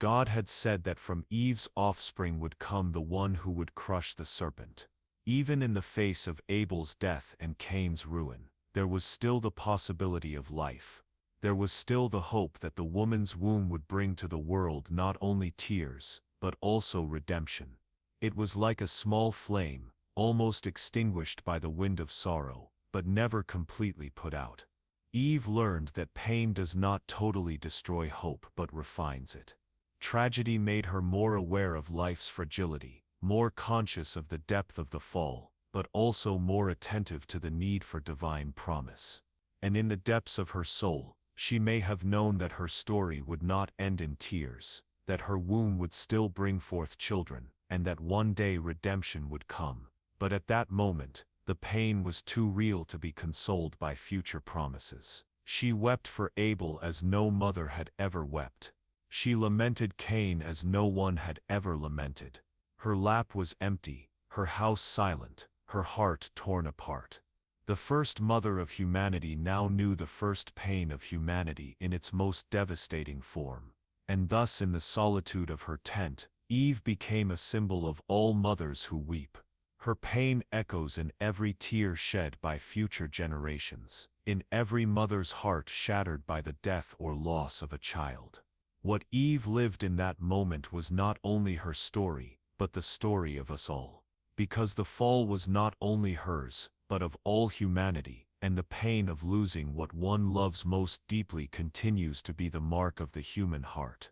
God had said that from Eve's offspring would come the one who would crush the serpent. Even in the face of Abel's death and Cain's ruin, there was still the possibility of life. There was still the hope that the woman's womb would bring to the world not only tears, but also redemption. It was like a small flame, almost extinguished by the wind of sorrow, but never completely put out. Eve learned that pain does not totally destroy hope but refines it. Tragedy made her more aware of life's fragility, more conscious of the depth of the fall, but also more attentive to the need for divine promise. And in the depths of her soul, she may have known that her story would not end in tears, that her womb would still bring forth children, and that one day redemption would come. But at that moment, the pain was too real to be consoled by future promises. She wept for Abel as no mother had ever wept. She lamented Cain as no one had ever lamented. Her lap was empty, her house silent, her heart torn apart. The first mother of humanity now knew the first pain of humanity in its most devastating form. And thus in the solitude of her tent, Eve became a symbol of all mothers who weep. Her pain echoes in every tear shed by future generations, in every mother's heart shattered by the death or loss of a child. What Eve lived in that moment was not only her story, but the story of us all. Because the fall was not only hers, but of all humanity, and the pain of losing what one loves most deeply continues to be the mark of the human heart.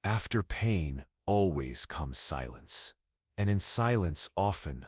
After pain, always comes silence. And in silence often,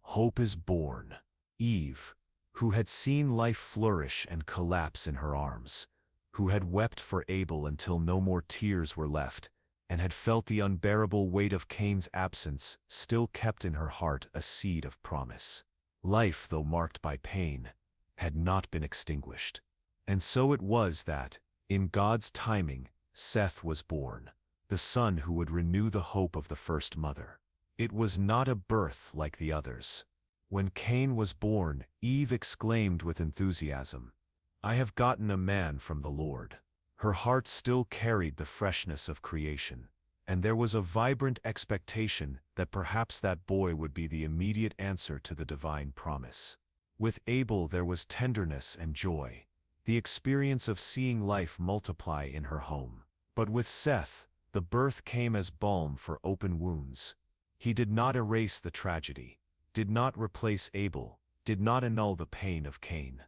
hope is born. Eve, who had seen life flourish and collapse in her arms, who had wept for Abel until no more tears were left, and had felt the unbearable weight of Cain's absence, still kept in her heart a seed of promise. Life, though marked by pain, had not been extinguished. And so it was that, in God's timing, Seth was born, the son who would renew the hope of the first mother. It was not a birth like the others. When Cain was born, Eve exclaimed with enthusiasm, "I have gotten a man from the Lord." Her heart still carried the freshness of creation, and there was a vibrant expectation that perhaps that boy would be the immediate answer to the divine promise. With Abel there was tenderness and joy, the experience of seeing life multiply in her home. But with Seth, the birth came as balm for open wounds. He did not erase the tragedy, did not replace Abel, did not annul the pain of Cain.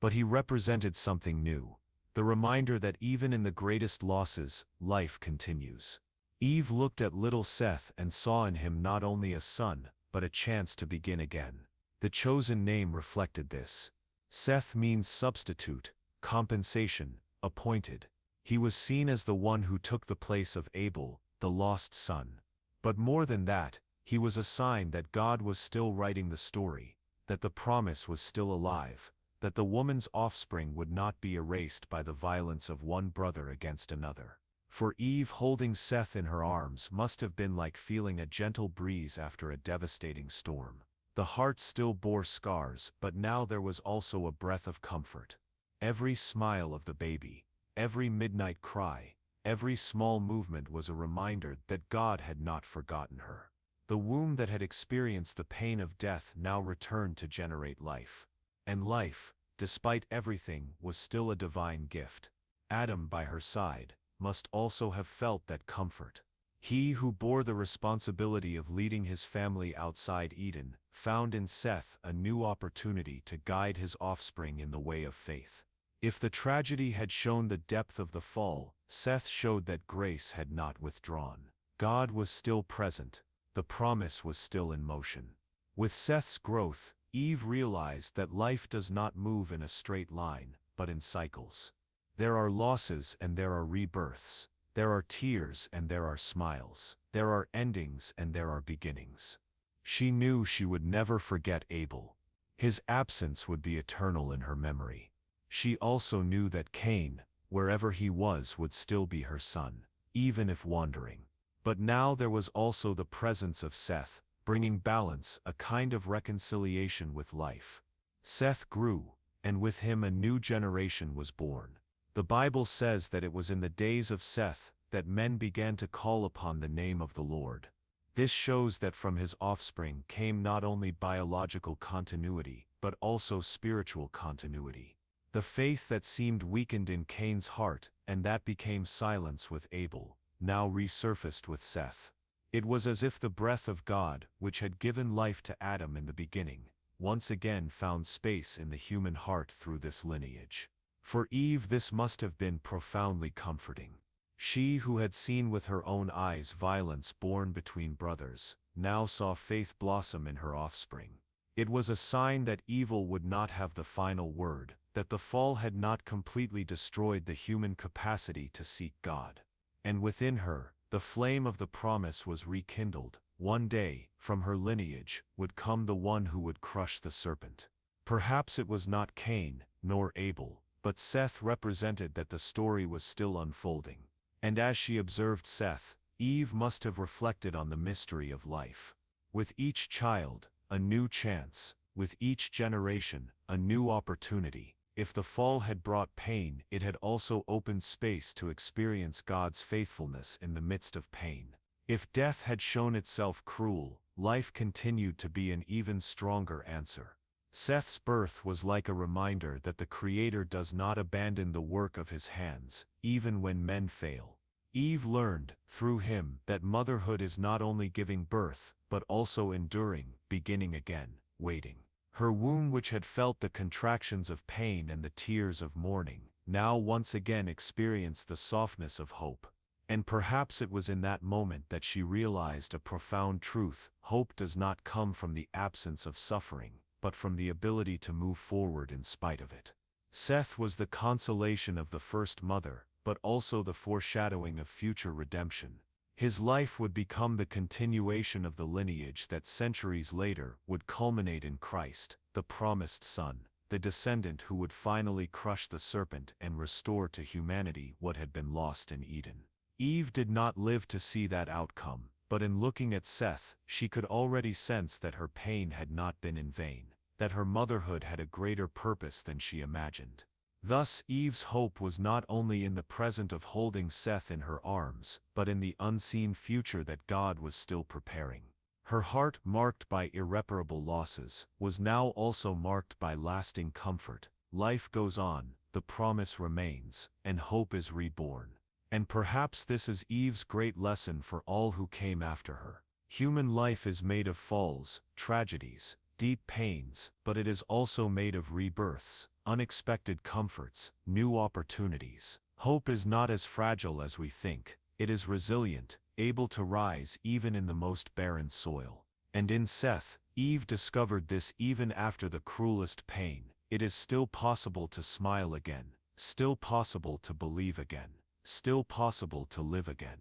But he represented something new, the reminder that even in the greatest losses, life continues. Eve looked at little Seth and saw in him not only a son, but a chance to begin again. The chosen name reflected this. Seth means substitute, compensation, appointed. He was seen as the one who took the place of Abel, the lost son. But more than that, he was a sign that God was still writing the story, that the promise was still alive, that the woman's offspring would not be erased by the violence of one brother against another. For Eve, holding Seth in her arms must have been like feeling a gentle breeze after a devastating storm. The heart still bore scars, but now there was also a breath of comfort. Every smile of the baby, every midnight cry, every small movement was a reminder that God had not forgotten her. The womb that had experienced the pain of death now returned to generate life. And life, despite everything, was still a divine gift. Adam, by her side, must also have felt that comfort. He who bore the responsibility of leading his family outside Eden, found in Seth a new opportunity to guide his offspring in the way of faith. If the tragedy had shown the depth of the fall, Seth showed that grace had not withdrawn. God was still present, the promise was still in motion. With Seth's growth, Eve realized that life does not move in a straight line, but in cycles. There are losses and there are rebirths. There are tears and there are smiles. There are endings and there are beginnings. She knew she would never forget Abel. His absence would be eternal in her memory. She also knew that Cain, wherever he was, would still be her son, even if wandering. But now there was also the presence of Seth, bringing balance, a kind of reconciliation with life. Seth grew, and with him a new generation was born. The Bible says that it was in the days of Seth that men began to call upon the name of the Lord. This shows that from his offspring came not only biological continuity, but also spiritual continuity. The faith that seemed weakened in Cain's heart, and that became silence with Abel, now resurfaced with Seth. It was as if the breath of God, which had given life to Adam in the beginning, once again found space in the human heart through this lineage. For Eve this must have been profoundly comforting. She who had seen with her own eyes violence born between brothers, now saw faith blossom in her offspring. It was a sign that evil would not have the final word, that the fall had not completely destroyed the human capacity to seek God. And within her, the flame of the promise was rekindled. One day, from her lineage, would come the one who would crush the serpent. Perhaps it was not Cain, nor Abel, but Seth represented that the story was still unfolding. And as she observed Seth, Eve must have reflected on the mystery of life. With each child, a new chance. With each generation, a new opportunity. If the fall had brought pain, it had also opened space to experience God's faithfulness in the midst of pain. If death had shown itself cruel, life continued to be an even stronger answer. Seth's birth was like a reminder that the Creator does not abandon the work of his hands, even when men fail. Eve learned, through him, that motherhood is not only giving birth, but also enduring, beginning again, waiting. Her womb, which had felt the contractions of pain and the tears of mourning, now once again experienced the softness of hope. And perhaps it was in that moment that she realized a profound truth: hope does not come from the absence of suffering, but from the ability to move forward in spite of it. Seth was the consolation of the first mother, but also the foreshadowing of future redemption. His life would become the continuation of the lineage that centuries later would culminate in Christ, the promised Son, the descendant who would finally crush the serpent and restore to humanity what had been lost in Eden. Eve did not live to see that outcome, but in looking at Seth, she could already sense that her pain had not been in vain, that her motherhood had a greater purpose than she imagined. Thus, Eve's hope was not only in the present of holding Seth in her arms, but in the unseen future that God was still preparing. Her heart, marked by irreparable losses, was now also marked by lasting comfort. Life goes on, the promise remains, and hope is reborn. And perhaps this is Eve's great lesson for all who came after her. Human life is made of falls, tragedies, deep pains, but it is also made of rebirths, unexpected comforts, new opportunities. Hope is not as fragile as we think. It is resilient, able to rise even in the most barren soil. And in Seth, Eve discovered this even after the cruelest pain. It is still possible to smile again, still possible to believe again, still possible to live again.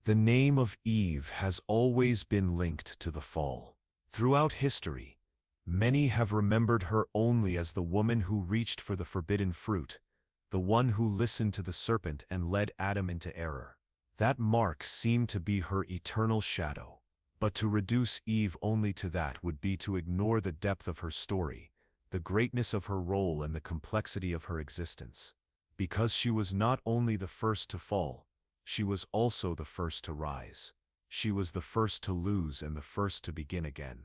The name of Eve has always been linked to the fall. Throughout history, many have remembered her only as the woman who reached for the forbidden fruit, the one who listened to the serpent and led Adam into error. That mark seemed to be her eternal shadow. But to reduce Eve only to that would be to ignore the depth of her story, the greatness of her role and the complexity of her existence. Because she was not only the first to fall, she was also the first to rise. She was the first to lose and the first to begin again.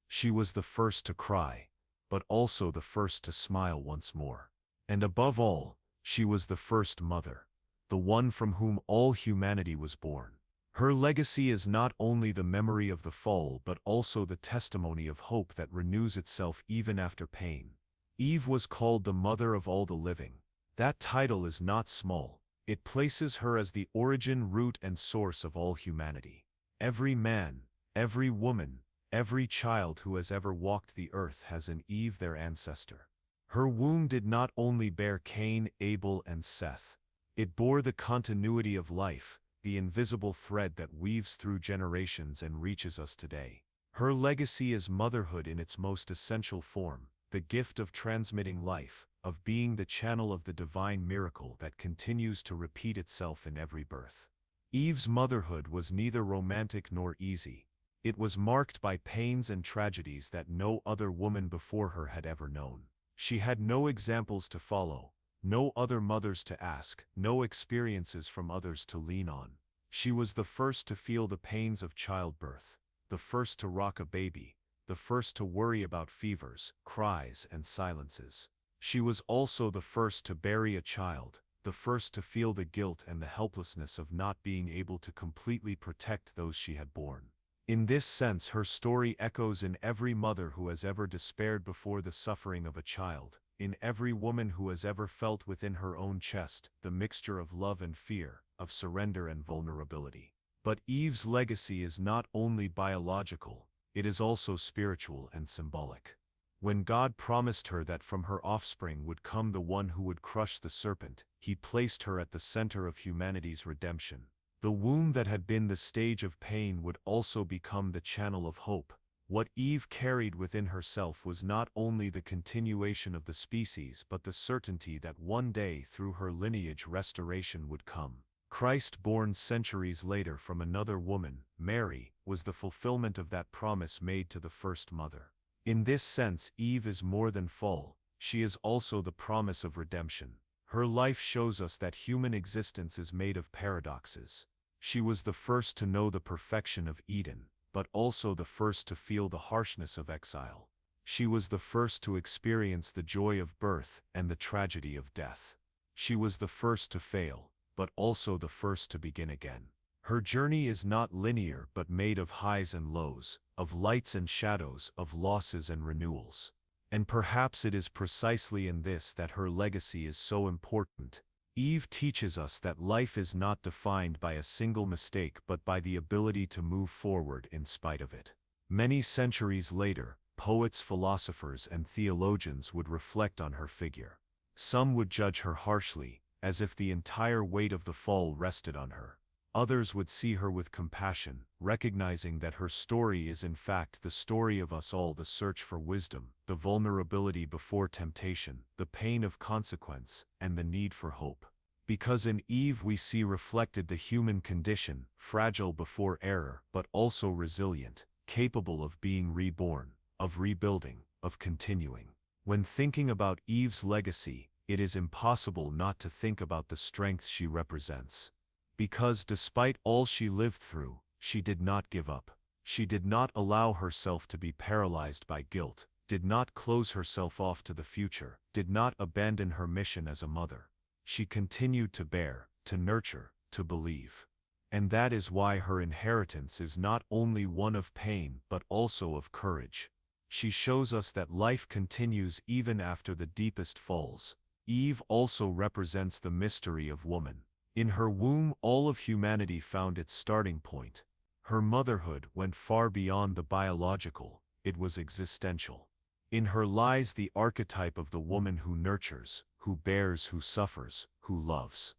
She was the first to cry, but also the first to smile once more. And above all, she was the first mother, the one from whom all humanity was born. Her legacy is not only the memory of the fall but also the testimony of hope that renews itself even after pain. Eve was called the mother of all the living. That title is not small. It places her as the origin, root, and source of all humanity. Every man, every woman, every child who has ever walked the earth has an Eve, their ancestor. Her womb did not only bear Cain, Abel, and Seth. It bore the continuity of life, the invisible thread that weaves through generations and reaches us today. Her legacy is motherhood in its most essential form, the gift of transmitting life, of being the channel of the divine miracle that continues to repeat itself in every birth. Eve's motherhood was neither romantic nor easy. It was marked by pains and tragedies that no other woman before her had ever known. She had no examples to follow, no other mothers to ask, no experiences from others to lean on. She was the first to feel the pains of childbirth, the first to rock a baby, the first to worry about fevers, cries, and silences. She was also the first to bury a child, the first to feel the guilt and the helplessness of not being able to completely protect those she had borne. In this sense, her story echoes in every mother who has ever despaired before the suffering of a child, in every woman who has ever felt within her own chest the mixture of love and fear, of surrender and vulnerability. But Eve's legacy is not only biological, it is also spiritual and symbolic. When God promised her that from her offspring would come the one who would crush the serpent, he placed her at the center of humanity's redemption. The womb that had been the stage of pain would also become the channel of hope. What Eve carried within herself was not only the continuation of the species but the certainty that one day through her lineage restoration would come. Christ, born centuries later from another woman, Mary, was the fulfillment of that promise made to the first mother. In this sense, Eve is more than fall, she is also the promise of redemption. Her life shows us that human existence is made of paradoxes. She was the first to know the perfection of Eden, but also the first to feel the harshness of exile. She was the first to experience the joy of birth and the tragedy of death. She was the first to fail, but also the first to begin again. Her journey is not linear but made of highs and lows, of lights and shadows, of losses and renewals. And perhaps it is precisely in this that her legacy is so important. Eve teaches us that life is not defined by a single mistake but by the ability to move forward in spite of it. Many centuries later, poets, philosophers, and theologians would reflect on her figure. Some would judge her harshly, as if the entire weight of the fall rested on her. Others would see her with compassion, recognizing that her story is in fact the story of us all, the search for wisdom, the vulnerability before temptation, the pain of consequence, and the need for hope. Because in Eve we see reflected the human condition, fragile before error, but also resilient, capable of being reborn, of rebuilding, of continuing. When thinking about Eve's legacy, it is impossible not to think about the strength she represents. Because despite all she lived through, she did not give up. She did not allow herself to be paralyzed by guilt, did not close herself off to the future, did not abandon her mission as a mother. She continued to bear, to nurture, to believe. And that is why her inheritance is not only one of pain but also of courage. She shows us that life continues even after the deepest falls. Eve also represents the mystery of woman. In her womb all of humanity found its starting point. Her motherhood went far beyond the biological, it was existential. In her lies the archetype of the woman who nurtures, who bears, who suffers, who loves.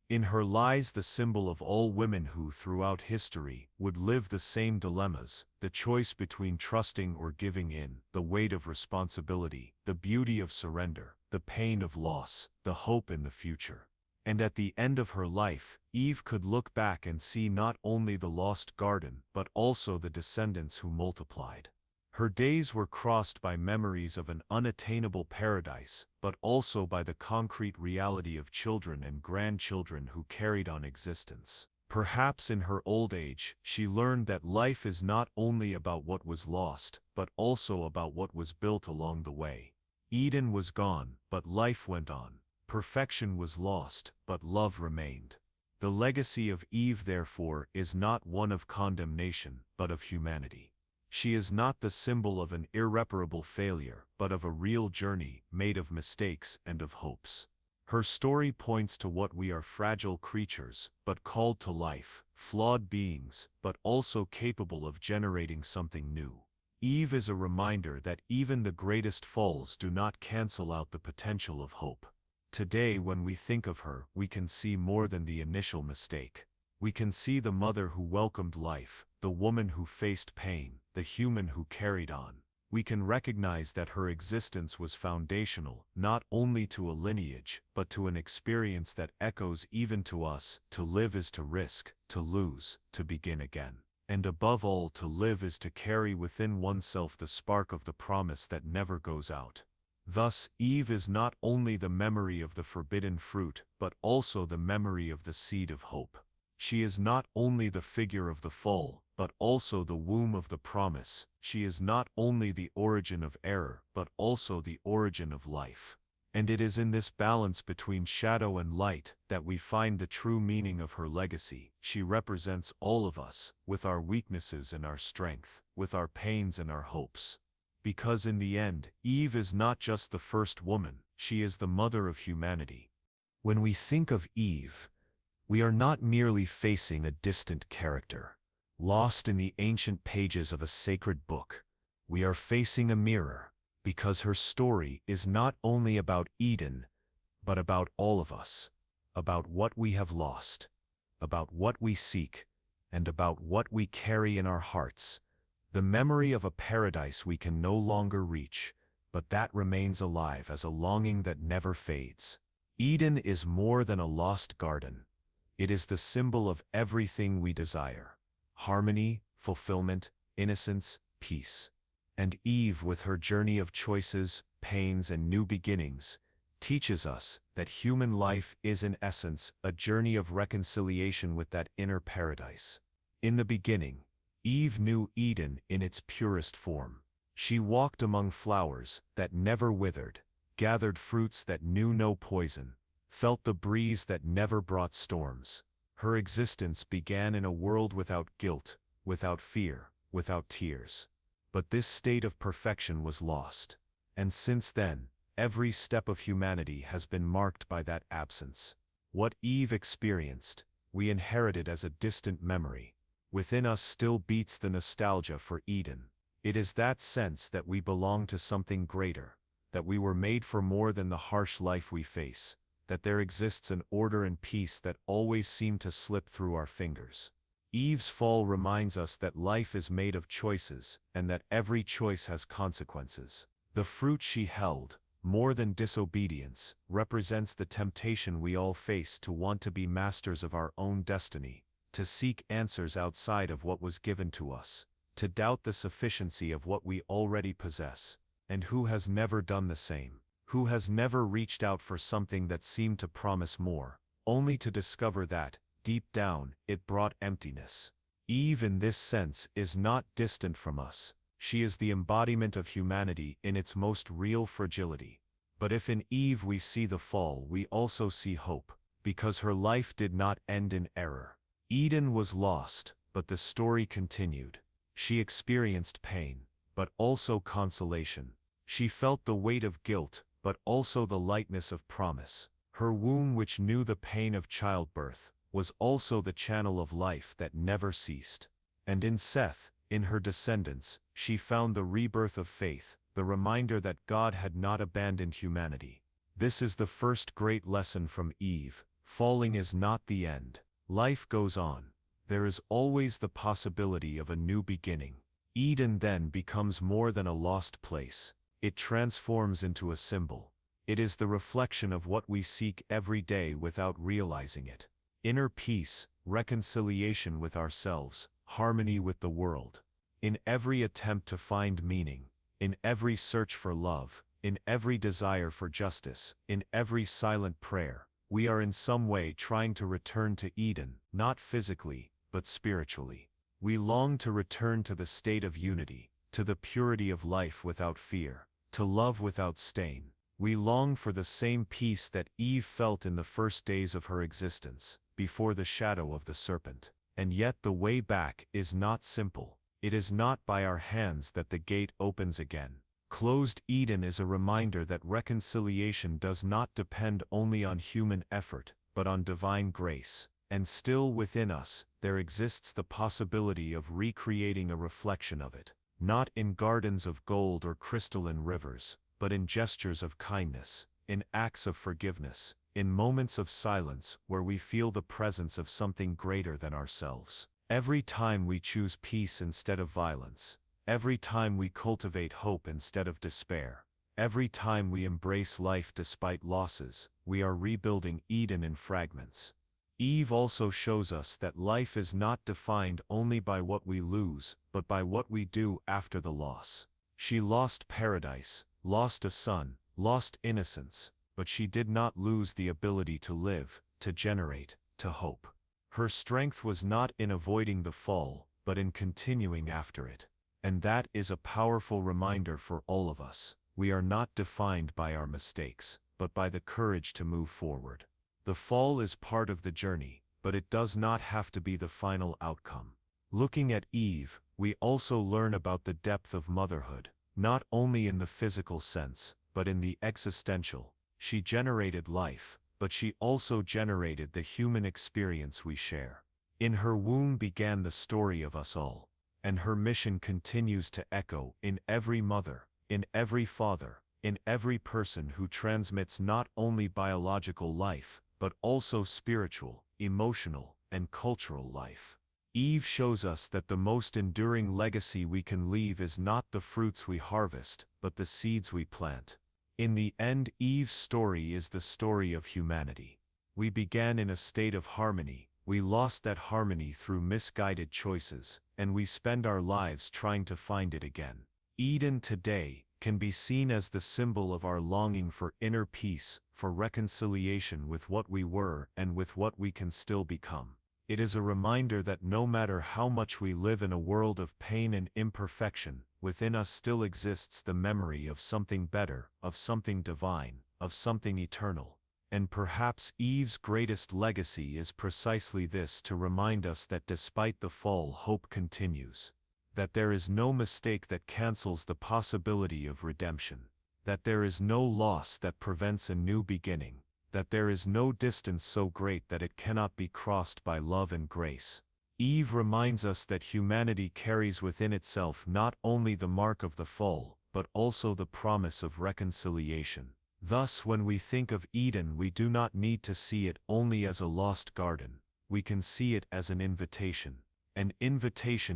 In her lies the symbol of all women who throughout history would live the same dilemmas, the choice between trusting or giving in, the weight of responsibility, the beauty of surrender, the pain of loss, the hope in the future. And at the end of her life, Eve could look back and see not only the lost garden but also the descendants who multiplied. Her days were crossed by memories of an unattainable paradise, but also by the concrete reality of children and grandchildren who carried on existence. Perhaps in her old age, she learned that life is not only about what was lost, but also about what was built along the way. Eden was gone, but life went on. Perfection was lost, but love remained. The legacy of Eve, therefore, is not one of condemnation, but of humanity. She is not the symbol of an irreparable failure, but of a real journey, made of mistakes and of hopes. Her story points to what we are: fragile creatures, but called to life, flawed beings, but also capable of generating something new. Eve is a reminder that even the greatest falls do not cancel out the potential of hope. Today, when we think of her, we can see more than the initial mistake. We can see the mother who welcomed life, the woman who faced pain, the human who carried on. We can recognize that her existence was foundational, not only to a lineage, but to an experience that echoes even to us. To live is to risk, to lose, to begin again. And above all, to live is to carry within oneself the spark of the promise that never goes out. Thus, Eve is not only the memory of the forbidden fruit, but also the memory of the seed of hope. She is not only the figure of the fall, but also the womb of the promise. She is not only the origin of error, but also the origin of life. And it is in this balance between shadow and light that we find the true meaning of her legacy. She represents all of us, with our weaknesses and our strength, with our pains and our hopes. Because in the end, Eve is not just the first woman, she is the mother of humanity. When we think of Eve, we are not merely facing a distant character, lost in the ancient pages of a sacred book. We are facing a mirror, because her story is not only about Eden, but about all of us, about what we have lost, about what we seek, and about what we carry in our hearts. The memory of a paradise we can no longer reach, but that remains alive as a longing that never fades. Eden is more than a lost garden. It is the symbol of everything we desire: harmony, fulfillment, innocence, peace. And Eve, with her journey of choices, pains, and new beginnings, teaches us that human life is in essence a journey of reconciliation with that inner paradise. In the beginning, Eve knew Eden in its purest form. She walked among flowers that never withered, gathered fruits that knew no poison, felt the breeze that never brought storms. Her existence began in a world without guilt, without fear, without tears. But this state of perfection was lost. And since then, every step of humanity has been marked by that absence. What Eve experienced, we inherited as a distant memory. Within us still beats the nostalgia for Eden. It is that sense that we belong to something greater, that we were made for more than the harsh life we face, that there exists an order and peace that always seem to slip through our fingers. Eve's fall reminds us that life is made of choices, and that every choice has consequences. The fruit she held, more than disobedience, represents the temptation we all face to want to be masters of our own destiny, to seek answers outside of what was given to us, to doubt the sufficiency of what we already possess. And who has never done the same? Who has never reached out for something that seemed to promise more, only to discover that, deep down, it brought emptiness? Eve in this sense is not distant from us. She is the embodiment of humanity in its most real fragility. But if in Eve we see the fall, we also see hope, because her life did not end in error. Eden was lost, but the story continued. She experienced pain, but also consolation. She felt the weight of guilt, but also the lightness of promise. Her womb, which knew the pain of childbirth, was also the channel of life that never ceased. And in Seth, in her descendants, she found the rebirth of faith, the reminder that God had not abandoned humanity. This is the first great lesson from Eve: falling is not the end. Life goes on. There is always the possibility of a new beginning. Eden then becomes more than a lost place. It transforms into a symbol. It is the reflection of what we seek every day without realizing it: inner peace, reconciliation with ourselves, harmony with the world. In every attempt to find meaning, in every search for love, in every desire for justice, in every silent prayer, we are in some way trying to return to Eden, not physically, but spiritually. We long to return to the state of unity, to the purity of life without fear, to love without stain. We long for the same peace that Eve felt in the first days of her existence, before the shadow of the serpent. And yet the way back is not simple. It is not by our hands that the gate opens again. Closed Eden is a reminder that reconciliation does not depend only on human effort, but on divine grace. And still within us, there exists the possibility of recreating a reflection of it, not in gardens of gold or crystalline rivers, but in gestures of kindness, in acts of forgiveness, in moments of silence where we feel the presence of something greater than ourselves. Every time we choose peace instead of violence, every time we cultivate hope instead of despair, every time we embrace life despite losses, we are rebuilding Eden in fragments. Eve also shows us that life is not defined only by what we lose, but by what we do after the loss. She lost paradise, lost a son, lost innocence, but she did not lose the ability to live, to generate, to hope. Her strength was not in avoiding the fall, but in continuing after it. And that is a powerful reminder for all of us. We are not defined by our mistakes, but by the courage to move forward. The fall is part of the journey, but it does not have to be the final outcome. Looking at Eve, we also learn about the depth of motherhood, not only in the physical sense, but in the existential. She generated life, but she also generated the human experience we share. In her womb began the story of us all, and her mission continues to echo in every mother, in every father, in every person who transmits not only biological life, but also spiritual, emotional, and cultural life. Eve shows us that the most enduring legacy we can leave is not the fruits we harvest, but the seeds we plant. In the end, Eve's story is the story of humanity. We began in a state of harmony, we lost that harmony through misguided choices, and we spend our lives trying to find it again. Eden today can be seen as the symbol of our longing for inner peace, for reconciliation with what we were and with what we can still become. It is a reminder that no matter how much we live in a world of pain and imperfection, within us still exists the memory of something better, of something divine, of something eternal. And perhaps Eve's greatest legacy is precisely this, to remind us that despite the fall, hope continues. That there is no mistake that cancels the possibility of redemption. That there is no loss that prevents a new beginning. That there is no distance so great that it cannot be crossed by love and grace. Eve reminds us that humanity carries within itself not only the mark of the fall, but also the promise of reconciliation. Thus, when we think of Eden, we do not need to see it only as a lost garden. We can see it as an invitation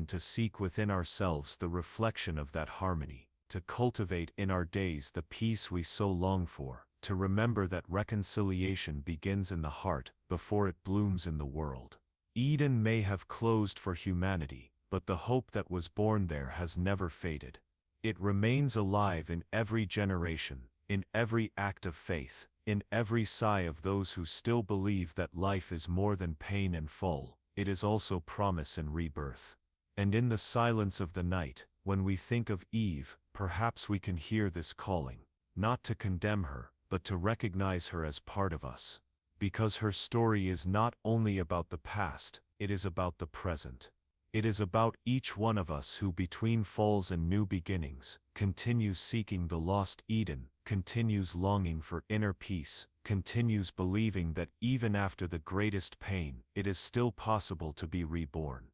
to seek within ourselves the reflection of that harmony, to cultivate in our days the peace we so long for, to remember that reconciliation begins in the heart before it blooms in the world. Eden may have closed for humanity, but the hope that was born there has never faded. It remains alive in every generation, in every act of faith, in every sigh of those who still believe that life is more than pain and fall. It is also promise and rebirth. And in the silence of the night, when we think of Eve, perhaps we can hear this calling, not to condemn her, but to recognize her as part of us. Because her story is not only about the past, it is about the present. It is about each one of us who, between falls and new beginnings, continues seeking the lost Eden, continues longing for inner peace, continues believing that even after the greatest pain, it is still possible to be reborn.